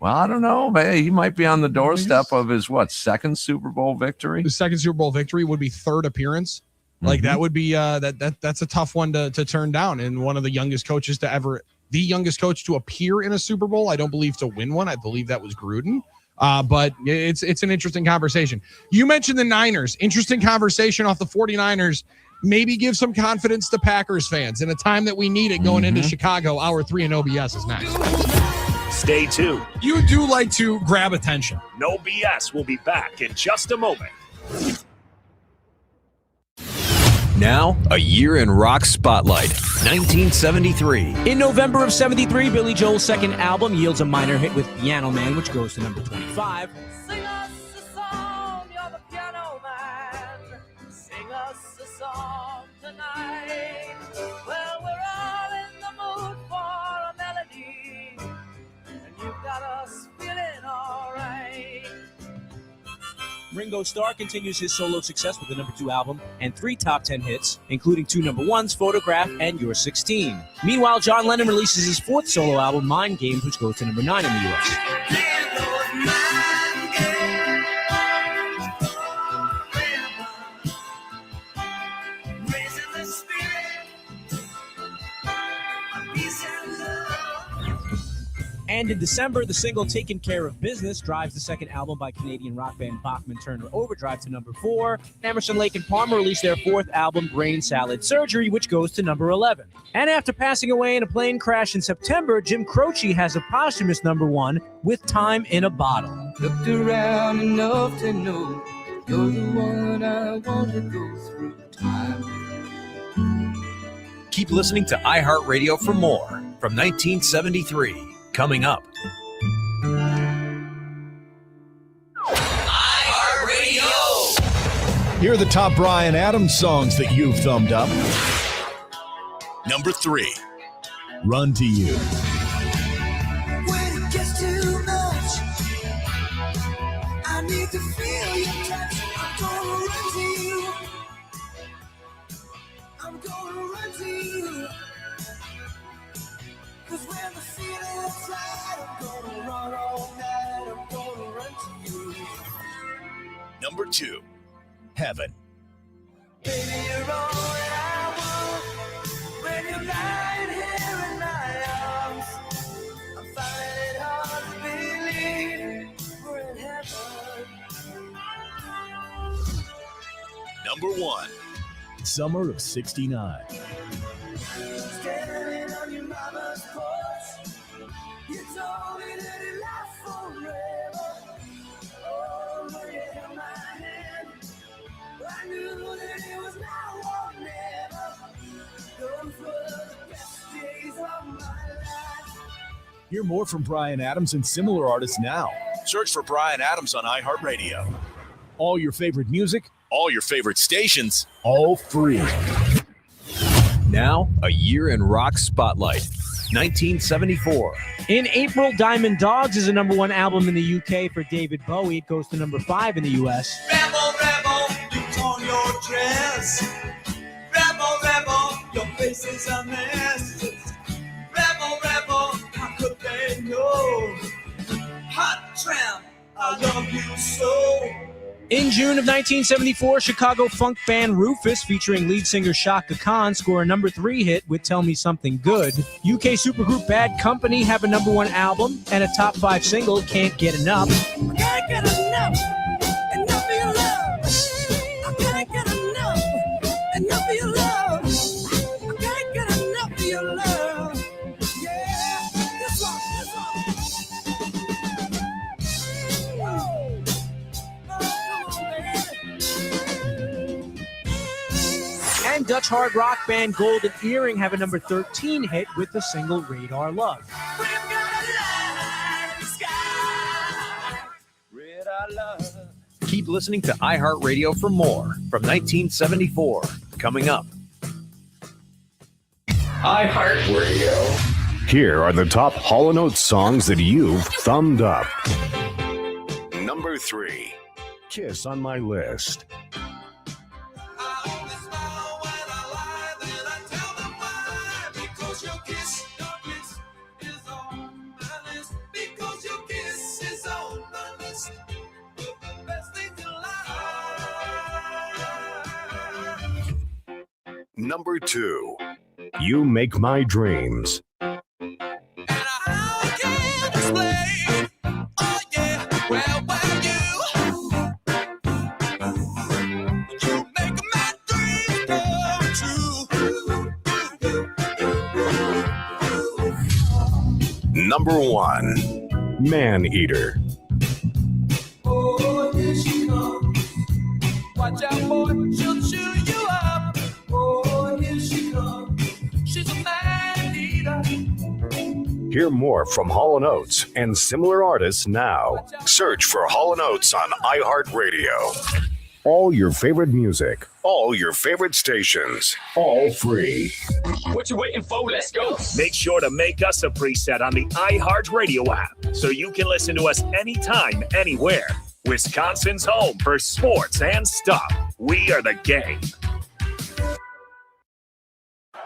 Well, I don't know. He might be on the doorstep of his, second Super Bowl victory? His second Super Bowl victory would be 3rd appearance. Like that would be that's a tough one to turn down. And one of the youngest coaches the youngest coach to appear in a Super Bowl. I don't believe to win one. I believe that was Gruden. But it's an interesting conversation. You mentioned the Niners. Interesting conversation off the 49ers. Maybe give some confidence to Packers fans in a time that we need it going into Chicago. Hour 3 and OBS is next. Stay tuned. You do like to grab attention. No BS will be back in just a moment. Now, a year in rock spotlight, 1973. In November of 73, Billy Joel's second album yields a minor hit with Piano Man, which goes to number 25. Sing us a song, you're the piano man. Sing us a song tonight. Well, we're all in the mood for a melody. Ringo Starr continues his solo success with the number 2 album and 3 top 10 hits, including 2 number 1s, Photograph and You're 16. Meanwhile, John Lennon releases his 4th solo album, Mind Games, which goes to number 9 in the U.S. And in December, the single Taking Care of Business drives the second album by Canadian rock band Bachman Turner Overdrive to number 4. Emerson, Lake and Palmer released their 4th album, Brain Salad Surgery, which goes to number 11. And after passing away in a plane crash in September, Jim Croce has a posthumous number 1 with Time in a Bottle. Looked around enough to know you're the one I want to go through time. Keep listening to iHeartRadio for more from 1973. Coming up. iHeartRadio. Here are the top Bryan Adams songs that you've thumbed up. Number 3, Run to You. When it gets too much, I need to feel your touch. I'm gonna run to you. I'm gonna run to you. 'Cause when the feeling's right, I'm gonna run all night. I'm gonna run to you. Number 2, Heaven. Baby, you're all that I want. When you're lying here in my arms, I'm finding it hard to believe we're in heaven. Number 1, Summer of '69. Standing on your mama's porch, you told me that it lasts forever. Oh, when you held my hand, I knew that it was now or never. Those were the best days of my life. Hear more from Bryan Adams and similar artists now. Search for Bryan Adams on iHeartRadio. All your favorite music, all your favorite stations, all free. Now, a year in rock spotlight. 1974. In April, Diamond Dogs is a number 1 album in the UK for David Bowie. It goes to number 5 in the US. Rebel, rebel, you torn your dress. Rebel, rebel, your face is a mess. Rebel, rebel, how could they know? Hot tramp, I love you so. In June of 1974, Chicago funk band Rufus, featuring lead singer Shaka Khan, score a number 3 hit with Tell Me Something Good. UK supergroup Bad Company have a number 1 album and a top 5 single, Can't Get Enough. I can't get enough of your love. I can't get enough of your love. I can't get enough of your love. Yeah, this one. And Dutch hard rock band Golden Earring have a number 13 hit with the single Radar Love. Keep listening to iHeartRadio for more from 1974. Coming up. iHeartRadio. Here are the top Hall & Oates songs that you've thumbed up. Number 3, Kiss on My List. Number 2, You Make My Dreams. Number 1, Man Eater. Oh, here she comes. Watch out, boy, she'll chew you up. Oh, here she comes. She's a man eater. Hear more from Hall & Oates and similar artists now. Search for Hall & Oates on iHeartRadio. All your favorite music, all your favorite stations, all free. What you waiting for? Let's go. Make sure to make us a preset on the iHeartRadio app so you can listen to us anytime, anywhere, Wisconsin's home for sports and stuff. We are the game.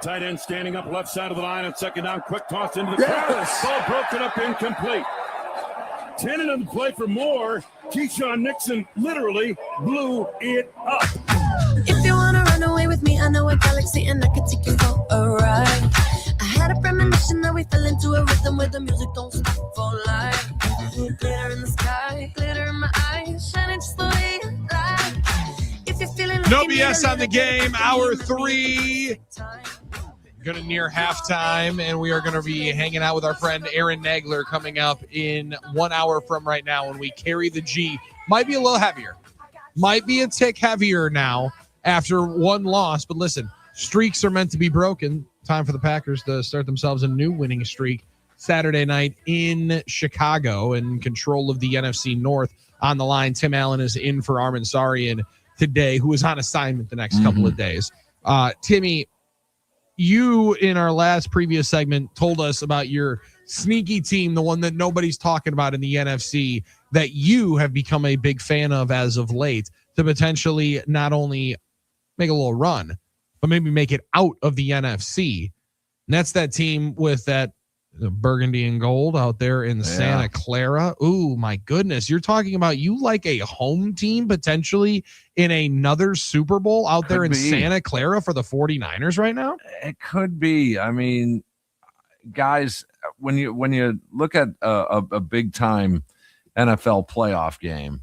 Tight end standing up left side of the line on second down. Quick toss into the crowd. Ball broken up, incomplete. 10 in the play for more. Keyshawn Nixon literally blew it up. If you wanna run away with me, I know a galaxy and I could take you for a ride. I had a premonition that we fell into a rhythm where the music don't stop for life. Glitter in the sky, glitter in my eyes, shining just the way you like. If you're feeling like No BS on the game, hour 3. Going to near halftime, and we are going to be hanging out with our friend Aaron Nagler coming up in 1 hour from right now when we carry the G. Might be a little heavier. Might be a tick heavier now after one loss. But listen, streaks are meant to be broken. Time for the Packers to start themselves a new winning streak Saturday night in Chicago, in control of the NFC North. On the line, Tim Allen is in for Armen Sarian today, who is on assignment the next couple of days. Timmy, you in our last previous segment told us about your sneaky team, the one that nobody's talking about in the NFC, that you have become a big fan of as of late, to potentially not only make a little run, but maybe make it out of the NFC. And that's that team with that burgundy and gold out there in Santa Clara. Ooh, my goodness. You're talking about you like a home team potentially in another Super Bowl out there in Santa Clara for the 49ers right now? It could be. I mean, guys, when you look at a big time NFL playoff game,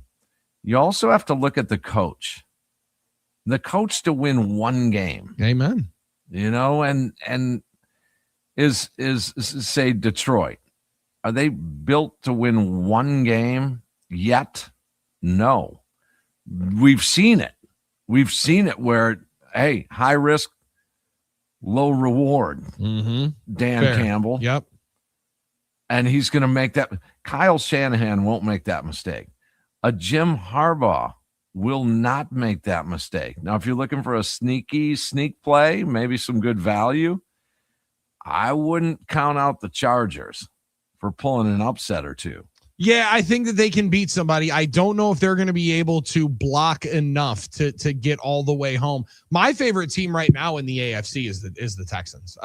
you also have to look at the coach. The coach to win one game. Amen. You know, and is say Detroit. Are they built to win one game yet? No. We've seen it. We've seen it where, hey, high risk, low reward. Dan Fair. Campbell. Yep. And he's going to make that. Kyle Shanahan won't make that mistake. A Jim Harbaugh will not make that mistake. Now, if you're looking for a sneak play, maybe some good value, I wouldn't count out the Chargers for pulling an upset or two. Yeah, I think that they can beat somebody. I don't know if they're going to be able to block enough to get all the way home. My favorite team right now in the AFC is the Texans.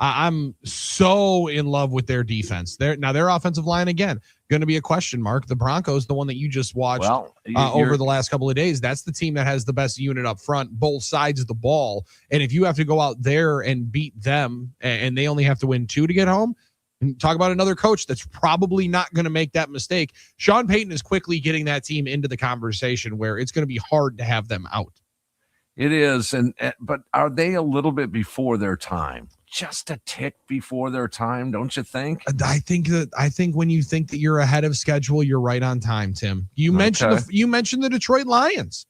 I'm so in love with their defense. Their offensive line, again, going to be a question mark. The Broncos, the one that you just watched over the last couple of days, that's the team that has the best unit up front, both sides of the ball. And if you have to go out there and beat them and they only have to win 2 to get home, and talk about another coach that's probably not going to make that mistake. Sean Payton is quickly getting that team into the conversation where it's going to be hard to have them out. It is, but are they a little bit before their time? Just a tick before their time, don't you think? I think when you think that you're ahead of schedule, you're right on time, Tim. You mentioned the Detroit Lions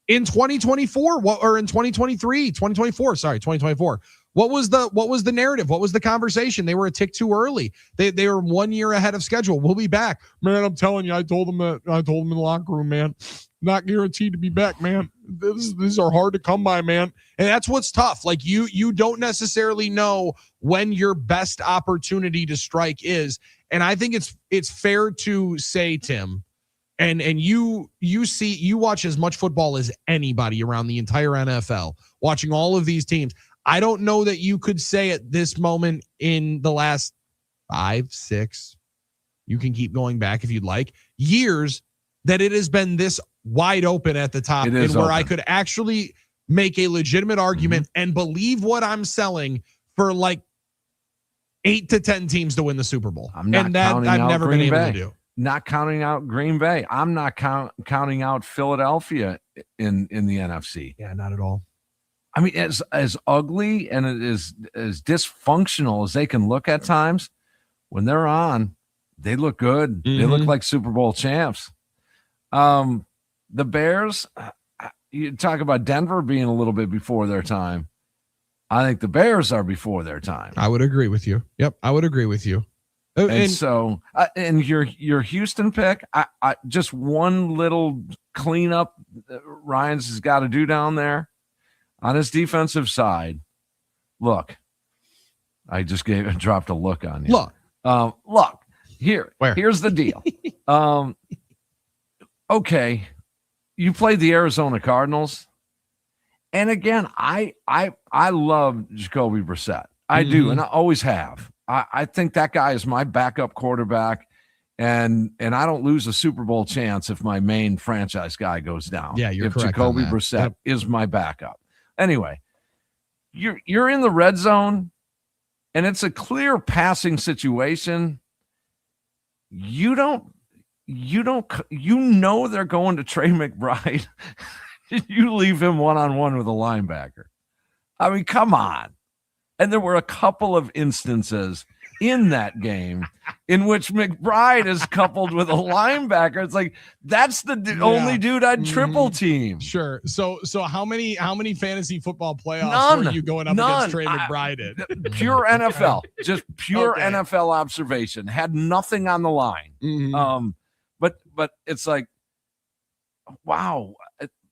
in 2024, or in 2024. What was the narrative? What was the conversation? They were a tick too early. They were 1 year ahead of schedule. We'll be back, man. I'm telling you, I told them in the locker room, man, not guaranteed to be back, man. These are hard to come by, man. And that's what's tough. Like you don't necessarily know when your best opportunity to strike is. And I think it's fair to say, Tim, and you watch as much football as anybody around the entire NFL, watching all of these teams. I don't know that you could say at this moment in the last 5, 6, you can keep going back if you'd like, years, that it has been this wide open at the top, and where I could actually make a legitimate argument and believe what I'm selling for like 8 to 10 teams to win the Super Bowl. I'm not counting I've out never Green been able Bay. to do. Not counting out Green Bay. I'm not counting out Philadelphia in the NFC. Yeah, not at all. I mean, as ugly and as dysfunctional as they can look at times, when they're on, they look good. They look like Super Bowl champs. The Bears, you talk about Denver being a little bit before their time. I think the Bears are before their time. I would agree with you. Yep, I would agree with you. And so, and your Houston pick, I just one little cleanup Ryans has got to do down there on his defensive side. Look, I just dropped a look on you. Look, here's the deal. okay, you played the Arizona Cardinals. And again, I love Jacoby Brissett. I do, and I always have. I think that guy is my backup quarterback, and I don't lose a Super Bowl chance if my main franchise guy goes down. Yeah, you're if correct Jacoby on that. Brissett is my backup. Anyway, you're in the red zone, and it's a clear passing situation. You know they're going to Trey McBride. You leave him one-on-one with a linebacker. I mean, come on. And there were a couple of instances in that game in which McBride is coupled with a linebacker. It's like, that's the only dude I'd triple team. Sure. So how many fantasy football playoffs were you going up against Trey McBride in? Pure NFL. Just pure NFL observation. Had nothing on the line. But it's like, wow.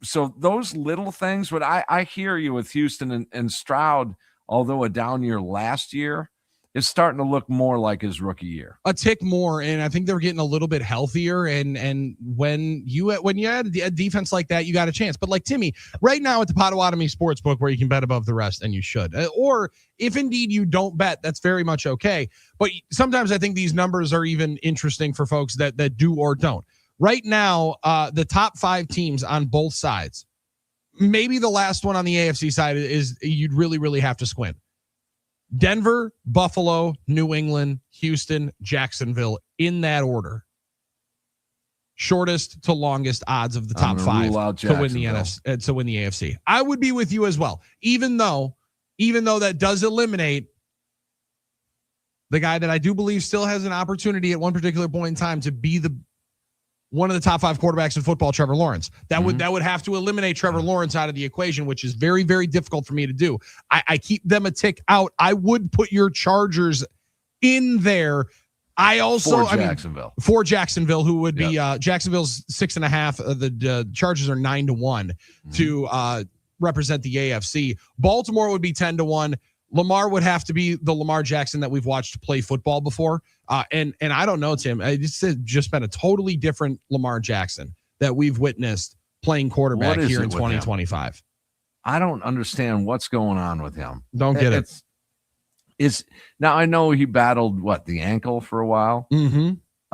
So those little things, but I hear you with Houston and Stroud, although a down year last year, is starting to look more like his rookie year. A tick more, and I think they're getting a little bit healthier. And when you had a defense like that, you got a chance. But like Timmy, right now at the Potawatomi Sportsbook, where you can bet above the rest, and you should. Or if indeed you don't bet, that's very much okay. But sometimes I think these numbers are even interesting for folks that do or don't. Right now, the top 5 teams on both sides, maybe the last one on the AFC side is you'd really, really have to squint. Denver, Buffalo, New England, Houston, Jacksonville, in that order. Shortest to longest odds of the top 5 to win the NFC, to win the AFC. I would be with you as well, even though that does eliminate the guy that I do believe still has an opportunity at one particular point in time to be one of the top 5 quarterbacks in football, Trevor Lawrence. That would have to eliminate Trevor Lawrence out of the equation, which is very, very difficult for me to do. I keep them a tick out. I would put your Chargers in there. For Jacksonville, who would be Jacksonville's 6.5. The Chargers are 9-1 to represent the AFC. Baltimore would be 10-1. Lamar would have to be the Lamar Jackson that we've watched play football before. And I don't know, Tim. It's just been a totally different Lamar Jackson that we've witnessed playing quarterback here in 2025. I don't understand what's going on with him. Don't get it. Now I know he battled the ankle for a while.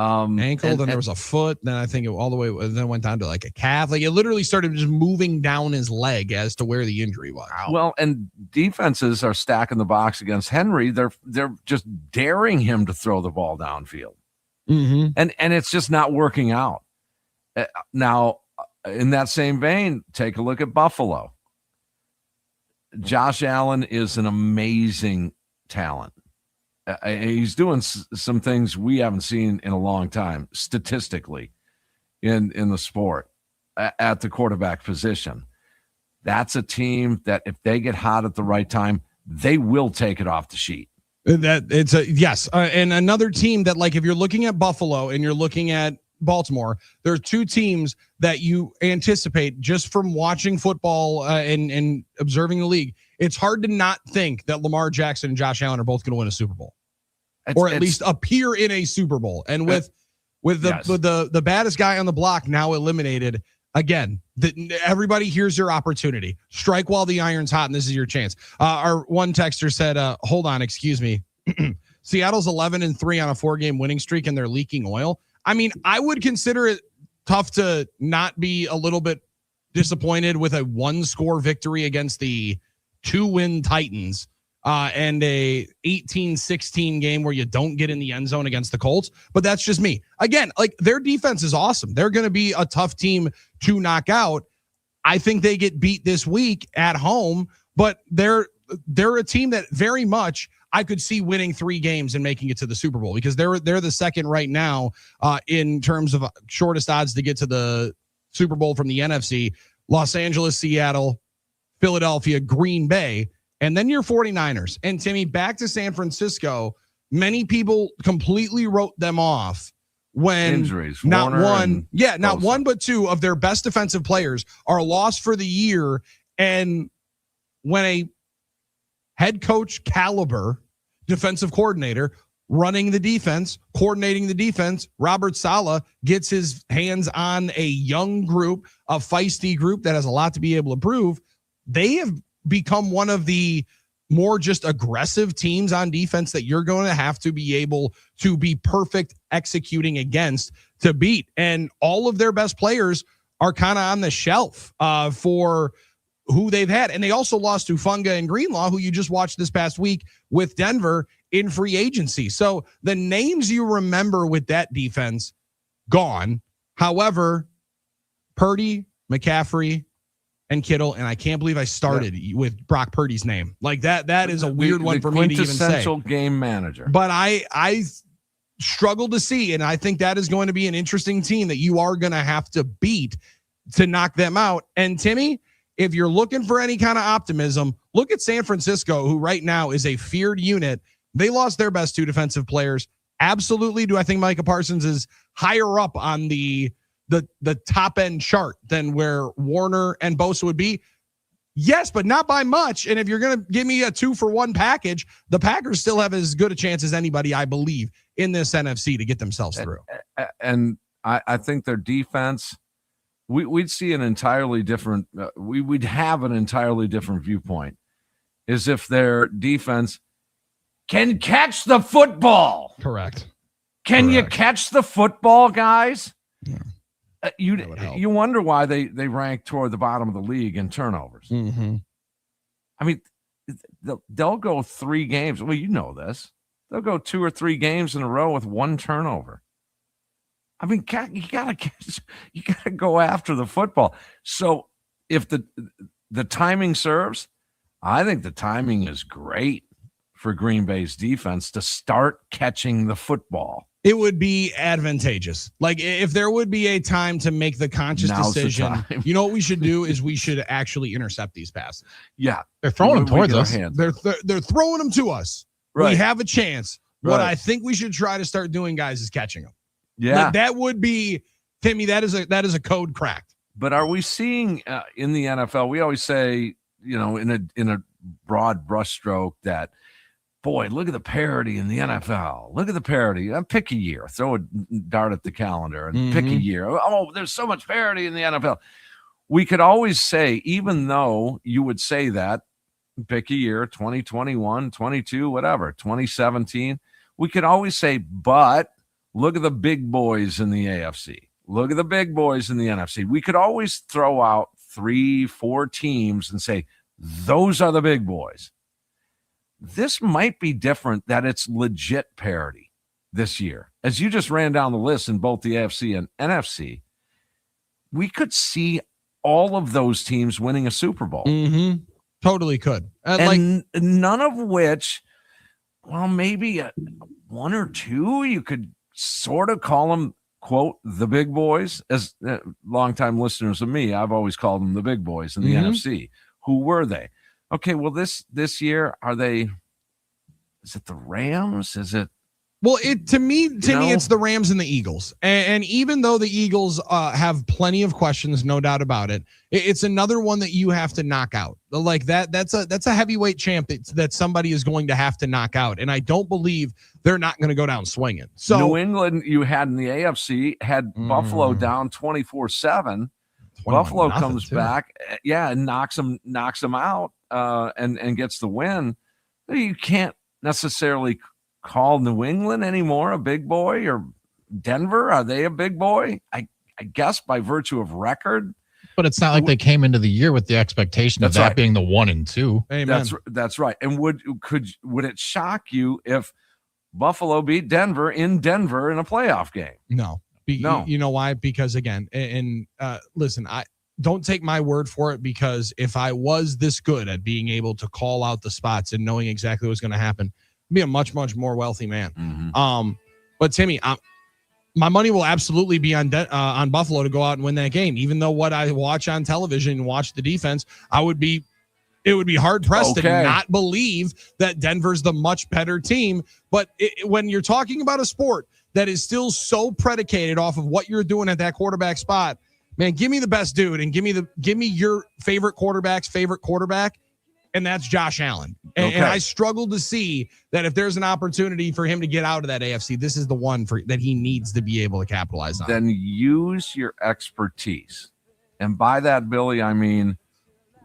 Ankle, then there was a foot, then I think it all the way, then went down to like a calf. Like it literally started just moving down his leg as to where the injury was. Well, and defenses are stacking the box against Henry. They're just daring him to throw the ball downfield. And it's just not working out. Now, in that same vein, take a look at Buffalo. Josh Allen is an amazing talent. He's doing some things we haven't seen in a long time, statistically, in the sport at the quarterback position. That's a team that if they get hot at the right time, they will take it off the sheet. Yes. And another team that, like, if you're looking at Buffalo and you're looking at Baltimore, there are 2 teams that you anticipate just from watching football and observing the league. It's hard to not think that Lamar Jackson and Josh Allen are both going to win a Super Bowl. Or at least appear in a Super Bowl. And with the baddest guy on the block now eliminated, again, everybody, here's your opportunity. Strike while the iron's hot, and this is your chance. Our one texter said, hold on, excuse me. Seattle's 11-3 on a 4-game winning streak, and they're leaking oil. I mean, I would consider it tough to not be a little bit disappointed with a 1-score victory against the 2-win Titans. And a 18-16 game where you don't get in the end zone against the Colts. But that's just me. Again, like, their defense is awesome. They're going to be a tough team to knock out. I think they get beat this week at home, but they're a team that very much I could see winning 3 games and making it to the Super Bowl, because they're the second right now in terms of shortest odds to get to the Super Bowl from the NFC. Los Angeles, Seattle, Philadelphia, Green Bay. And then your 49ers. And Timmy, back to San Francisco, many people completely wrote them off when injuries. Not Warner one, but 2 of their best defensive players are lost for the year. And when a head coach caliber defensive coordinator running the defense, coordinating the defense. Robert Saleh gets his hands on a young group, a feisty group that has a lot to be able to prove. They have become one of the more just aggressive teams on defense that you're going to have to be able to be perfect executing against to beat. And all of their best players are kind of on the shelf for who they've had. And they also lost to Funga and Greenlaw, who you just watched this past week with Denver in free agency. So the names you remember with that defense, gone. However, Purdy, McCaffrey, and Kittle, and I can't believe I started with Brock Purdy's name. Like that is a weird one for me to even say. Quintessential game manager. But I struggle to see, and I think that is going to be an interesting team that you are going to have to beat to knock them out. And Timmy, if you're looking for any kind of optimism, look at San Francisco, who right now is a feared unit. They lost their best 2 defensive players. Absolutely. Do I think Micah Parsons is higher up on the top end chart than where Warner and Bosa would be? Yes, but not by much. And if you're going to give me a 2-for-1 package, the Packers still have as good a chance as anybody, I believe, in this NFC to get themselves through. And I think their defense, we'd see an entirely different, we'd have an entirely different viewpoint, is if their defense can catch the football. Correct. Can you catch the football, guys? Yeah. You wonder why they rank toward the bottom of the league in turnovers. Mm-hmm. I mean, they'll go 3 games. Well, you know this. They'll go 2 or 3 games in a row with 1 turnover. I mean, you gotta go after the football. So if the timing serves, I think the timing is great for Green Bay's defense to start catching the football. It would be advantageous. Like if there would be a time to make the conscious decision, you know what we should do is we should actually intercept these passes. Yeah. They're throwing them towards us. They're throwing them to us. Right. We have a chance. Right. What I think we should try to start doing, guys, is catching them. Yeah. Like that would be, Timmy, that is a code cracked. But are we seeing in the NFL, we always say, in a broad brushstroke that, boy, look at the parity in the NFL. Look at the parity. Pick a year. Throw a dart at the calendar and pick a year. Oh, there's so much parity in the NFL. We could always say, even though you would say that, pick a year, 2021, 22, whatever, 2017. We could always say, but look at the big boys in the AFC. Look at the big boys in the NFC. We could always throw out 3-4 teams and say, those are the big boys. This might be different, that it's legit parity this year. As you just ran down the list in both the AFC and NFC, we could see all of those teams winning a Super Bowl. Mm-hmm. Totally could. And none of which, well, maybe 1 or 2, you could sort of call them, quote, the big boys. As longtime listeners of me, I've always called them the big boys in the NFC. Who were they? Okay, well, this year, is it the Rams? Is it? Well, to me, it's the Rams and the Eagles. And even though the Eagles have plenty of questions, no doubt about it, it's another one that you have to knock out. Like that's a heavyweight champ that somebody is going to have to knock out. And I don't believe they're not going to go down swinging. So New England, you had in the AFC, had Buffalo down 24-7. Buffalo comes back, and knocks them out, and gets the win. You can't necessarily call New England anymore a big boy, or Denver. Are they a big boy? I guess by virtue of record. But it's not like they came into the year with the expectation of that being the 1 and 2. Amen. That's right. And would it shock you if Buffalo beat Denver in Denver in a playoff game? No. No. You know why? Because again, and listen, I don't take my word for it, because if I was this good at being able to call out the spots and knowing exactly what's going to happen, I'd be a much, much more wealthy man. Mm-hmm. But Timmy, my money will absolutely be on Buffalo to go out and win that game. Even though what I watch on television and watch the defense, it would be hard pressed to not believe that Denver's the much better team. But when you're talking about a sport that is still so predicated off of what you're doing at that quarterback spot, man, give me the best dude and give me your favorite quarterback's favorite quarterback, and that's Josh Allen. And I struggle to see that if there's an opportunity for him to get out of that AFC, this is the one that he needs to be able to capitalize on. Then use your expertise. And by that, Billy, I mean,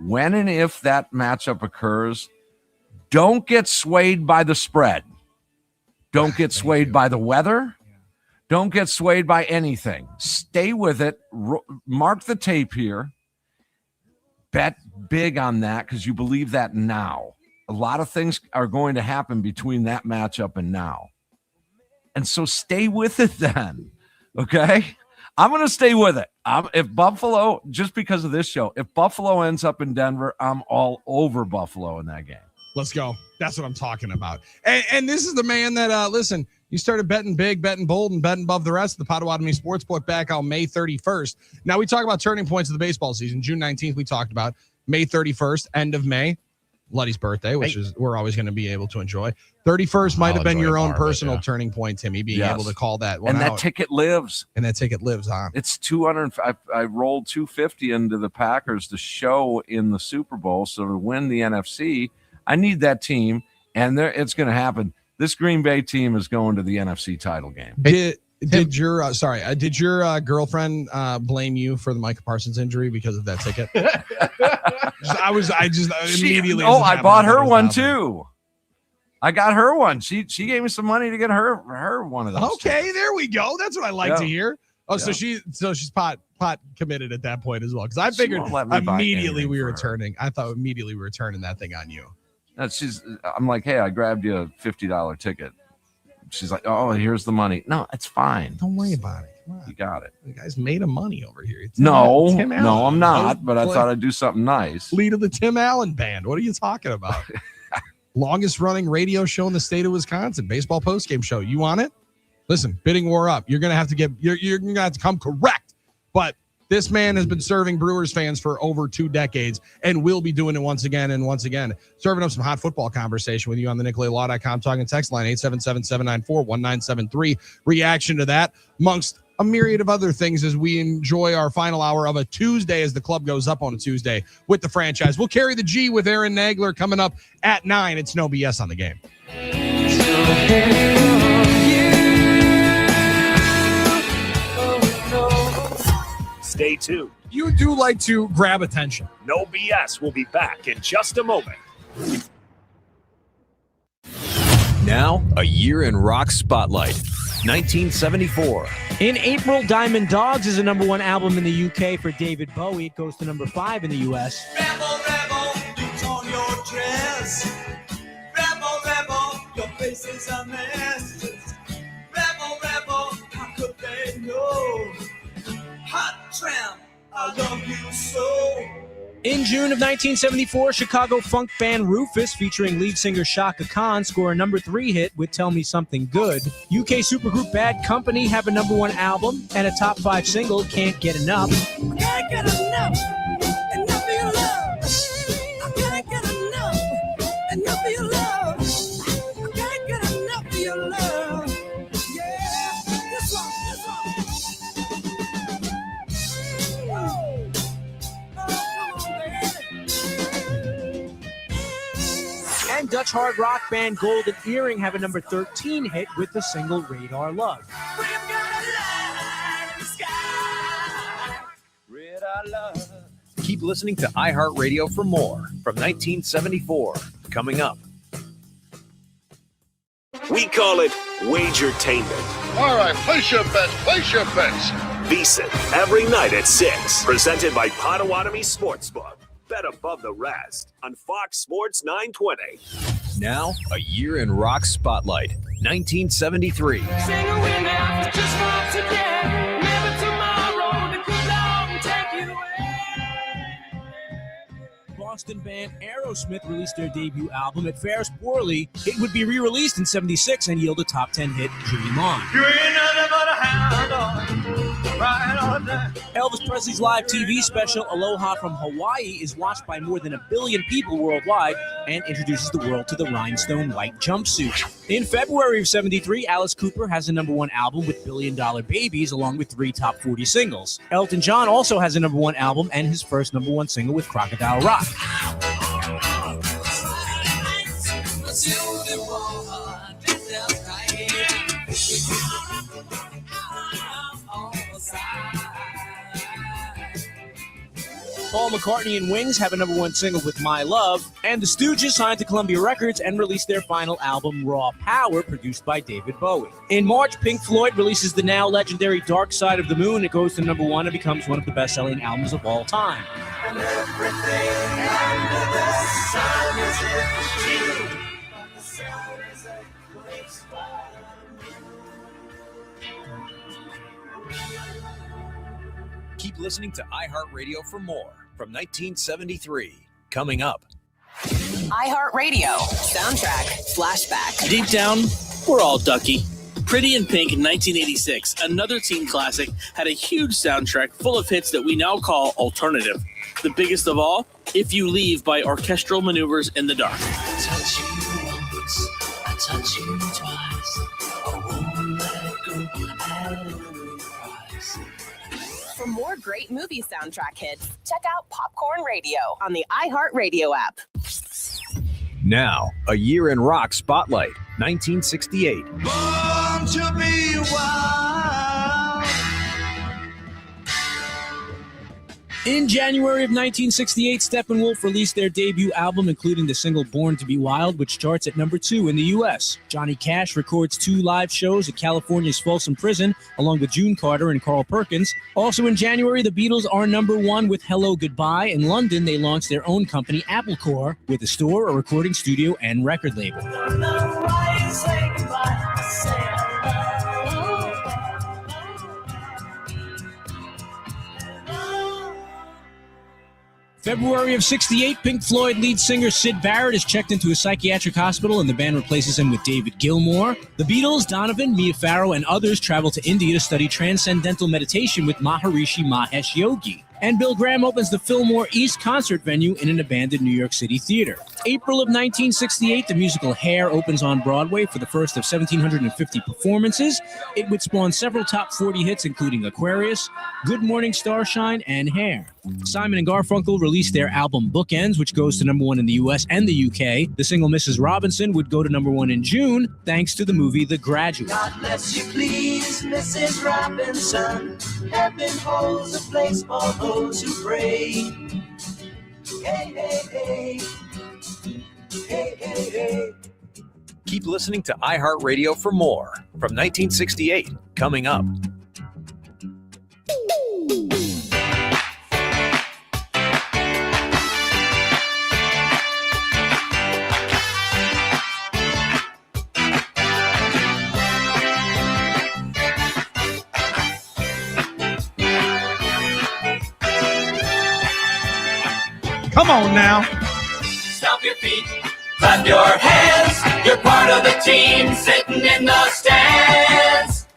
when and if that matchup occurs, don't get swayed by the spread. Don't get swayed by the weather. Don't get swayed by anything. Stay with it. Mark the tape here. Bet big on that because you believe that now. A lot of things are going to happen between that matchup and now. And so stay with it then, okay? I'm going to stay with it. If Buffalo, just because of this show, if Buffalo ends up in Denver, I'm all over Buffalo in that game. Let's go. That's what I'm talking about. And this is the man that, listen, you started betting big, betting bold, and betting above the rest of the Potawatomi Sportsbook back on May 31st. Now, we talk about turning points of the baseball season. June 19th, we talked about May 31st, end of May. Luddy's birthday, which is we're always going to be able to enjoy. 31st might have been your own personal turning point, Timmy, being able to call that one and out. that ticket lives. And that ticket lives on. It's 200. I rolled 250 into the Packers to show in the Super Bowl. So to win the NFC, I need that team, and it's going to happen. This Green Bay team is going to the NFC title game. Did your girlfriend blame you for the Micah Parsons injury because of that ticket? Immediately. I bought her one too. I got her one. She gave me some money to get her one of those. Okay, tickets. there we go. That's what I like to hear. Oh, so she's pot committed at that point as well. Because I figured immediately we were turning. I thought immediately we were turning that thing on you. I'm like, hey, I grabbed you a $50 ticket. She's like, oh, here's the money. No, it's fine. Don't worry about it. Come on. You got it. The guy's made of money over here. No, I'm not. But I thought I'd do something nice. Lead of the Tim Allen Band. What are you talking about? Longest running radio show in the state of Wisconsin. Baseball postgame show. You want it? Listen, bidding war up. You're gonna have to you're gonna have to come correct. But this man has been serving Brewers fans for over 2 decades and will be doing it once again and once again. Serving up some hot football conversation with you on the NicoletLaw.com talking text line 877-794-1973. Reaction to that amongst a myriad of other things as we enjoy our final hour of a Tuesday as the club goes up on a Tuesday with the franchise. We'll carry the G with Aaron Nagler coming up at 9. It's No BS on the Game. Stay tuned. You do like to grab attention. No BS will be back in just a moment. Now, a year in rock spotlight. 1974. In April, Diamond Dogs is a #1 album in the UK for David Bowie. It goes to #5 in the US. Rebel, rebel, you torn your dress. Rebel, rebel, your face is a mess. Rebel, rebel, how could they know? Hot tramp, I love you so. In June of 1974, Chicago funk band Rufus, featuring lead singer Shaka Khan, score a #3 hit with Tell Me Something Good. UK supergroup Bad Company have a #1 album and a top 5 single, Can't Get Enough. Can't get enough, enough of your love. I can't get enough, enough of your love. I can't get enough of your love. Yeah, this one. And Dutch hard rock band Golden Earring have a #13 hit with the single Radar Love. Keep listening to iHeartRadio for more from 1974. Coming up. We call it Wagertainment. All right, place your bets. VSiN, every night at 6. Presented by Potawatomi Sportsbook. Bet above the rest on Fox Sports 920. Now, a year in rock spotlight. 1973. Sing with me, just for today. Never tomorrow, the good Lord take you away. Boston band Aerosmith released their debut album at Ferris Poorly. It would be re-released in '76 and yield a top 10 hit, Dream On. You ain't nothing but a hound dog, right on that. Elvis Presley's live TV special, Aloha from Hawaii, is watched by more than 1 billion people worldwide and introduces the world to the rhinestone white jumpsuit. In February of '73, Alice Cooper has a #1 album with $billion Babies, along with 3 top 40 singles. Elton John also has a #1 album and his first #1 single with Crocodile Rock. Paul McCartney and Wings have a #1 single with My Love, and the Stooges signed to Columbia Records and released their final album, Raw Power, produced by David Bowie. In March, Pink Floyd releases the now legendary Dark Side of the Moon. It goes to #1 and becomes one of the best-selling albums of all time. And everything under the sun is true. But the sun is a great spot. Keep listening to iHeartRadio for more from 1973. Coming up. iHeartRadio soundtrack flashback. Deep down, we're all Ducky. Pretty in Pink in 1986, another teen classic, had a huge soundtrack full of hits that we now call alternative. The biggest of all, If You Leave by Orchestral Maneuvers in the Dark. I touch you once, I touch you twice. I won't let go at any price. For more great movie soundtrack hits, check out Popcorn Radio on the iHeartRadio app. Now, a year in rock spotlight, 1968. Born to be wild. In January of 1968, Steppenwolf released their debut album, including the single Born to be Wild, which charts at #2 in the U.S. Johnny Cash records 2 live shows at California's Folsom Prison, along with June Carter and Carl Perkins. Also in January, the Beatles are #1 with Hello Goodbye. In London, they launched their own company, Applecore, with a store, a recording studio, and record label. February of 68, Pink Floyd lead singer Syd Barrett is checked into a psychiatric hospital and the band replaces him with David Gilmour. The Beatles, Donovan, Mia Farrow, and others travel to India to study transcendental meditation with Maharishi Mahesh Yogi. And Bill Graham opens the Fillmore East concert venue in an abandoned New York City theater. April of 1968, the musical Hair opens on Broadway for the first of 1,750 performances. It would spawn several top 40 hits, including Aquarius, Good Morning Starshine, and Hair. Simon and Garfunkel released their album Bookends, which goes to #1 in the US and the UK. The single Mrs. Robinson would go to #1 in June, thanks to the movie The Graduate. God bless you, please, Mrs. Robinson. Heaven holds a place for those who pray. Hey, hey, hey. Hey, hey, hey. Keep listening to iHeartRadio for more from 1968. Coming up. Come on now. Stomp your feet, clap your hands. You're part of the team sitting in the stands.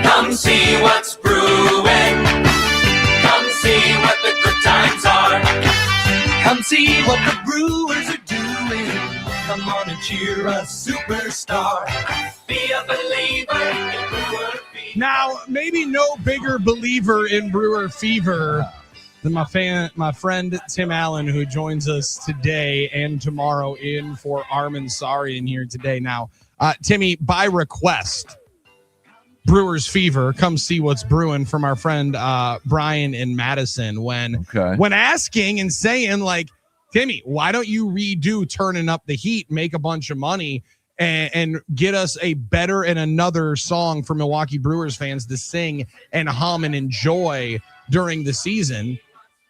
Come see what's brewing. Come see what the good times are. Come see what the Brewers are doing. Come on and cheer a superstar. Be a believer in Brewer Fever. Now, maybe no bigger believer in Brewer Fever than my friend Tim Allen, who joins us today and tomorrow in for Armen Sarian here today. Now, Timmy, by request, Brewers Fever, come see what's brewing from our friend Brian in Madison when asking and saying, like, Timmy, why don't you redo Turning Up the Heat, make a bunch of money, and get us a better and another song for Milwaukee Brewers fans to sing and hum and enjoy during the season?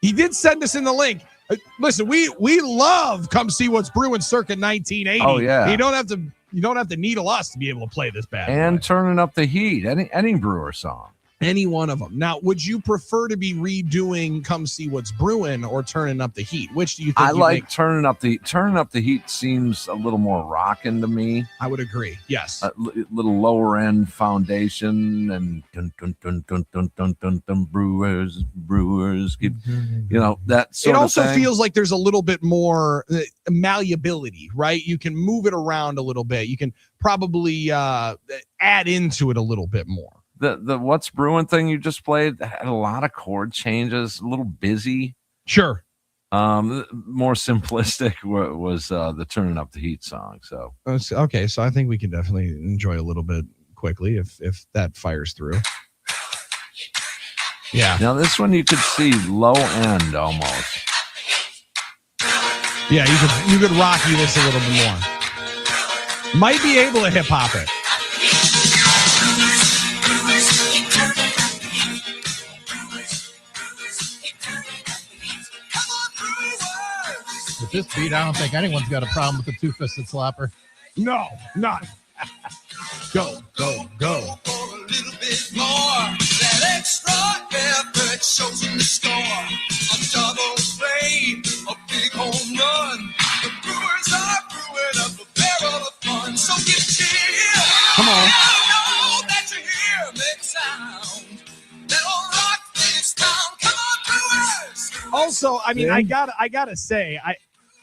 He did send us in the link. Listen, we love Come See What's Brewing circa 1980. Oh, yeah. You don't have to needle us to be able to play this bad. And Turning Up the Heat, any Brewer song. Any one of them. Now, would you prefer to be redoing Come See What's Brewing or Turning Up the Heat? Which do you think? I like Turning Up the Heat. Seems a little more rocking to me. I would agree. Yes. A little lower end foundation and dun, dun, dun, dun, dun, dun, dun, dun, Brewers, keep, that sort of thing. It also feels like there's a little bit more malleability, right? You can move it around a little bit. You can probably add into it a little bit more. The What's Brewing thing you just played had a lot of chord changes, a little busy. Sure. More simplistic was the Turning Up the Heat song. So okay, so I think we can definitely enjoy a little bit quickly if that fires through. Yeah. Now this one you could see low end almost. Yeah, you could rocky this a little bit more. Might be able to hip hop it. With this beat, I don't think anyone's got a problem with the two-fisted slapper. No, not. Go, go, go. That extra effort shows in the score. A double play, a big home run. The Brewers are brewing up a barrel of fun. So get cheer. Come on. Know that you hear make sound. That'll rock this town. Come on, Brewers. Also, I mean, I gotta say,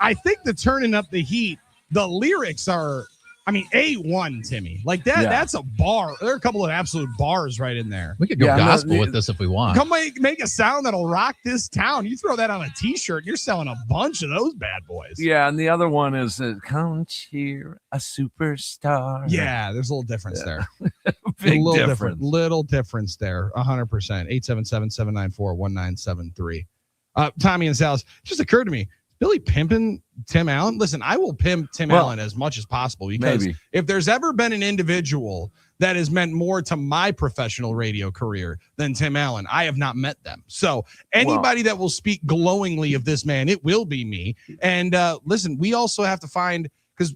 I think the Turning Up the Heat, the lyrics are, I mean, A1, Timmy. Like that. Yeah. That's a bar. There are a couple of absolute bars right in there. We could go gospel with this if we want. Come make a sound that'll rock this town. You throw that on a T-shirt, you're selling a bunch of those bad boys. Yeah, and the other one is come cheer a superstar. Yeah, there's a little difference there. Big little difference. Little difference there. 100%. 877-794-1973. Tommy and Sal's. It just occurred to me. Billy pimping Tim Allen? Listen, I will pimp Tim Allen as much as possible because if there's ever been an individual that has meant more to my professional radio career than Tim Allen, I have not met them. So anybody that will speak glowingly of this man, it will be me. And listen, we also have to find, because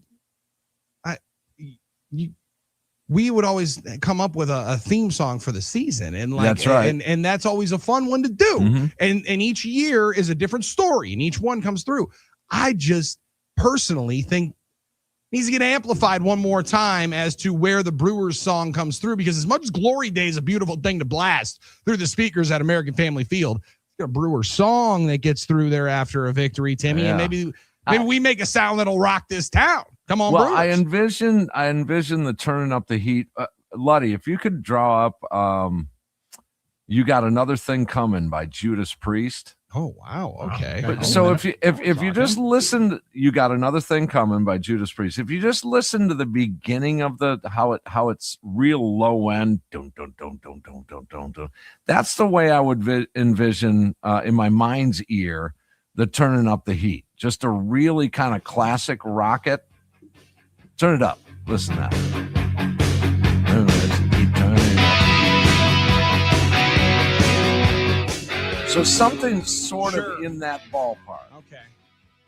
we would always come up with a theme song for the season, and like that's right, and that's always a fun one to do. Mm-hmm. And each year is a different story, and each one comes through. I just personally think needs to get amplified one more time as to where the Brewers song comes through, because as much as Glory Day is a beautiful thing to blast through the speakers at American Family Field, a Brewer song that gets through there after a victory, Timmy, and maybe we make a sound that'll rock this town. Come on, well, Brewers. I envision the Turning Up the Heat. Luddy, if you could draw up You Got Another Thing Coming by Judas Priest. Oh, wow. Okay. So if you just listen, You Got Another Thing Coming by Judas Priest. If you just listen to the beginning of the how it's real low end, don't. That's the way I would envision in my mind's ear the Turning Up the Heat. Just a really kind of classic rocket. Turn it up. Listen to that. So something sort of in that ballpark. Okay.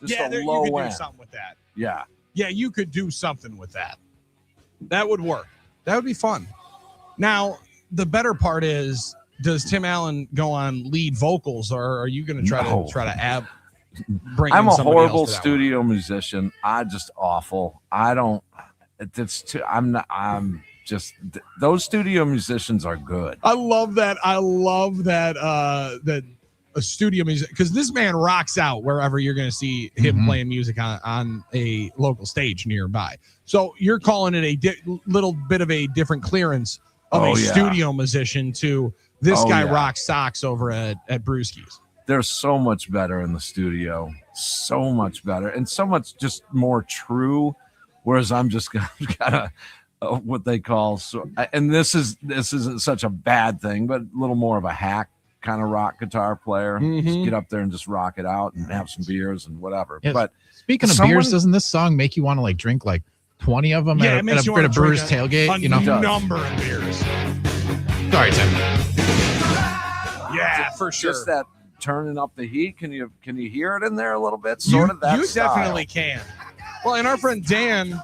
Just a low you could end. do something with that. Yeah. Yeah, you could do something with that. That would work. That would be fun. Now, the better part is, does Tim Allen go on lead vocals, or are you going to try to bring? I'm a horrible studio musician. I'm just awful. I don't. It's too. I'm not. I'm just. Those studio musicians are good. I love that. That a studio music, because this man rocks out wherever you're going to see him playing music on a local stage nearby. So you're calling it a little bit of a different clearance of studio musician to this guy rocks socks over at Brewski's. They're so much better in the studio, so much better, and so much just more true. Whereas I'm just kind of what they call, and this isn't such a bad thing, but a little more of a hack kind of rock guitar player. Just get up there and just rock it out and have some beers and whatever. Yes. But speaking of beers, doesn't this song make you want to like drink like 20 of them at a Brewers tailgate? You know, number of beers. Sorry, Tim. Yeah, for sure. Just that Turning Up the Heat. Can you hear it in there a little bit? Sort of that. You style. definitely can. Well, and our friend Dan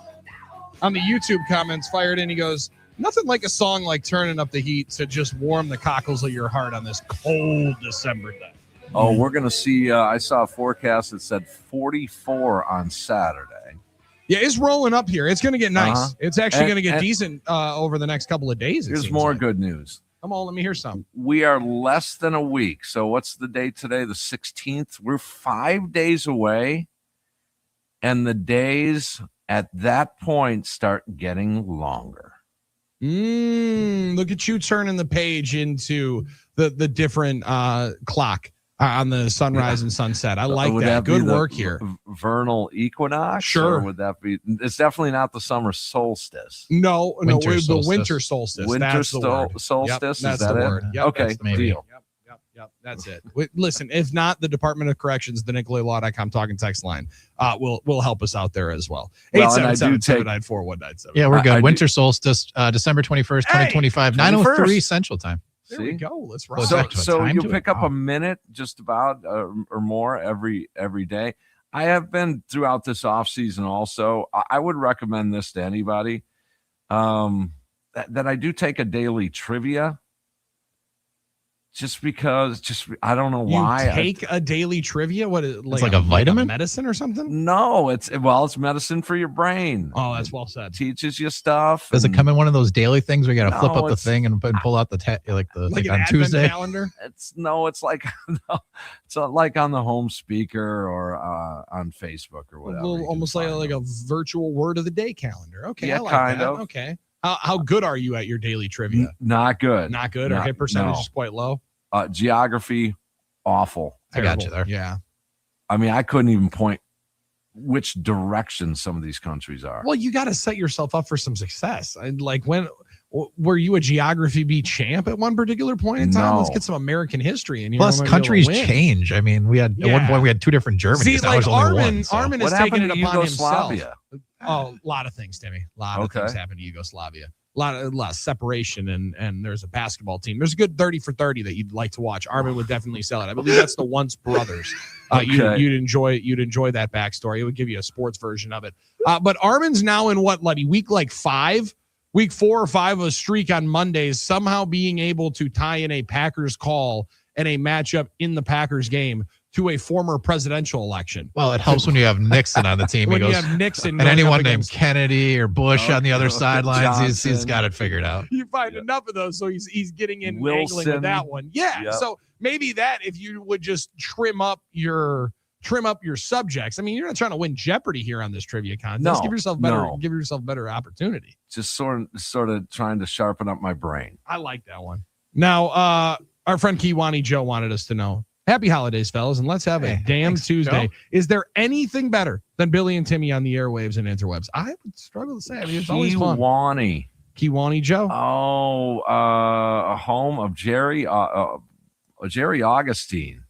on the YouTube comments fired in. He goes, nothing like a song like Turning Up the Heat to just warm the cockles of your heart on this cold December day. Oh, we're going to see. I saw a forecast that said 44 on Saturday. Yeah, it's rolling up here. It's going to get nice. It's actually going to get decent over the next couple of days. Here's more good news. Come on, let me hear some. We are less than a week. So what's the date today? The 16th. We're 5 days away. And the days at that point start getting longer. Look at you turning the page into the different clock. on the sunrise and sunset. I like Would that. be Good the work here. Vernal equinox? Sure. Or would that be? It's definitely not the summer solstice. No, Winter the solstice. winter solstice. Winter That's the word. solstice. Yep, is that's that the it? word. Yep, Okay, that's the maybe. deal. Yep. That's it. Listen, if not, the Department of Corrections, the NicolaLaw.com talking text line, will help us out there as well. Well, and I do 877-794-1997. Yeah, we're good. I Winter solstice, December 21st, 2025, 9:03 Central Time. There we go. Let's roll. So you pick up a minute just about or more every day. I have been throughout this off season also. I would recommend this to anybody. That I do take a daily trivia. Just because, I don't know why. You take a daily trivia? What is it's like a vitamin? Medicine or something? No, it's medicine for your brain. Oh, that's well said. Teaches you stuff. Does it come in one of those daily things where you got to flip up the it's- thing and pull out the like on an advent Tuesday? calendar? It's like it's like on the home speaker or on Facebook or whatever. Almost like a virtual word of the day calendar. Okay, Yeah, I like kind that. of. Okay. How good are you at your daily trivia? Not good. Not good. Our hit percentage no. is quite low. Geography, awful. I got you there. Yeah. I mean, I couldn't even point which direction some of these countries are. Well, you got to set yourself up for some success. And like, were you a Geography B champ at one particular point in time? No. Let's get some American history. And Plus, countries change. I mean, at one point we had two different Germanys. See, now like there's only one. So. Armen What has taken it happened to upon himself. Yugoslavia? Oh, a lot of things, Timmy. A lot of things happened to Yugoslavia. A lot of separation, and there's a basketball team. There's a good 30 for 30 that you'd like to watch. Armen would definitely sell it. I believe that's the Once Brothers. You'd enjoy that backstory. It would give you a sports version of it. But Armen's now in what, Luddy, week 4 or 5 of a streak on Mondays, somehow being able to tie in a Packers call and a matchup in the Packers game to a former presidential election. Well, it helps when you have Nixon on the team. When you have Nixon and anyone named Kennedy or Bush on the other sidelines, he's got it figured out. You find enough of those, so he's getting in Wilson. angling with that one. Yeah. Yep. So maybe that, if you would just trim up your subjects. I mean, you're not trying to win Jeopardy here on this trivia contest. No, give yourself better opportunity. Just sort of trying to sharpen up my brain. I like that one. Now, our friend Kiwani Joe wanted us to know. Happy holidays, fellas, and let's have a damn Tuesday. Joe. Is there anything better than Billy and Timmy on the airwaves and interwebs? I would struggle to say. I mean, it's always fun. Kiwani Joe. Oh, a home of Jerry Augustine.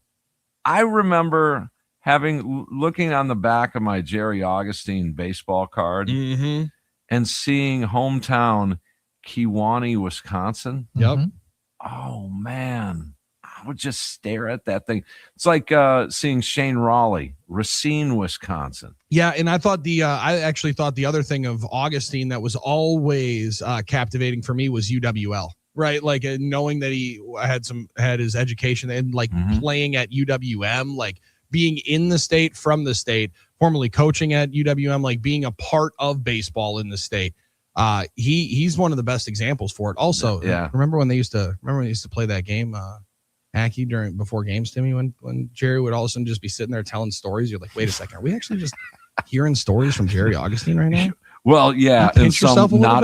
I remember looking on the back of my Jerry Augustine baseball card and seeing hometown Kewanee, Wisconsin. Yep. Oh man, I would just stare at that thing. It's like seeing Shane Raleigh, Racine, Wisconsin. Yeah, and I thought I actually thought the other thing of Augustine that was always captivating for me was UWL. Right, like knowing that he had his education and like playing at UWM, like being in the state, from the state, formerly coaching at UWM, like being a part of baseball in the state. He's one of the best examples for it. Also, remember when they used to play that game, Hacky before games, Timmy, when Jerry would all of a sudden just be sitting there telling stories. You're like, wait a second, are we actually just hearing stories from Jerry Augustine right now? Well, yeah, and some not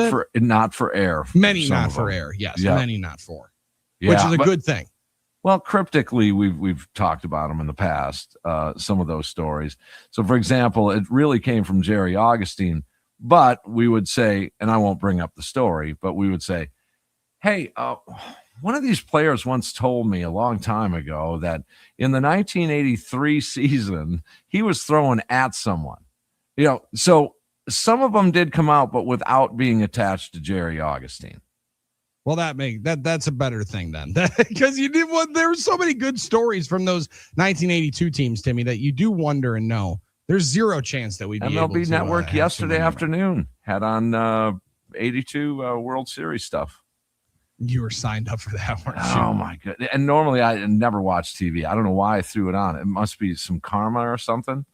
for air. Many not for air, yes. Yeah. Many not for, which is a good thing. Well, cryptically, we've talked about them in the past. Some of those stories. So, for example, it really came from Jerry Augustine, but we would say, and I won't bring up the story, but we would say, hey, one of these players once told me a long time ago that in the 1983 season he was throwing at someone. So. Some of them did come out, but without being attached to Jerry Augustine. Well, that's a better thing then, because there were so many good stories from those 1982 teams, Timmy, that you do wonder and know. There's zero chance that we'd be able to. MLB Network yesterday afternoon had on 82 World Series stuff. You were signed up for that, weren't you? Oh my god! And normally I never watch TV. I don't know why I threw it on. It must be some karma or something.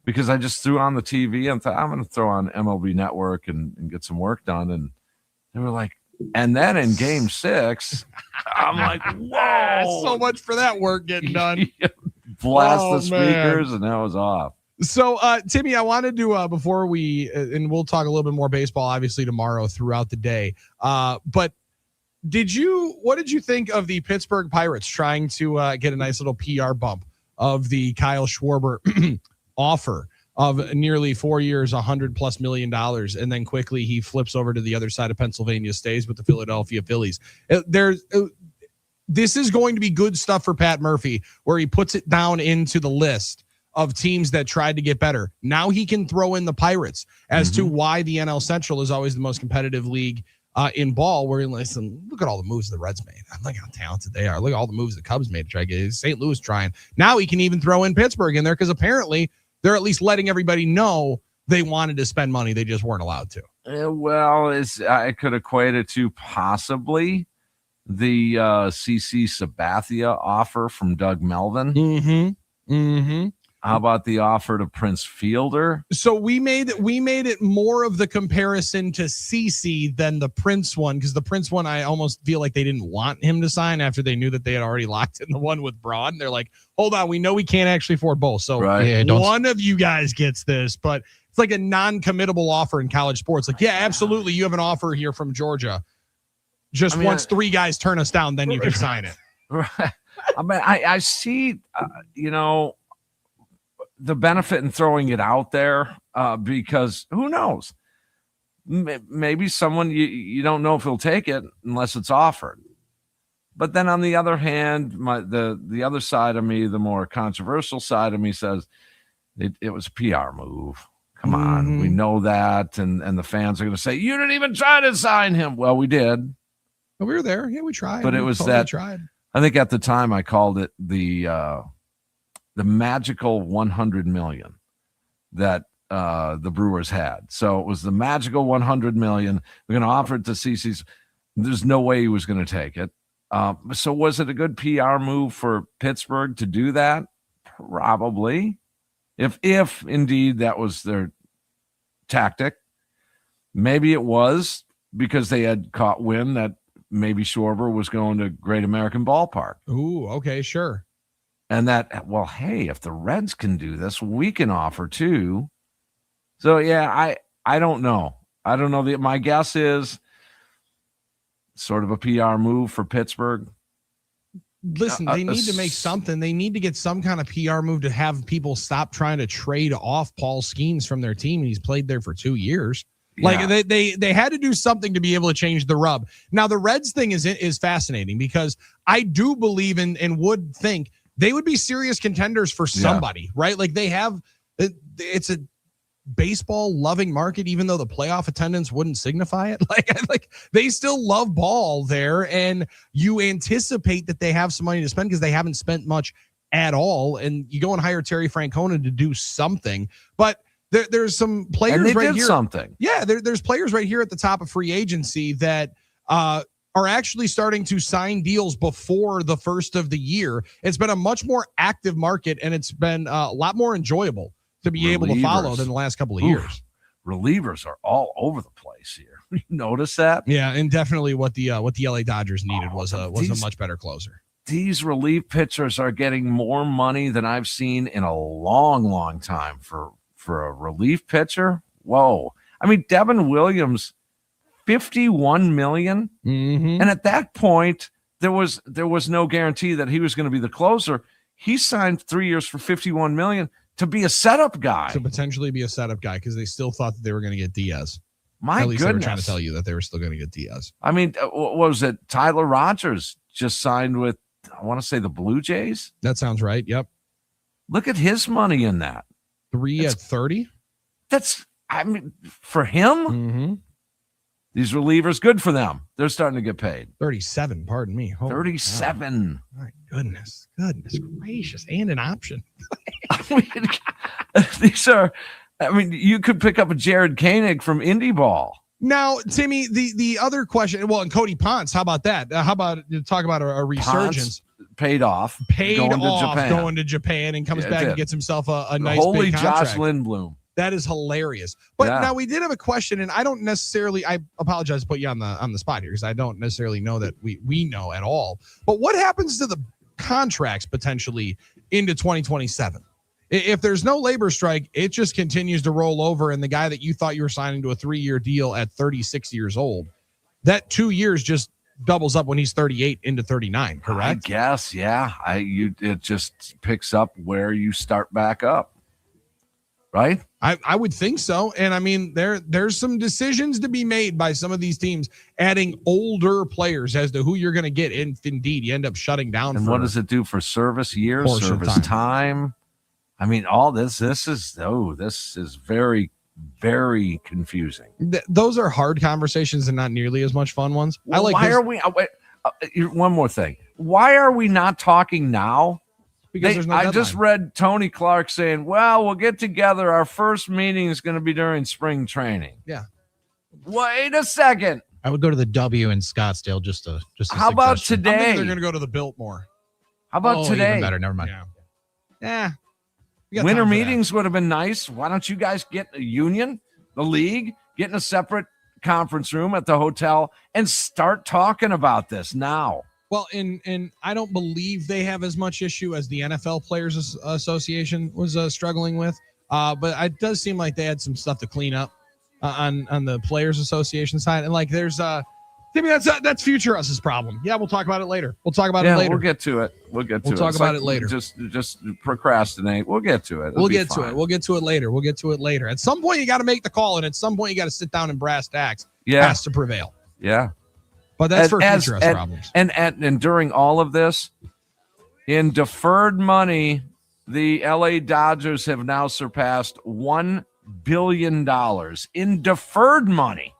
Because I just threw on the TV and thought, I'm going to throw on MLB Network and get some work done. And they were like, and then in game 6, I'm like, whoa. So much for that work getting done. Blast the speakers, and that was off. So, Timmy, I wanted to, before we, and we'll talk a little bit more baseball, obviously, tomorrow throughout the day. But What did you think of the Pittsburgh Pirates trying to get a nice little PR bump of the Kyle Schwarber offer of nearly 4 years, $100+ million, and then quickly he flips over to the other side of Pennsylvania, stays with the Philadelphia Phillies? This is going to be good stuff for Pat Murphy, where he puts it down into the list of teams that tried to get better. Now he can throw in the Pirates as to why the NL Central is always the most competitive league in ball, where, listen, look at all the moves the Reds made. Look how talented they are. Look at all the moves the Cubs made to try to get St. Louis trying. Now he can even throw in Pittsburgh in there because apparently they're at least letting everybody know they wanted to spend money. They just weren't allowed to. I could equate it to possibly the CC Sabathia offer from Doug Melvin. How about the offer to Prince Fielder? So we made it more of the comparison to CC than the Prince one, because the Prince one, I almost feel like they didn't want him to sign after they knew that they had already locked in the one with Braun. And they're like, hold on, we know we can't actually afford both. So one of you guys gets this, but it's like a non-committable offer in college sports. Like, yeah, absolutely, you have an offer here from Georgia. Just once 3 guys turn us down, then you can sign it. Right. I mean, I see, the benefit in throwing it out there because who knows? Maybe someone you don't know if he'll take it unless it's offered. But then on the other hand, the other side of me, the more controversial side of me, says it was a PR move. Come on, we know that, and the fans are going to say you didn't even try to sign him. Well, we did. We were there. Yeah, we tried. But it was totally tried. I think at the time I called it the magical 100 million that the Brewers had. So it was the magical 100 million. We're going to offer it to CC's. There's no way he was going to take it. So was it a good PR move for Pittsburgh to do that? Probably. If indeed that was their tactic, maybe it was because they had caught wind that maybe Schwarber was going to Great American Ballpark. Ooh, okay, sure. And that, well, hey, if the Reds can do this, we can offer too. So, yeah, I don't know. I don't know. My guess is sort of a PR move for Pittsburgh. Listen, they need to make something. They need to get some kind of PR move to have people stop trying to trade off Paul Skeens from their team. He's played there for 2 years. Like they had to do something to be able to change the rub. Now, the Reds thing is fascinating because I do believe and would think they would be serious contenders for somebody, right? Like they have, it's a baseball loving market, even though the playoff attendance wouldn't signify it. Like they still love ball there, and you anticipate that they have some money to spend because they haven't spent much at all. And you go and hire Terry Francona to do something, but there's some players and they right did here. Something. Yeah, there's players right here at the top of free agency that are actually starting to sign deals before the first of the year. It's been a much more active market, and it's been a lot more enjoyable to be able to follow than the last couple of years. Relievers are all over the place here. You notice that? Yeah, and definitely what the LA Dodgers needed was a much better closer. These relief pitchers are getting more money than I've seen in a long, long time for a relief pitcher. Whoa. I mean, Devin Williams, $51 million. And at that point, there was no guarantee that he was going to be the closer. He signed 3 years for $51 million to be a setup guy. To potentially be a setup guy because they still thought that they were going to get Diaz. At least they were trying to tell you that they were still going to get Diaz. I mean, what was it? Tyler Rogers just signed with, I want to say, the Blue Jays. That sounds right. Yep. Look at his money in that. 3 at 30. That's, I mean, for him, these relievers, good for them. They're starting to get paid. 37, pardon me. Holy 37. God. My goodness gracious. And an option. These are, I mean, you could pick up a Jared Koenig from Indie Ball. Now, Timmy, the other question, well, and Cody Ponce, how about that? How about talk about a resurgence? Ponce paid off going to Japan and comes back and gets himself a nice holy big contract. Josh Lindblom. That is hilarious. But now we did have a question, and I don't necessarily, I apologize to put you on the spot here because I don't necessarily know that we know at all. But what happens to the contracts potentially into 2027? If there's no labor strike, it just continues to roll over, and the guy that you thought you were signing to a 3-year deal at 36 years old, that 2 years just doubles up when he's 38 into 39, correct? I guess, yeah. It just picks up where you start back up, right? I would think so. And I mean, there's some decisions to be made by some of these teams adding older players as to who you're going to get. If indeed you end up shutting down. And what does it do for service years, service time? I mean, all this is very, very confusing. Those are hard conversations and not nearly as much fun ones. Well, one more thing. Why are we not talking now? Because there's no I deadline. just read Tony Clark saying, well, we'll get together. Our first meeting is going to be during spring training. Yeah. Wait a second. I would go to the W in Scottsdale just a How about suggestion. today? I think they're going to go to the Biltmore. How about today? Even better. Never mind. Yeah. Winter meetings would have been nice. Why don't you guys get a union, the league, get in a separate conference room at the hotel and start talking about this now? Well, and I don't believe they have as much issue as the NFL Players Association was struggling with. But it does seem like they had some stuff to clean up on the Players Association side. And like there's Timmy, that's future us's problem. Yeah, we'll talk about it later. We'll talk about it later. We'll get to it. We'll talk about it later. Just procrastinate. We'll get to it. We'll get to it. We'll get to it later. At some point, you got to make the call, and at some point, you got to sit down and brass tacks. Yeah. Has to prevail. Yeah. But that's for future us problems. And during all of this, in deferred money, the LA Dodgers have now surpassed $1 billion in deferred money.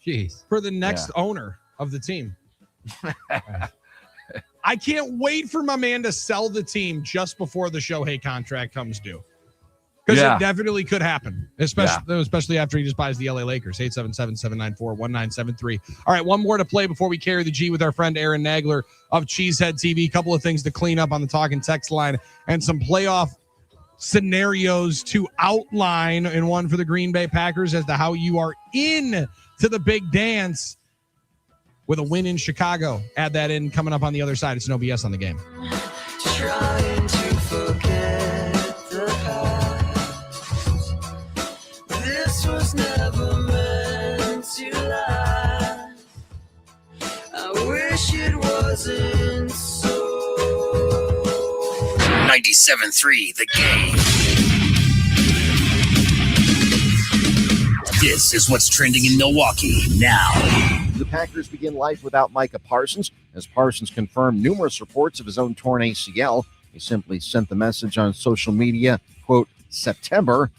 Jeez. For the next owner of the team. I can't wait for my man to sell the team just before the Shohei contract comes due. Because it definitely could happen, especially after he just buys the LA Lakers. 877-794-1973. All right, one more to play before we carry the G with our friend Aaron Nagler of Cheesehead TV. A couple of things to clean up on the talk and text line and some playoff scenarios to outline, and one for the Green Bay Packers as to how you are in to the big dance with a win in Chicago. Add that in coming up on the other side. It's no BS on the game. Trying to forget the past. This was never meant to last. I wish it wasn't so. 97.3 The Game. This is what's trending in Milwaukee now. The Packers begin life without Micah Parsons, as Parsons confirmed numerous reports of his own torn ACL. He simply sent the message on social media, quote, September,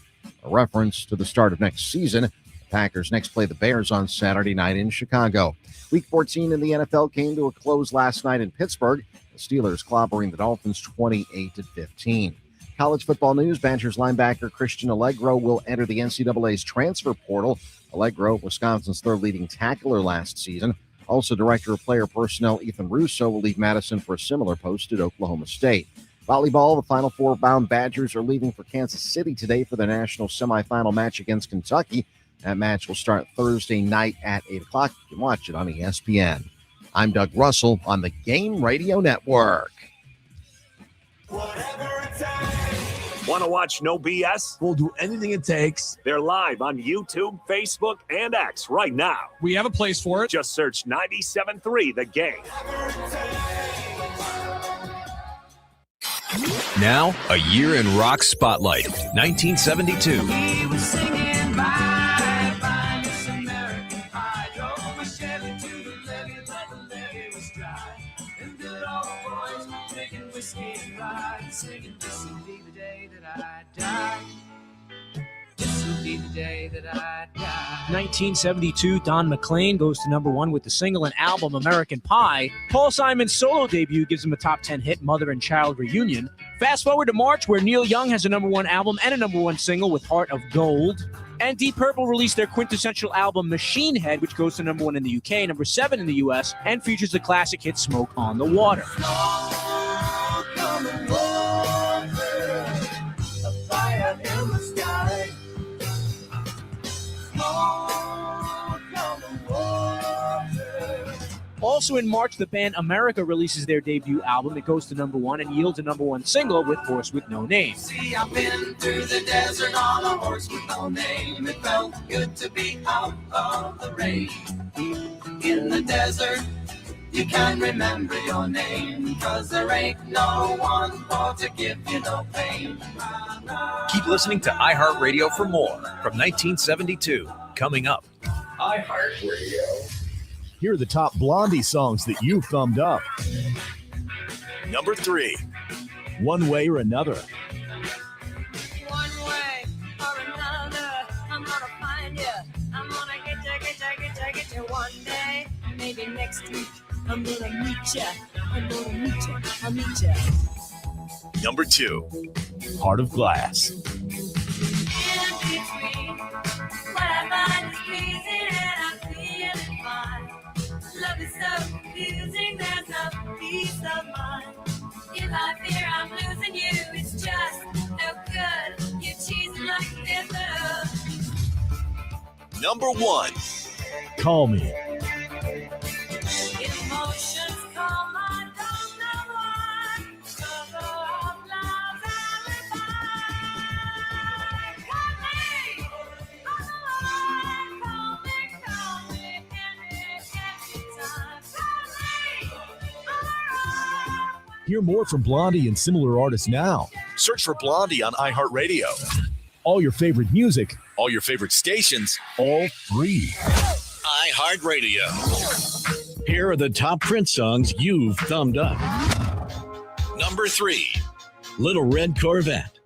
a reference to the start of next season. The Packers next play the Bears on Saturday night in Chicago. Week 14 in the NFL came to a close last night in Pittsburgh. The Steelers clobbering the Dolphins 28-15. College football news, Badgers linebacker Christian Allegro will enter the NCAA's transfer portal. Allegro, Wisconsin's third leading tackler last season. Also, Director of Player Personnel Ethan Russo will leave Madison for a similar post at Oklahoma State. Volleyball, the Final Four bound Badgers are leaving for Kansas City today for the national semifinal match against Kentucky. That match will start Thursday night at 8 o'clock. You can watch it on ESPN. I'm Doug Russell on the Game Radio Network. Want to watch No BS? We'll do anything it takes. They're live on YouTube, Facebook, and X right now. We have a place for it. Just search 97.3 The Game. Now, a year in rock spotlight. 1972. He was singing bye, bye, Miss American Pie. Drove my Chevy to the levee, but the levee was dry. And good old boys drinking whiskey and rye, singing, this will be the day that I die. This will be the day that I die. 1972, Don McLean goes to number one with the single and album American Pie. Paul Simon's solo debut gives him a top 10 hit, Mother and Child Reunion. Fast forward to March, where Neil Young has a number one album and a number one single with Heart of Gold. And Deep Purple released their quintessential album Machine Head, which goes to number one in the UK, number 7 in the US, and features the classic hit Smoke on the Water. Also in March, the band America releases their debut album. It goes to number one and yields a number one single with Horse with No Name. See, I've been through the desert on a horse with no name. It felt good to be out of the rain. in the desert, you can remember your name, 'cause there ain't no one for to give you no pain. Keep listening to iHeartRadio for more from 1972. Coming up. iHeartRadio. Here are the top Blondie songs that you've thumbed up. Number 3, One Way or Another. One way or another, I'm gonna find you. I'm gonna get you one day, maybe next week. I'm gonna meet you. I'll meet you. Number 2, Heart of Glass. In between, what I find is pleasing and I'm feeling fine. Love is so confusing, there's no peace of mind. If I fear I'm losing you, it's just no good. You're cheesing like this. Number 1, Call Me. Emotions come, I don't know why. Cover of love's alibi. Call me, anytime. Hear more from Blondie and similar artists now. Search for Blondie on iHeartRadio. All your favorite music, all your favorite stations, all free. iHeartRadio. Here are the top Prince songs you've thumbed up. Number 3, Little Red Corvette.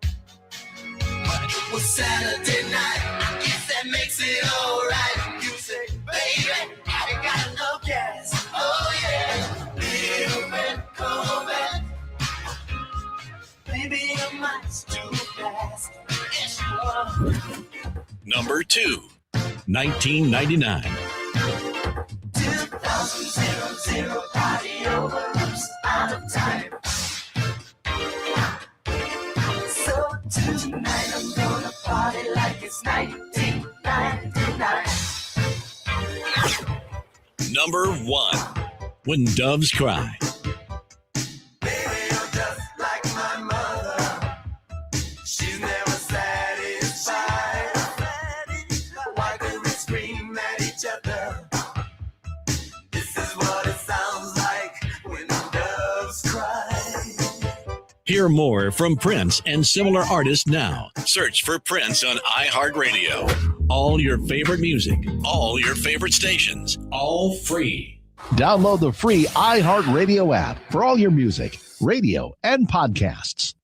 Well, Saturday night, I guess that makes it alright. You say, baby, I ain't got no gas. Oh, yeah. Little red Corvette. Baby, your mind's too fast. Yes, you are. Number 2, 1999. 2000 party over, oops, out of time. So tonight I'm gonna party like it's 1999. Number 1, When Doves Cry. Baby, you're just like my mother. She's never satisfied. Why do we scream at each other? This is what it sounds like when doves cry. Hear more from Prince and similar artists now. Search for Prince on iHeartRadio. All your favorite music, all your favorite stations, all free. Download the free iHeartRadio app for all your music, radio, and podcasts.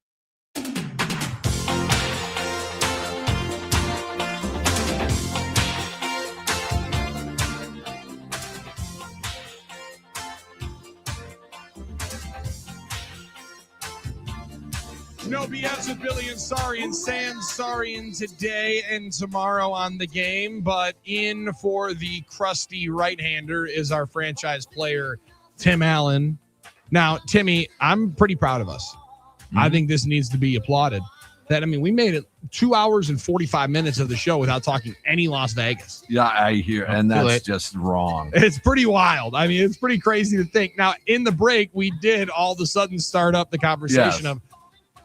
No BS with Billy and Sarian. Sam Sarian today and tomorrow on the game, but in for the crusty right-hander is our franchise player, Tim Allen. Now, Timmy, I'm pretty proud of us. I think this needs to be applauded. We made it 2 hours and 45 minutes of the show without talking any Las Vegas. Yeah, I hear, and that's just wrong. It's pretty wild. It's pretty crazy to think. Now, in the break, we did all of a sudden start up the conversation of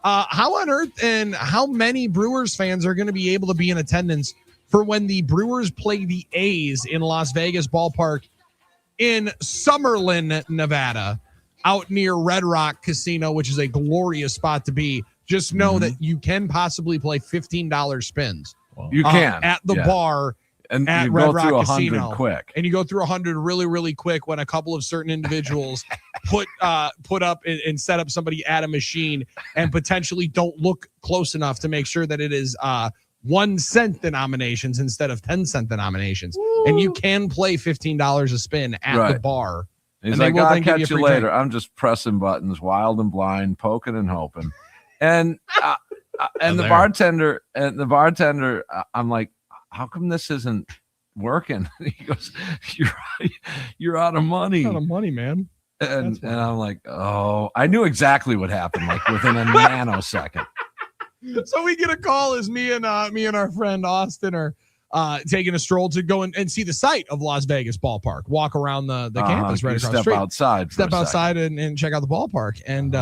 how on earth and how many Brewers fans are going to be able to be in attendance for when the Brewers play the A's in Las Vegas Ballpark in Summerlin, Nevada, out near Red Rock Casino, which is a glorious spot to be. Just know that you can possibly play $15 spins. You can at the bar. And at you Red go Rock through 100 Casino. quick. And you go through 100 really, really quick when a couple of certain individuals put up and set up somebody at a machine and potentially don't look close enough to make sure that it is 1 cent denominations instead of 10 cent denominations. Woo. And you can play $15 a spin at the bar. He's like, I'll catch you later. I'm just pressing buttons, wild and blind, poking and hoping. And the bartender, I'm like, how come this isn't working? He goes, you're out of money. Out of money, man. And I'm like, oh, I knew exactly what happened, like within a nanosecond. So we get a call as me and our friend Austin are taking a stroll to go and see the site of Las Vegas Ballpark, walk around the campus right across the street. Step outside and check out the ballpark. And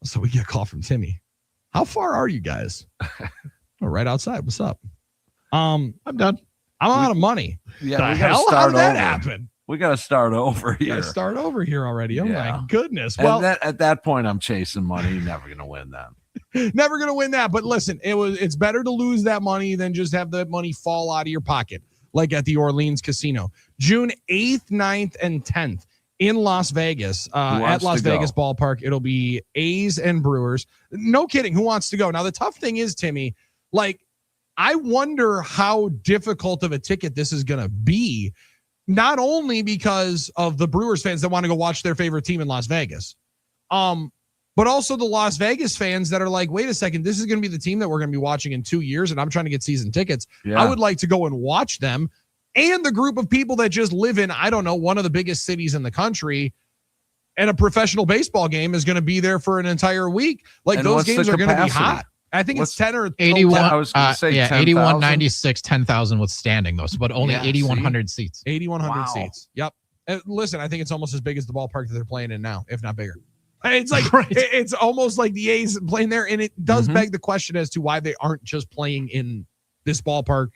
so we get a call from Timmy. How far are you guys? Oh, right outside. What's up? I'm done. I'm out of money. Yeah, the hell? How did that happen? We got to start over here. Got to start over here already. Oh my goodness. And Well, at that point, I'm chasing money. You're never going to win that. Never going to win that. But listen, it's better to lose that money than just have that money fall out of your pocket, like at the Orleans Casino. June 8th, 9th, and 10th in Las Vegas, at Las Vegas Ballpark. It'll be A's and Brewers. No kidding. Who wants to go? Now, the tough thing is, Timmy, like, I wonder how difficult of a ticket this is going to be, not only because of the Brewers fans that want to go watch their favorite team in Las Vegas, but also the Las Vegas fans that are like, wait a second, this is going to be the team that we're going to be watching in 2 years, and I'm trying to get season tickets. Yeah. I would like to go and watch them. And the group of people that just live in, I don't know, one of the biggest cities in the country, and a professional baseball game is going to be there for an entire week. Like, and those games are going to be hot. I think it's 10 or 81. 10. I was going to say 10,000. 8196, 10,000 with standing though, but only 8,100 seats. 8,100 seats. Yep. Listen, I think it's almost as big as the ballpark that they're playing in now, if not bigger. It's like it's almost like the A's playing there, and it does beg the question as to why they aren't just playing in this ballpark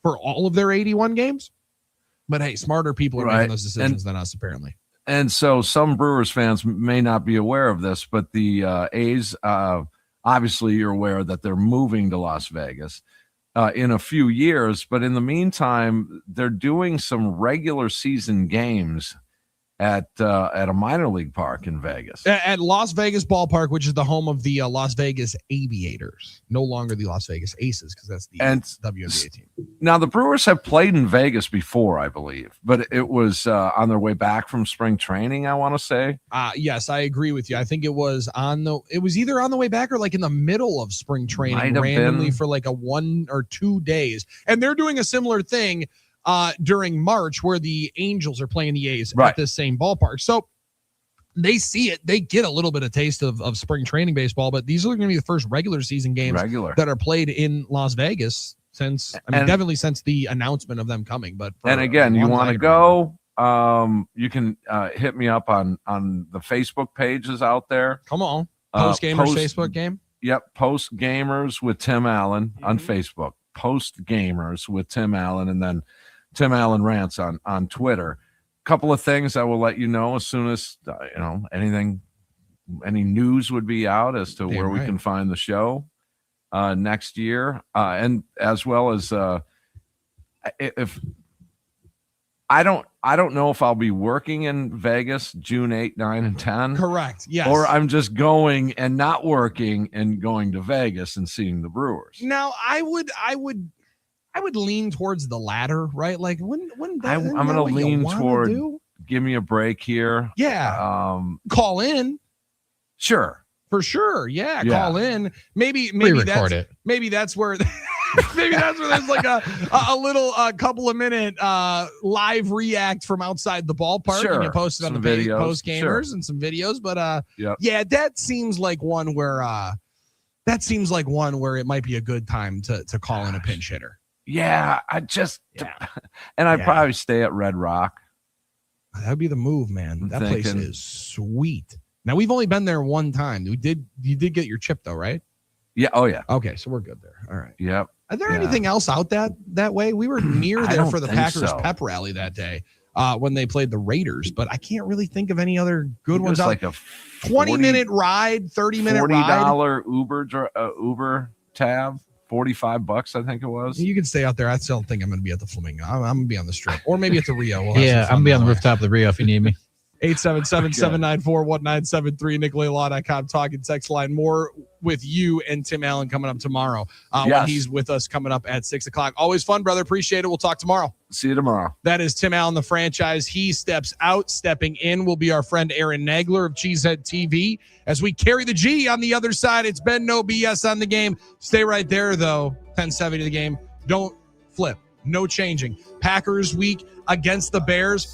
for all of their 81 games. But hey, smarter people are making those decisions than us, apparently. And so some Brewers fans may not be aware of this, but the A's, obviously you're aware that they're moving to Las Vegas in a few years. But in the meantime, they're doing some regular season games at a minor league park in Vegas. At Las Vegas Ballpark, which is the home of the Las Vegas Aviators. No longer the Las Vegas Aces, because that's the WNBA team. Now, the Brewers have played in Vegas before, I believe, but it was on their way back from spring training, I want to say. Yes, I agree with you. I think it was either on the way back or like in the middle of spring training randomly for like a 1 or 2 days. And they're doing a similar thing during March, where the Angels are playing the A's at this same ballpark. So they see it. They get a little bit of taste of spring training baseball, but these are going to be the first regular season games that are played in Las Vegas since, definitely since the announcement of them coming. But and again, you want to go, you can hit me up on the Facebook pages out there. Come on. Post Gamers Facebook game. Yep. Post Gamers with Tim Allen on Facebook. Post Gamers with Tim Allen, and then Tim Allen Rants on Twitter. Couple of things I will let you know as soon as any news would be out as to where we can find the show next year, and as well as if I don't know if I'll be working in Vegas June 8, 9, and 10. Correct. Yes. Or I'm just going and not working and going to Vegas and seeing the Brewers. Now, I would lean towards the latter, right? Like when I'm going to lean toward give me a break here. Yeah. Call in. Sure. For sure. Yeah. Call in. Maybe record it. Maybe that's where there's like a little couple of minute live react from outside the ballpark. Sure. And you post it on the page, Post Gamers, and some videos. But yeah, that seems like one where it might be a good time to call in a pinch hitter. Yeah, I'd probably stay at Red Rock. That'd be the move, man. That place is sweet. Now, we've only been there one time. You did get your chip though, right? Yeah. Oh yeah. Okay, so we're good there. All right. Yep. Are there anything else out that way? We were near there for the Packers pep rally that day when they played the Raiders, but I can't really think of any other good ones. Like a 20-minute ride, 30-minute ride. $40 Uber tab. $45, I think it was. You can stay out there. I still think I'm going to be at the Flamingo. I'm going to be on the Strip, or maybe at the Rio. I'm going to be on the rooftop of the Rio if you need me. 877-794-1973, NickLayLaw.com, talking text line. More with you and Tim Allen coming up tomorrow when he's with us coming up at 6 o'clock. Always fun, brother. Appreciate it. We'll talk tomorrow. See you tomorrow. That is Tim Allen, the franchise. He steps out. Stepping in will be our friend Aaron Nagler of Cheesehead TV. As we carry the G on the other side, it's been no BS on the game. Stay right there, though. 1070 to the game. Don't flip. No changing. Packers week against the Bears.